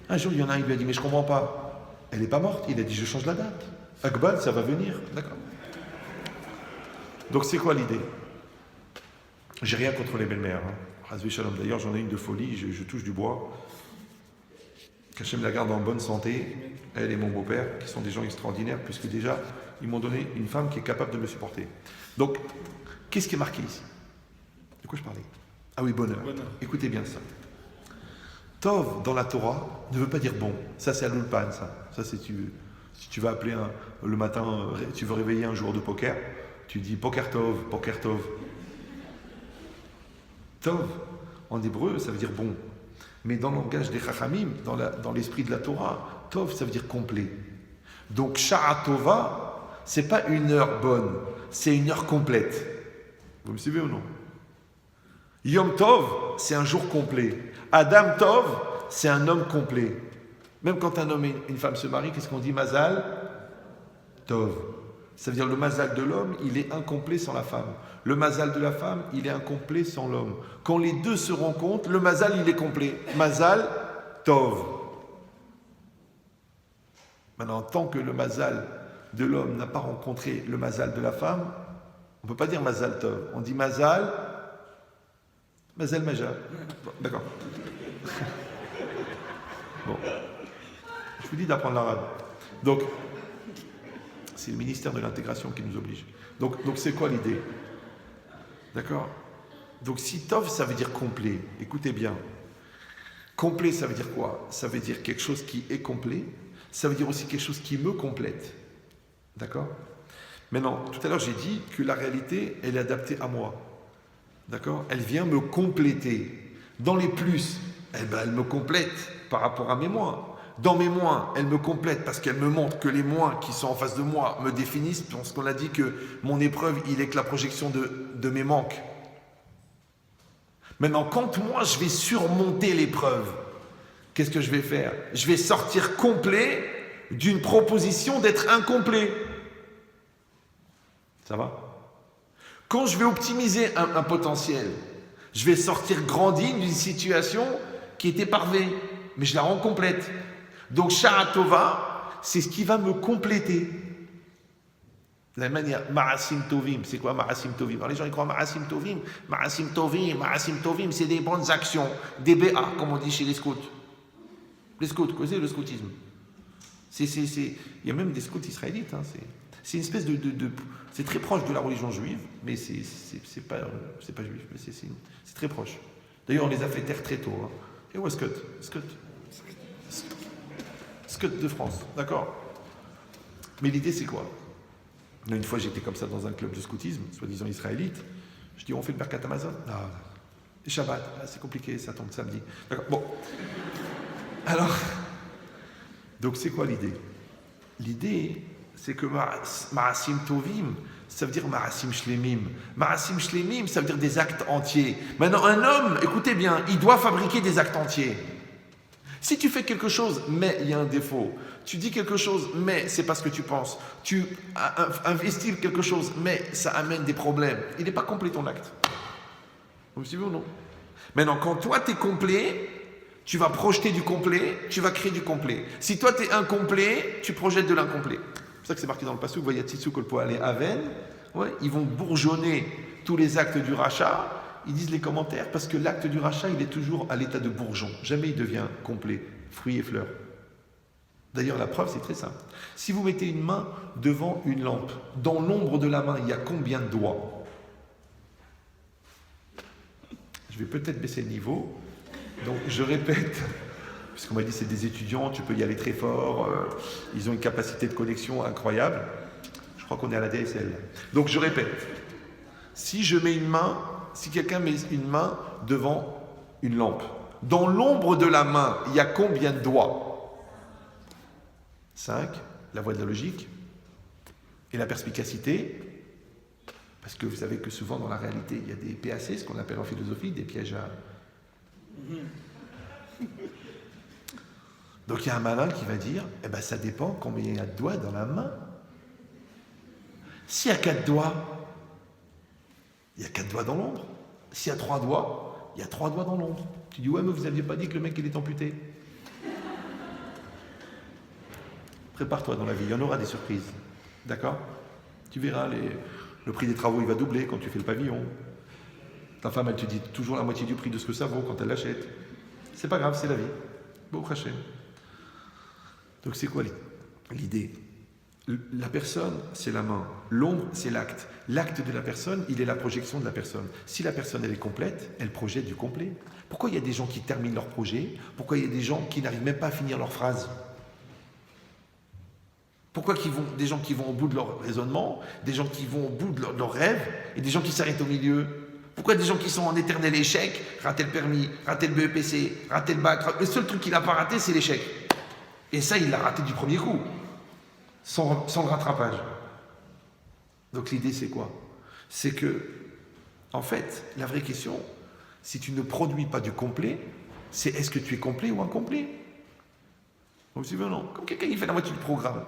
Un jour, il y en a un, il lui a dit, mais je comprends pas. Elle n'est pas morte. Il a dit, je change la date. Akbal, ça va venir. D'accord. Donc, c'est quoi l'idée? J'ai rien contre les belles-mères. Razvi Shalom. D'ailleurs, j'en ai une de folie, je touche du bois. Qu'Hachem la garde en bonne santé, elle et mon beau-père, qui sont des gens extraordinaires, puisque déjà, ils m'ont donné une femme qui est capable de me supporter. Donc, qu'est-ce qui est marqué ici? De quoi je parlais? Ah oui, bonheur. Écoutez bien ça. Tov, dans la Torah, ne veut pas dire bon. Ça, c'est à l'ulpan, ça. Ça, c'est si tu vas appeler le matin, tu veux réveiller un joueur de poker, tu dis poker tov, poker tov. Tov, en hébreu, ça veut dire bon. Mais dans le langage des Chachamim, dans l'esprit de la Torah, Tov, ça veut dire complet. Donc, Sha'a Tova, c'est pas une heure bonne, c'est une heure complète. Vous me suivez ou non? Yom Tov, c'est un jour complet. Adam Tov, c'est un homme complet. Même quand un homme et une femme se marient, qu'est-ce qu'on dit? Mazal Tov. Ça veut dire le mazal de l'homme, il est incomplet sans la femme. Le mazal de la femme, il est incomplet sans l'homme. Quand les deux se rencontrent, le mazal, il est complet. Mazal Tov. Maintenant, tant que le mazal de l'homme n'a pas rencontré le mazal de la femme, on ne peut pas dire mazal Tov. On dit mazal majal. Bon, d'accord. Bon. Je vous dis d'apprendre l'arabe. Donc, c'est le ministère de l'intégration qui nous oblige. Donc c'est quoi l'idée? D'accord? Donc si Tov, ça veut dire complet, écoutez bien. Complet, ça veut dire quoi? Ça veut dire quelque chose qui est complet. Ça veut dire aussi quelque chose qui me complète. D'accord? Maintenant, tout à l'heure, j'ai dit que la réalité, elle est adaptée à moi. D'accord? Elle vient me compléter. Dans les plus, eh ben, elle me complète par rapport à mes moins. Dans mes moins, elle me complète parce qu'elle me montre que les moins qui sont en face de moi me définissent, parce qu'on a dit que mon épreuve, il est que la projection de mes manques. Maintenant, quand moi, je vais surmonter l'épreuve, qu'est-ce que je vais faire? Je vais sortir complet d'une proposition d'être incomplet. Ça va? Quand je vais optimiser un potentiel, je vais sortir grandi d'une situation qui était parfaite, mais je la rends complète. Donc, Sha'a Tova, c'est ce qui va me compléter. De la même manière, Ma'asim Tovim, c'est quoi Ma'asim Tovim? Alors, les gens ils croient Ma'asim Tovim, Ma'asim Tovim, c'est des bonnes actions, des BA, comme on dit chez les scouts. Les scouts, quoi, c'est le scoutisme. Il y a même des scouts israélites, hein, c'est une espèce c'est très proche de la religion juive, mais c'est pas juif, mais c'est très proche. D'ailleurs, on les a fait taire très tôt. Hein. Et où est Scott de France, d'accord? Mais l'idée, c'est quoi? Une fois, j'étais comme ça dans un club de scoutisme, soi-disant israélite. Je dis, on fait le Birkat Amazon? Non. Et Shabbat, c'est compliqué, ça tombe samedi. D'accord, bon. Alors, donc c'est quoi l'idée? L'idée, c'est que Ma'asim Tovim, ça veut dire Ma'asim Shlemim. Ma'asim Shlemim, ça veut dire des actes entiers. Maintenant, un homme, écoutez bien, il doit fabriquer des actes entiers. Si tu fais quelque chose, mais il y a un défaut. Tu dis quelque chose, mais c'est pas ce que tu penses. Tu investis quelque chose, mais ça amène des problèmes. Il n'est pas complet ton acte. Vous me suivez ou non? Maintenant, quand toi tu es complet, tu vas projeter du complet, tu vas créer du complet. Si toi tu es incomplet, tu projettes de l'incomplet. C'est pour ça que c'est marqué dans le passage, vous voyez Titsou Kolpoale Aven, ouais, ils vont bourgeonner tous les actes du rachat. Ils disent les commentaires parce que l'acte du rachat, il est toujours à l'état de bourgeon. Jamais il devient complet, fruits et fleurs. D'ailleurs, la preuve, c'est très simple. Si vous mettez une main devant une lampe, dans l'ombre de la main, il y a combien de doigts? Je vais peut-être baisser le niveau. Donc, je répète, puisqu'on m'a dit c'est des étudiants, tu peux y aller très fort, ils ont une capacité de connexion incroyable. Je crois qu'on est à la DSL. Donc, je répète. Si quelqu'un met une main devant une lampe, dans l'ombre de la main, il y a combien de doigts? 5, la voie de la logique, et la perspicacité, parce que vous savez que souvent dans la réalité, il y a des PAC, ce qu'on appelle en philosophie, des pièges Donc il y a un malin qui va dire, eh ben ça dépend combien il y a de doigts dans la main. S'il y a 4 doigts, il y a 4 doigts dans l'ombre. S'il y a 3 doigts, il y a 3 doigts dans l'ombre. Tu dis, ouais, mais vous n'aviez pas dit que le mec il est amputé. Prépare-toi dans la vie, il y en aura des surprises. D'accord? Tu verras, le prix des travaux il va doubler quand tu fais le pavillon. Ta femme elle te dit toujours la moitié du prix de ce que ça vaut quand elle l'achète. C'est pas grave, c'est la vie. Bon, Hachem. Donc c'est quoi l'idée? La personne, c'est la main. L'ombre, c'est l'acte. L'acte de la personne, il est la projection de la personne. Si la personne, elle est complète, elle projette du complet. Pourquoi il y a des gens qui terminent leur projet? Pourquoi il y a des gens qui n'arrivent même pas à finir leur phrase? Pourquoi des gens qui vont au bout de leur raisonnement, des gens qui vont au bout de leur rêve, et des gens qui s'arrêtent au milieu? Pourquoi des gens qui sont en éternel échec, rater le permis, rater le BEPC, rater le bac, le seul truc qu'il n'a pas raté, c'est l'échec. Et ça, il l'a raté du premier coup, sans le rattrapage. Donc l'idée, c'est quoi? C'est que, en fait, la vraie question, si tu ne produis pas du complet, c'est est-ce que tu es complet ou incomplet? Vous suivez ou non? Comme quelqu'un qui fait la moitié du programme,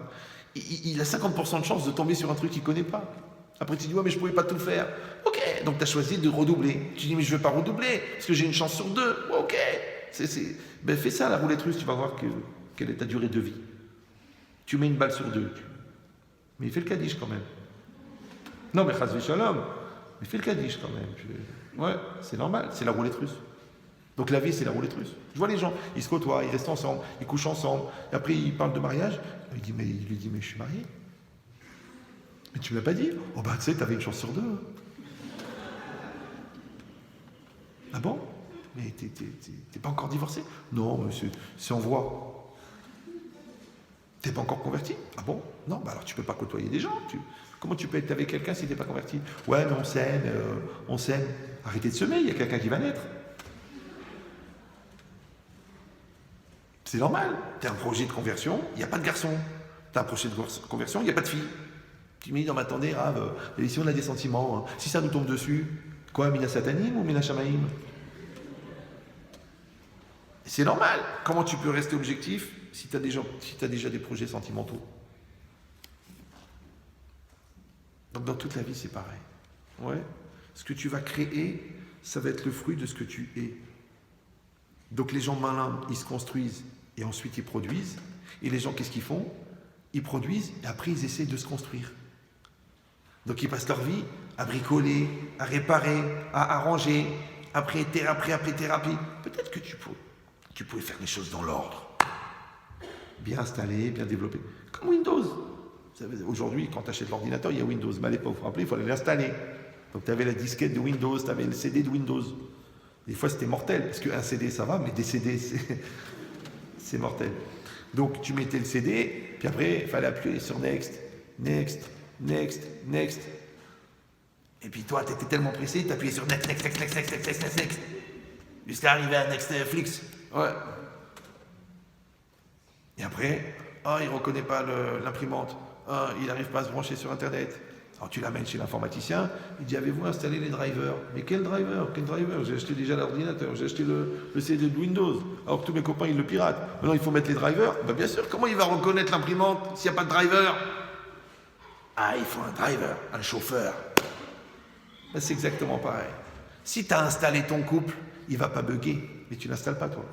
il a 50% de chance de tomber sur un truc qu'il ne connaît pas. Après, tu dis, ouais, mais je ne pouvais pas tout faire. Ok, donc tu as choisi de redoubler. Tu dis, mais je ne vais pas redoubler, parce que j'ai une chance sur 2. Ok, ben, fais ça, la roulette russe, tu vas voir quelle est ta durée de vie. Tu mets une balle sur 2. Mais il fait le Kaddish quand même. Non, mais Chas Shalom, il fait le Kaddish quand même. Ouais, c'est normal, c'est la roulette russe. Donc la vie, c'est la roulette russe. Je vois les gens, ils se côtoient, ils restent ensemble, ils couchent ensemble. Et après, ils parlent de mariage. Il lui dit, mais je suis marié. Mais tu ne me l'as pas dit? Oh bah tu sais, t'avais une chance sur 2. Ah bon? Mais t'es pas encore divorcé? Non, monsieur, c'est en voie. T'es pas encore converti? Ah bon? Non, bah alors tu peux pas côtoyer des gens. Comment tu peux être avec quelqu'un si t'es pas converti? Ouais, mais on s'aime. Arrêtez de semer, il y a quelqu'un qui va naître. C'est normal. T'as un projet de conversion, il n'y a pas de garçon. T'as un projet de conversion, il n'y a pas de fille. Tu me dis, non, mais attendez, Rav, si on a des sentiments, hein, si ça nous tombe dessus, quoi, Mina Satanim ou Mina Shamaïm? C'est normal. Comment tu peux rester objectif si tu as déjà des projets sentimentaux? Donc dans toute la vie, c'est pareil. Ouais. Ce que tu vas créer, ça va être le fruit de ce que tu es. Donc les gens malins, ils se construisent et ensuite ils produisent. Et les gens, qu'est-ce qu'ils font? Ils produisent et après ils essaient de se construire. Donc ils passent leur vie à bricoler, à réparer, à arranger, après thérapie. Peut-être que tu pouvais faire les choses dans l'ordre. Bien installé, bien développé. Comme Windows. Aujourd'hui, quand tu achètes l'ordinateur, il y a Windows. Mais à l'époque, vous vous rappelez, il fallait l'installer. Donc tu avais la disquette de Windows, tu avais le CD de Windows. Des fois, c'était mortel, parce qu'un CD, ça va, mais des CD, c'est mortel. Donc tu mettais le CD, puis après, il fallait appuyer sur Next. Et puis toi, tu étais tellement pressé, tu appuyais sur Next. Jusqu'à arriver à Netflix. Ouais. Et après, il ne reconnaît pas l'imprimante. Il n'arrive pas à se brancher sur Internet. Alors tu l'amènes chez l'informaticien, il dit, avez-vous installé les drivers? Mais quel driver? J'ai acheté déjà l'ordinateur, j'ai acheté le CD de Windows, alors que tous mes copains ils le piratent. Maintenant il faut mettre les drivers. Ben, bien sûr, comment il va reconnaître l'imprimante s'il n'y a pas de driver? Ah, il faut un driver, un chauffeur. Ben, c'est exactement pareil. Si tu as installé ton couple, il ne va pas bugger, mais tu ne l'installes pas toi.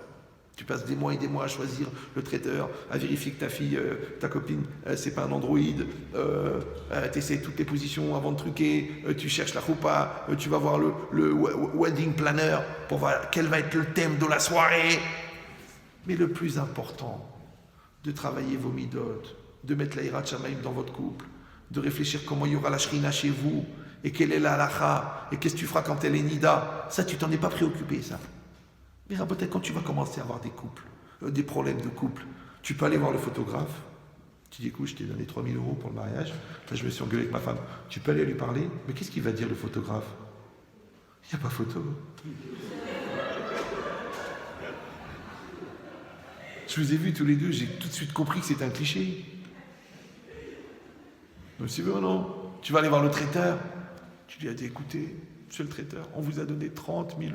Tu passes des mois et des mois à choisir le traiteur, à vérifier que ta fille, ta copine, c'est pas un Android, tu essaies toutes les positions avant de truquer, tu cherches la roupa, tu vas voir le wedding planner pour voir quel va être le thème de la soirée. Mais le plus important, de travailler vos midotes, de mettre la Hirat Shamaïm dans votre couple, de réfléchir comment il y aura la shrina chez vous, et quelle est la halacha, et qu'est-ce que tu feras quand elle est nida. Ça, tu t'en es pas préoccupé, ça. Mais peut-être quand tu vas commencer à avoir des couples, des problèmes de couple, tu peux aller voir le photographe. Tu dis, écoute, je t'ai donné 3 000 € pour le mariage. Là, je me suis engueulé avec ma femme. Tu peux aller lui parler. Mais qu'est-ce qu'il va dire, le photographe? Il n'y a pas photo. Je vous ai vus tous les deux, j'ai tout de suite compris que c'était un cliché. Monsieur, non. Tu vas aller voir le traiteur. Tu lui as dit, écoutez, monsieur le traiteur, on vous a donné 30 000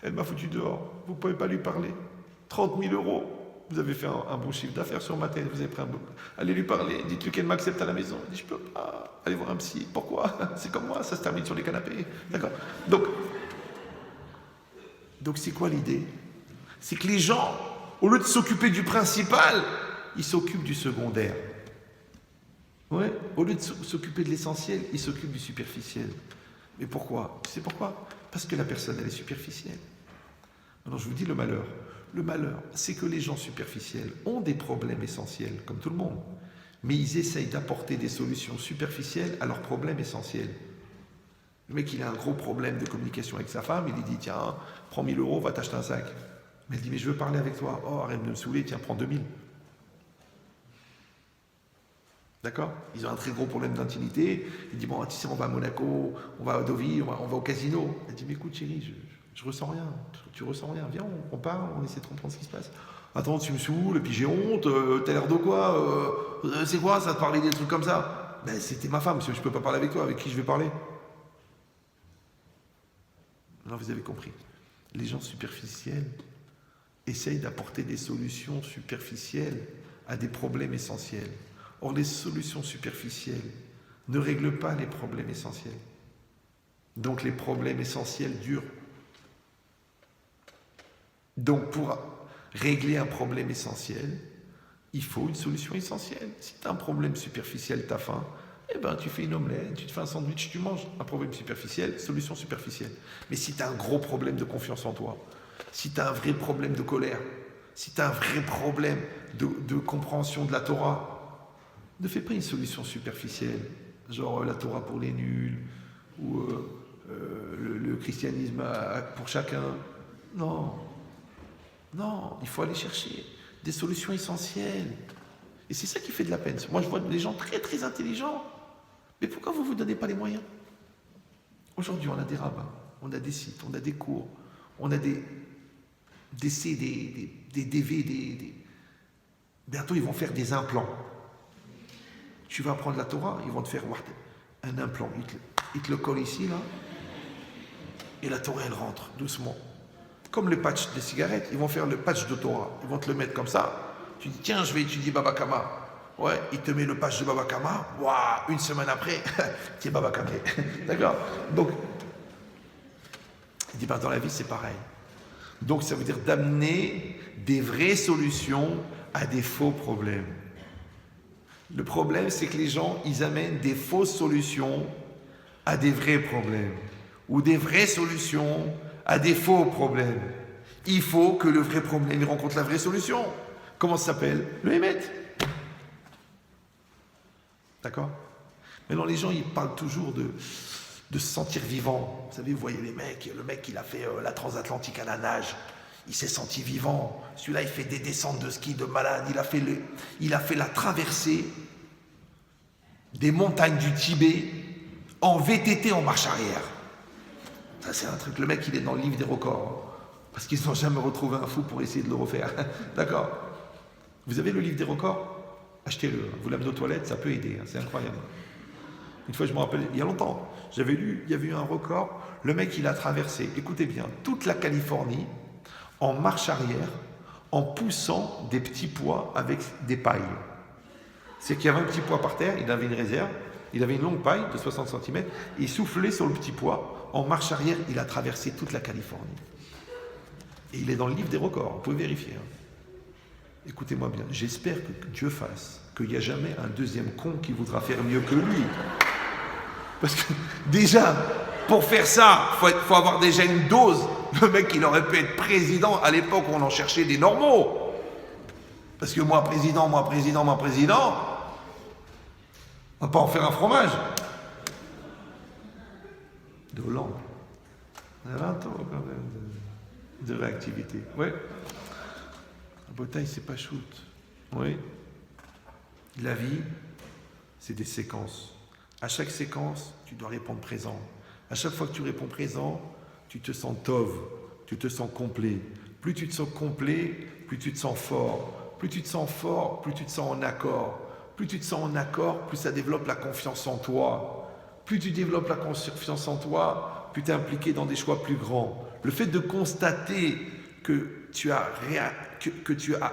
€. Elle m'a foutu dehors. Vous ne pouvez pas lui parler. 30 000 euros. Vous avez fait un bon chiffre d'affaires sur ma tête. Vous avez pris un bon... Allez lui parler. Dites-lui qu'elle m'accepte à la maison. Elle dit, je peux pas. Allez voir un psy. Pourquoi? C'est comme moi, ça se termine sur les canapés. D'accord. Donc c'est quoi l'idée? C'est que les gens, au lieu de s'occuper du principal, ils s'occupent du secondaire. Ouais. Au lieu de s'occuper de l'essentiel, ils s'occupent du superficiel. Mais pourquoi? Tu sais pourquoi? Parce que la personne, elle est superficielle. Alors je vous dis le malheur. Le malheur, c'est que les gens superficiels ont des problèmes essentiels, comme tout le monde. Mais ils essayent d'apporter des solutions superficielles à leurs problèmes essentiels. Le mec, il a un gros problème de communication avec sa femme, il lui dit, tiens, prends 1000 euros, va t'acheter un sac. Mais elle dit, mais je veux parler avec toi. Oh, arrête de me saouler, tiens, prends 2000. D'accord? Ils ont un très gros problème d'intimité. Il dit, bon, tu sais, on va à Monaco, on va à Deauville, on va au casino. Elle dit, mais écoute, chérie, je ressens rien. Tu ressens rien. Viens, on parle, on essaie de comprendre ce qui se passe. Attends, tu me saoules, et puis j'ai honte, t'as l'air de quoi? C'est quoi ça, de parler des trucs comme ça? Ben, c'était ma femme, monsieur, je peux pas parler avec toi, avec qui je vais parler? Alors vous avez compris. Les gens superficiels essayent d'apporter des solutions superficielles à des problèmes essentiels. Or, les solutions superficielles ne règlent pas les problèmes essentiels. Donc, les problèmes essentiels durent. Donc, pour régler un problème essentiel, il faut une solution essentielle. Si tu as un problème superficiel, tu as faim, eh ben, tu fais une omelette, tu te fais un sandwich, tu manges. Un problème superficiel, solution superficielle. Mais si tu as un gros problème de confiance en toi, si tu as un vrai problème de colère, si tu as un vrai problème de compréhension de la Torah, ne fais pas une solution superficielle, genre la Torah pour les nuls, ou le christianisme pour chacun. Non, non, il faut aller chercher des solutions essentielles. Et c'est ça qui fait de la peine. Moi, je vois des gens très, très intelligents. Mais pourquoi vous ne vous donnez pas les moyens? Aujourd'hui, on a des rabbins, on a des sites, on a des cours, on a des DV, bientôt, ils vont faire des implants. Tu vas apprendre la Torah, ils vont te faire un implant. Ils te le collent ici, là, et la Torah, elle rentre, doucement. Comme le patch des cigarettes, ils vont faire le patch de Torah. Ils vont te le mettre comme ça. Tu dis, tiens, je vais étudier Baba Kama. Ouais, il te met le patch de Baba Kama. Waouh, une semaine après, tu es Baba Kama. D'accord? Donc, il dit, dans la vie, c'est pareil. Donc, ça veut dire d'amener des vraies solutions à des faux problèmes. Le problème, c'est que les gens, ils amènent des fausses solutions à des vrais problèmes. Ou des vraies solutions à des faux problèmes. Il faut que le vrai problème, il rencontre la vraie solution. Comment ça s'appelle? Le Hémet. D'accord? Maintenant, les gens, ils parlent toujours de se sentir vivant. Vous savez, vous voyez les mecs, le mec, il a fait la transatlantique à la nage. Il s'est senti vivant. Celui-là, il fait des descentes de ski de malade. Il a fait la traversée des montagnes du Tibet en VTT en marche arrière. Ça, c'est un truc. Le mec, il est dans le livre des records. Parce qu'ils n'ont jamais retrouvé un fou pour essayer de le refaire. D'accord? Vous avez le livre des records? Achetez-le. Vous l'amenez aux toilettes, ça peut aider. C'est incroyable. Une fois, je me rappelle, il y a longtemps, j'avais lu, il y avait eu un record. Le mec, il a traversé, écoutez bien, toute la Californie en marche arrière, en poussant des petits pois avec des pailles. C'est qu'il y avait un petit pois par terre, il avait une réserve, il avait une longue paille de 60 cm, et il soufflait sur le petit pois. En marche arrière, il a traversé toute la Californie. Et il est dans le livre des records, vous pouvez vérifier. Écoutez-moi bien, j'espère que Dieu fasse qu'il n'y a jamais un deuxième con qui voudra faire mieux que lui. Parce que déjà, pour faire ça, il faut avoir déjà une dose. Le mec, il aurait pu être président à l'époque où on en cherchait des normaux. Parce que moi, président, on va pas en faire un fromage. De Hollande. Il y a 20 ans quand même de réactivité. Oui. La bataille, c'est pas shoot. Oui. La vie, c'est des séquences. À chaque séquence, tu dois répondre présent. À chaque fois que tu réponds présent, tu te sens tov, tu te sens complet. Plus tu te sens complet, plus tu te sens fort. Plus tu te sens fort, plus tu te sens en accord. Plus tu te sens en accord, plus ça développe la confiance en toi. Plus tu développes la confiance en toi, plus tu es impliqué dans des choix plus grands. Le fait de constater que tu as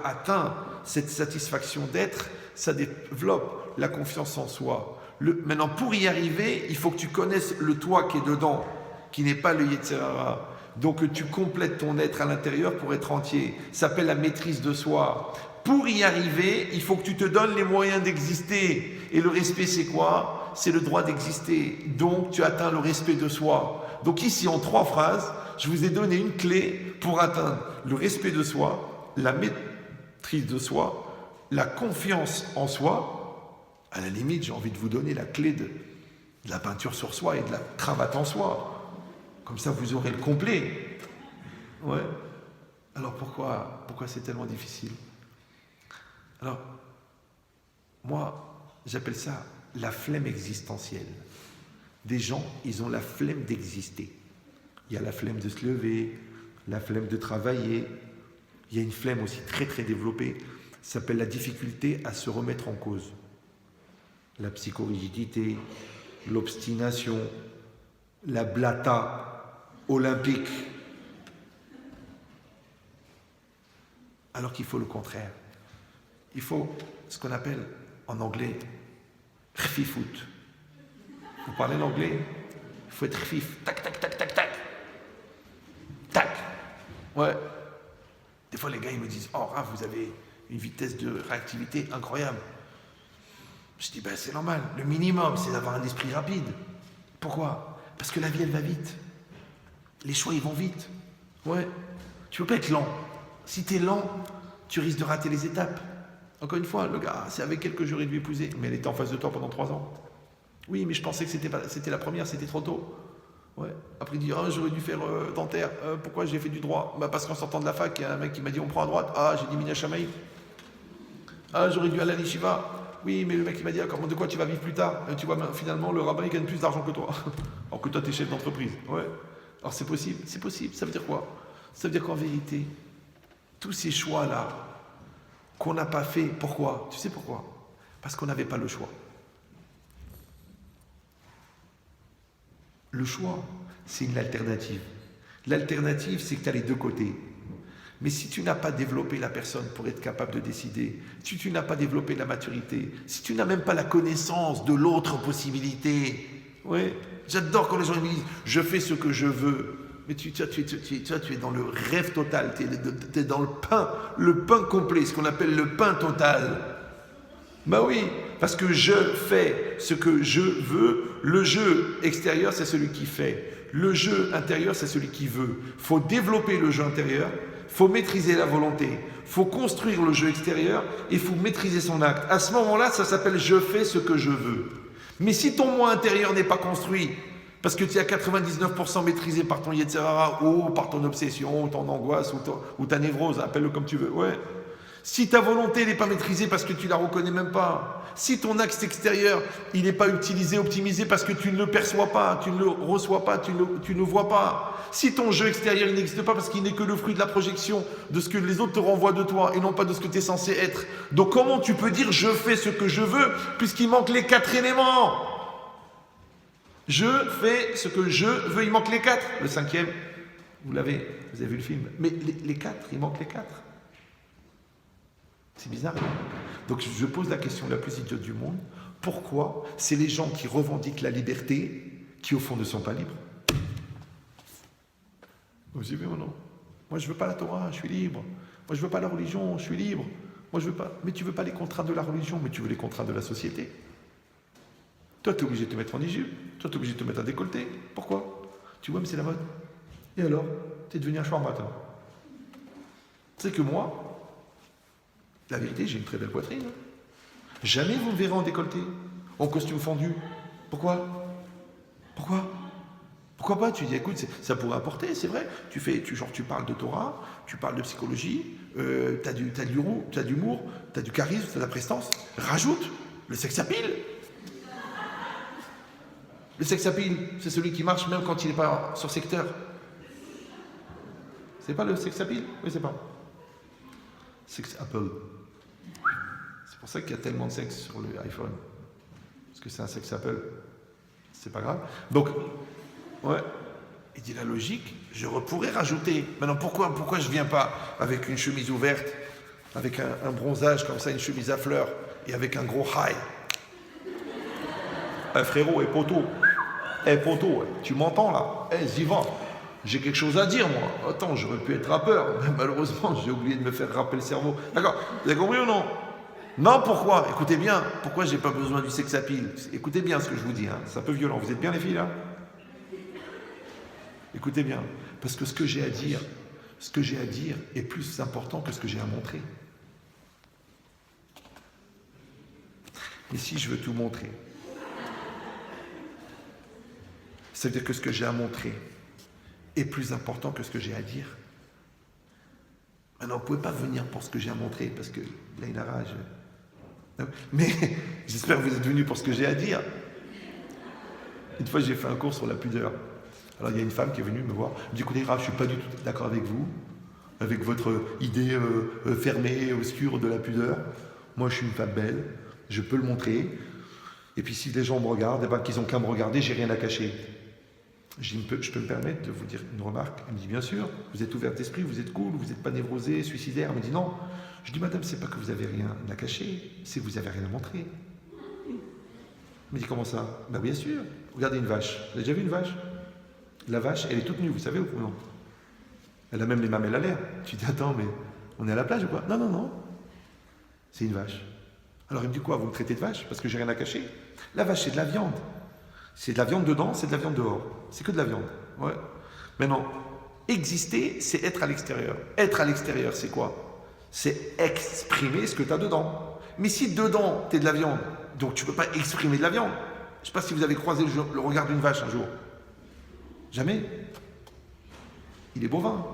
atteint cette satisfaction d'être, ça développe la confiance en soi. Maintenant, pour y arriver, il faut que tu connaisses le toi qui est dedans, qui n'est pas le Yetzer Hara. Donc tu complètes ton être à l'intérieur pour être entier. Ça s'appelle la maîtrise de soi. Pour y arriver, il faut que tu te donnes les moyens d'exister. Et le respect, c'est quoi? C'est le droit d'exister. Donc tu atteins le respect de soi. Donc ici, en 3 phrases, je vous ai donné une clé pour atteindre le respect de soi, la maîtrise de soi, la confiance en soi. À la limite, j'ai envie de vous donner la clé de la peinture sur soi et de la cravate en soi. Comme ça, vous aurez le complet. Ouais. Alors pourquoi c'est tellement difficile? Alors, moi, j'appelle ça la flemme existentielle. Des gens, ils ont la flemme d'exister. Il y a la flemme de se lever, la flemme de travailler. Il y a une flemme aussi très très développée. Ça s'appelle la difficulté à se remettre en cause. La psychorigidité, l'obstination, la blata olympique. Alors qu'il faut le contraire. Il faut ce qu'on appelle en anglais khfifout. Vous parlez l'anglais? Il faut être khfif. Tac, tac, tac, tac, tac. Tac. Ouais. Des fois, les gars, ils me disent « Oh, Raph, vous avez une vitesse de réactivité incroyable. » Je dis « Ben, c'est normal. Le minimum, c'est d'avoir un esprit rapide. » Pourquoi? Parce que la vie, elle va vite. Les choix, ils vont vite. Ouais. Tu peux pas être lent. Si tu es lent, tu risques de rater les étapes. Encore une fois, le gars, c'est avec elle que j'aurais dû épouser. Mais elle était en face de toi pendant 3 ans. Oui, mais je pensais que c'était la première, c'était trop tôt. Ouais. Après, il dit, ah, j'aurais dû faire dentaire. Pourquoi j'ai fait du droit? Bah, parce qu'en sortant de la fac, il y a un mec qui m'a dit, on prend à droite. Ah, j'ai dit Mina Shamaï. Ah, j'aurais dû aller à l'Yeshiva. Oui, mais le mec, il m'a dit, ah, de quoi tu vas vivre plus tard? Tu vois, finalement, le rabbin, il gagne plus d'argent que toi. Alors que toi, tu es chef d'entreprise. Ouais. Alors, c'est possible. C'est possible. Ça veut dire quoi? Ça veut dire qu'en vérité, tous ces choix-là, qu'on n'a pas fait, pourquoi? Tu sais pourquoi? Parce qu'on n'avait pas le choix. Le choix, c'est une alternative. L'alternative, c'est que tu as les deux côtés. Mais si tu n'as pas développé la personne pour être capable de décider, si tu n'as pas développé la maturité, si tu n'as même pas la connaissance de l'autre possibilité, ouais, j'adore quand les gens me disent « je fais ce que je veux ». Mais tu es dans le rêve total, tu es dans le pain complet, ce qu'on appelle le pain total. Ben oui, parce que je fais ce que je veux. Le jeu extérieur, c'est celui qui fait. Le jeu intérieur, c'est celui qui veut. Il faut développer le jeu intérieur, il faut maîtriser la volonté, il faut construire le jeu extérieur et il faut maîtriser son acte. À ce moment-là, ça s'appelle « je fais ce que je veux ». Mais si ton moi intérieur n'est pas construit, parce que tu es à 99% maîtrisé par ton Yetzer Hara ou par ton obsession, ou ton angoisse, ou ta névrose, appelle-le comme tu veux, ouais. Si ta volonté n'est pas maîtrisée parce que tu ne la reconnais même pas, si ton axe extérieur il n'est pas utilisé, optimisé parce que tu ne le perçois pas, tu ne le reçois pas, tu ne le vois pas, si ton jeu extérieur il n'existe pas parce qu'il n'est que le fruit de la projection de ce que les autres te renvoient de toi et non pas de ce que tu es censé être, donc comment tu peux dire je fais ce que je veux puisqu'il manque les 4 éléments? Je fais ce que je veux, il manque les 4. Le 5e, vous avez vu le film. Mais les 4, il manque les 4. C'est bizarre. Donc je pose la question la plus idiote du monde. Pourquoi c'est les gens qui revendiquent la liberté qui au fond ne sont pas libres? Vous avez vu ou non? Moi je veux pas la Torah, je suis libre. Moi je veux pas la religion, je suis libre. Moi je veux pas. Mais tu veux pas les contrats de la religion, mais tu veux les contrats de la société. Toi, tu es obligé de te mettre en hijabe. Toi, tu es obligé de te mettre un décolleté. Pourquoi? Tu vois, mais c'est la mode. Et alors? Tu es devenu un shawarma. Tu sais que moi, la vérité, j'ai une très belle poitrine. Jamais vous me verrez en décolleté, en costume fendu. Pourquoi? Pourquoi pas? Tu dis, écoute, ça pourrait apporter, c'est vrai. Tu parles de Torah, tu parles de psychologie, tu as de l'humour, tu as du charisme, tu as de la prestance. Rajoute le sex appeal. Le sex appeal, c'est celui qui marche même quand il n'est pas sur secteur. C'est pas le sex appeal? Oui, c'est pas. Sex apple. C'est pour ça qu'il y a tellement de sexe sur l'iPhone. Parce que c'est un sex apple. C'est pas grave. Donc, ouais. Il dit la logique, je pourrais rajouter. Maintenant, pourquoi je viens pas avec une chemise ouverte, avec un bronzage comme ça, une chemise à fleurs, et avec un gros high. Frérot, poteau, tu m'entends là? Ziva, j'ai quelque chose à dire moi. Attends, j'aurais pu être rappeur, mais malheureusement, j'ai oublié de me faire rapper le cerveau. D'accord, vous avez compris ou non? Non, pourquoi? Écoutez bien, pourquoi j'ai pas besoin du sex appeal? Écoutez bien ce que je vous dis, hein. C'est un peu violent. Vous êtes bien les filles là? Écoutez bien, parce que ce que j'ai à dire est plus important que ce que j'ai à montrer. Et si je veux tout montrer, ça veut dire que ce que j'ai à montrer est plus important que ce que j'ai à dire. Maintenant, vous ne pouvez pas venir pour ce que j'ai à montrer, parce que là, il a rage. Mais j'espère que vous êtes venus pour ce que j'ai à dire. Une fois, j'ai fait un cours sur la pudeur. Alors, il y a une femme qui est venue me voir. Elle me dit, écoutez, grave, je ne suis pas du tout d'accord avec vous, avec votre idée fermée, obscure de la pudeur. Moi, je suis une femme belle, je peux le montrer. Et puis, si les gens me regardent, eh ben, qu'ils n'ont qu'à me regarder, j'ai rien à cacher. Je dis, je peux me permettre de vous dire une remarque? Elle me dit, bien sûr, vous êtes ouverte d'esprit, vous êtes cool, vous n'êtes pas névrosé, suicidaire. Elle me dit, non. Je dis, madame, c'est pas que vous avez rien à cacher, c'est que vous avez rien à montrer. Elle me dit, comment ça? Ben, bien sûr. Regardez une vache. Vous avez déjà vu une vache? La vache, elle est toute nue, vous savez ou non? Elle a même les mamelles à l'air. Tu dis, attends, mais on est à la plage ou quoi? Non, non, non. C'est une vache. Alors il me dit quoi? Vous me traitez de vache? Parce que j'ai rien à cacher? La vache, c'est de la viande. C'est de la viande dedans, c'est de la viande dehors. C'est que de la viande. Ouais. Maintenant, exister, c'est être à l'extérieur. Être à l'extérieur, c'est quoi? C'est exprimer ce que tu as dedans. Mais si dedans, tu es de la viande, donc tu ne peux pas exprimer de la viande. Je ne sais pas si vous avez croisé le regard d'une vache un jour. Jamais. Il est bovin.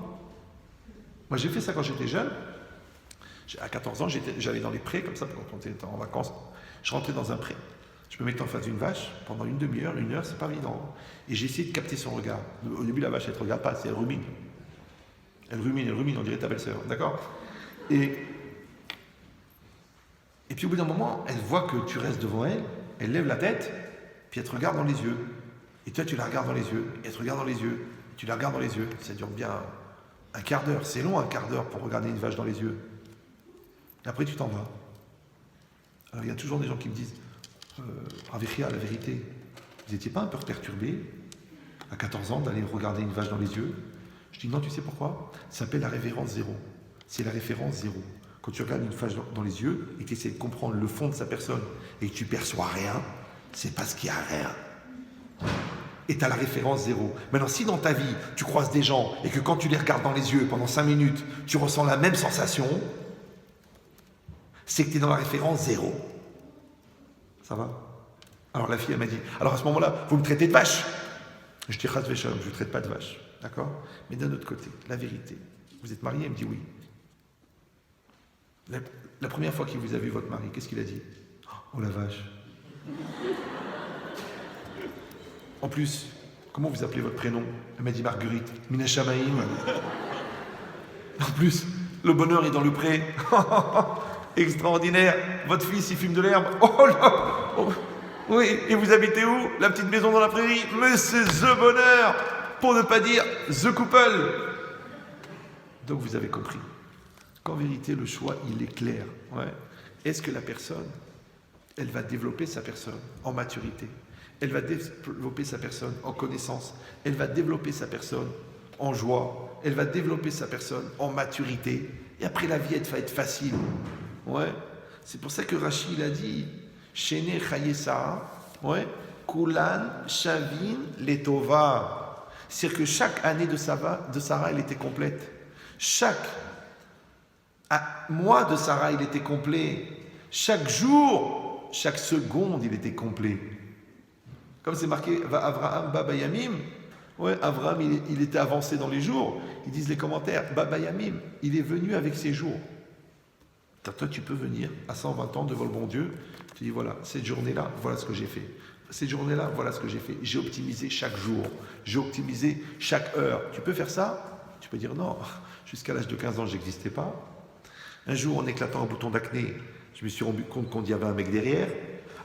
Moi, j'ai fait ça quand j'étais jeune. À 14 ans, j'allais dans les prés, comme ça, quand on était en vacances. Je rentrais dans un pré. Je me mettais en face d'une vache, pendant une demi-heure, une heure, c'est pas évident. Et j'ai essayé de capter son regard. Au début, la vache, elle ne te regarde pas, elle rumine. Elle rumine, on dirait ta belle-sœur, d'accord? Et puis au bout d'un moment, elle voit que tu restes devant elle, elle lève la tête, puis elle te regarde dans les yeux. Et toi, tu la regardes dans les yeux, et elle te regarde dans les yeux, et tu la regardes dans les yeux. Ça dure bien un quart d'heure. C'est long, un quart d'heure, pour regarder une vache dans les yeux. Et après, tu t'en vas. Alors, il y a toujours des gens qui me disent, Ravichia, la vérité, vous n'étiez pas un peu perturbé, à 14 ans, d'aller regarder une vache dans les yeux? Je dis, non, tu sais pourquoi? Ça s'appelle la référence zéro. C'est la référence zéro. Quand tu regardes une vache dans les yeux, et que tu essaies de comprendre le fond de sa personne, et que tu perçois rien, c'est parce qu'il n'y a rien. Et tu as la référence zéro. Maintenant, si dans ta vie, tu croises des gens et que quand tu les regardes dans les yeux pendant 5 minutes, tu ressens la même sensation, c'est que tu es dans la référence zéro. Ça va? Alors la fille, elle m'a dit, alors à ce moment-là, vous me traitez de vache? Je dis, Chas Veshalom, je ne vous traite pas de vache. D'accord? Mais d'un autre côté, la vérité, vous êtes marié? Elle me dit oui. La première fois qu'il vous a vu, votre mari, qu'est-ce qu'il a dit? Oh la vache. En plus, comment vous appelez votre prénom? Elle m'a dit Marguerite. Mina Shamaïm. En plus, le bonheur est dans le pré. Extraordinaire. Votre fils, il fume de l'herbe. Oh là oh. Oui, et vous habitez où? La petite maison dans la prairie. Mais c'est The Bonheur, pour ne pas dire The Couple. Donc vous avez compris qu'en vérité, le choix, il est clair. Ouais. Est-ce que la personne, elle va développer sa personne en maturité? Elle va développer sa personne en connaissance. Elle va développer sa personne en joie. Elle va développer sa personne en maturité. Et après, la vie, elle va être facile. Ouais. C'est pour ça que Rachid a dit Shene Chayesa, ouais, Kulan Shavin Letova. C'est-à-dire que chaque année de Sarah, elle était complète. Chaque mois de Sarah, il était complet. Chaque jour, chaque seconde, il était complet. Comme c'est marqué Avraham Baba Yamim, ouais, Avraham il était avancé dans les jours. Ils disent les commentaires, Baba Yamim, il est venu avec ses jours. Toi, tu peux venir à 120 ans devant le bon Dieu. Tu dis voilà, cette journée-là, voilà ce que j'ai fait. Cette journée-là, voilà ce que j'ai fait. J'ai optimisé chaque jour. J'ai optimisé chaque heure. Tu peux faire ça? Tu peux dire non. Jusqu'à l'âge de 15 ans, je n'existais pas. Un jour, en éclatant un bouton d'acné, je me suis rendu compte qu'on y avait un mec derrière.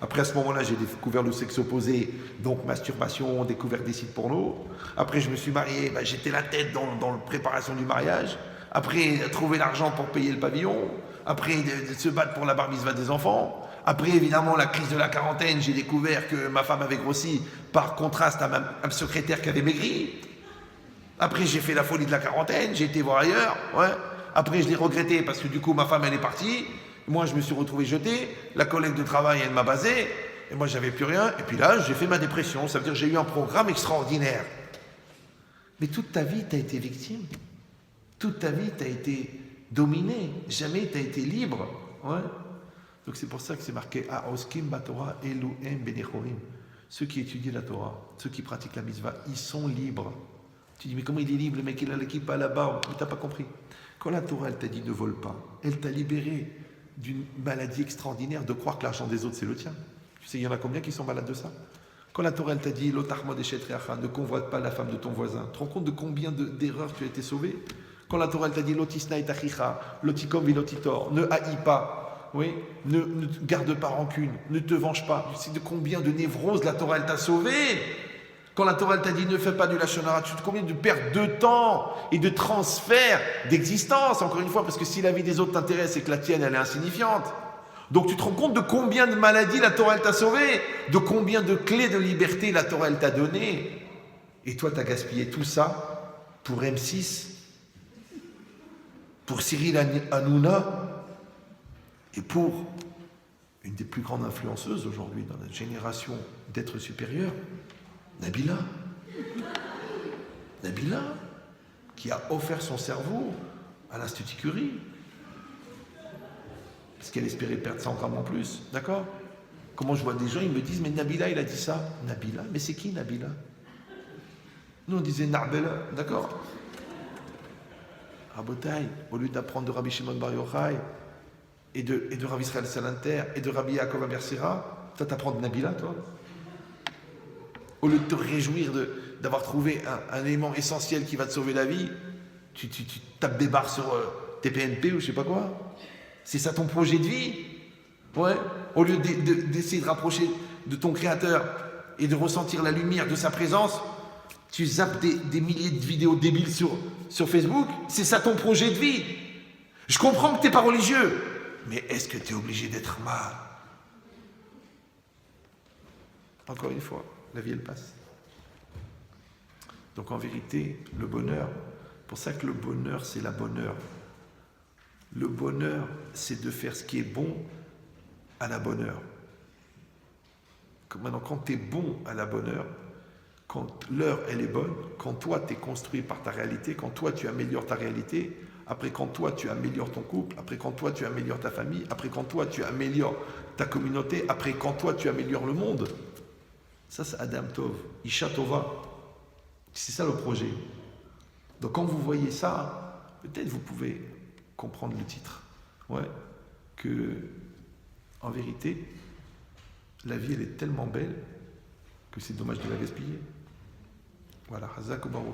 Après, à ce moment-là, j'ai découvert le sexe opposé, donc masturbation, découvert des sites porno. Après, je me suis marié, j'étais la tête dans la préparation du mariage. Après, trouver l'argent pour payer le pavillon. Après, de se battre pour la bar mitzvah des enfants. Après, évidemment, la crise de la quarantaine, j'ai découvert que ma femme avait grossi par contraste à ma secrétaire qui avait maigri. Après, j'ai fait la folie de la quarantaine, j'ai été voir ailleurs. Ouais. Après, je l'ai regretté parce que du coup, ma femme, elle est partie. Moi, je me suis retrouvé jeté. La collègue de travail, elle m'a basé. Et moi, j'avais plus rien. Et puis là, j'ai fait ma dépression. Ça veut dire que j'ai eu un programme extraordinaire. Mais toute ta vie, tu as été victime. Toute ta vie, tu as été dominé. Jamais tu as été libre. Ouais. Donc c'est pour ça que c'est marqué Oskim Batorah Eluhem Benechorim. Ceux qui étudient la Torah, ceux qui pratiquent la mitzvah, ils sont libres. Tu dis, mais comment il est libre? Le mec, il a l'équipe à là-bas. Mais tu n'as pas compris. Quand la Torah, elle t'a dit ne vole pas, elle t'a libéré d'une maladie extraordinaire de croire que l'argent des autres, c'est le tien. Tu sais, il y en a combien qui sont malades de ça? Quand la Torah, elle t'a dit ne convoite pas la femme de ton voisin, tu te rends compte de combien d'erreurs tu as été sauvé? Quand la Torah, elle t'a dit lotisna et achicha, lotikom vilotitor, ne haïs pas, oui, ne garde pas rancune, ne te venge pas. Tu sais de combien de névroses la Torah, elle t'a sauvé? Quand la Torah, elle t'a dit ne fais pas du lachon hara, tu sais combien de pertes de temps et de transfert d'existence, encore une fois, parce que si la vie des autres t'intéresse et que la tienne, elle est insignifiante. Donc tu te rends compte de combien de maladies la Torah, elle t'a sauvé, de combien de clés de liberté la Torah, elle t'a donné. Et toi, tu as gaspillé tout ça pour M6, pour Cyril Hanouna et pour une des plus grandes influenceuses aujourd'hui dans notre génération d'êtres supérieurs, Nabila. Nabila, qui a offert son cerveau à l'Institut Curie. Parce qu'elle espérait perdre 100 grammes en plus, d'accord? Comment je vois des gens, ils me disent, mais Nabila, il a dit ça. Nabila? Mais c'est qui Nabila? Nous, on disait Narbella, d'accord? Rabotaï, au lieu d'apprendre de Rabbi Shimon Bar Yochai et de Rabbi Israël Salanter et de Rabbi Yaakov Abersira, toi, t'apprends de Nabila, toi? Au lieu de te réjouir d'avoir trouvé un élément essentiel qui va te sauver la vie, tu tapes des barres sur TPNP ou je sais pas quoi. C'est ça ton projet de vie? Ouais. Au lieu d'essayer de rapprocher de ton créateur et de ressentir la lumière de sa présence, tu zappes des milliers de vidéos débiles sur Facebook. C'est ça ton projet de vie? Je comprends que tu n'es pas religieux, mais est-ce que tu es obligé d'être mal? Encore une fois, la vie elle passe. Donc en vérité, le bonheur, pour ça que le bonheur c'est la bonne heure. Le bonheur, c'est de faire ce qui est bon à la bonne heure. Maintenant, quand tu es bon à la bonne heure, quand l'heure, elle est bonne, quand toi, tu es construit par ta réalité, quand toi, tu améliores ta réalité, après, quand toi, tu améliores ton couple, après, quand toi, tu améliores ta famille, après, quand toi, tu améliores ta communauté, après, quand toi, tu améliores le monde, ça, c'est Adam Tov, Isha Tova. C'est ça le projet. Donc, quand vous voyez ça, peut-être vous pouvez comprendre le titre. Ouais. Que, en vérité, la vie, elle est tellement belle que c'est dommage de la gaspiller. Voilà, Hazak Obarou.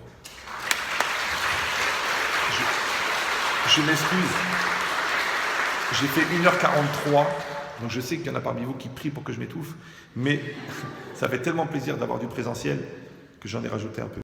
Je m'excuse. J'ai fait 1h43, donc je sais qu'il y en a parmi vous qui prient pour que je m'étouffe, mais ça fait tellement plaisir d'avoir du présentiel que j'en ai rajouté un peu.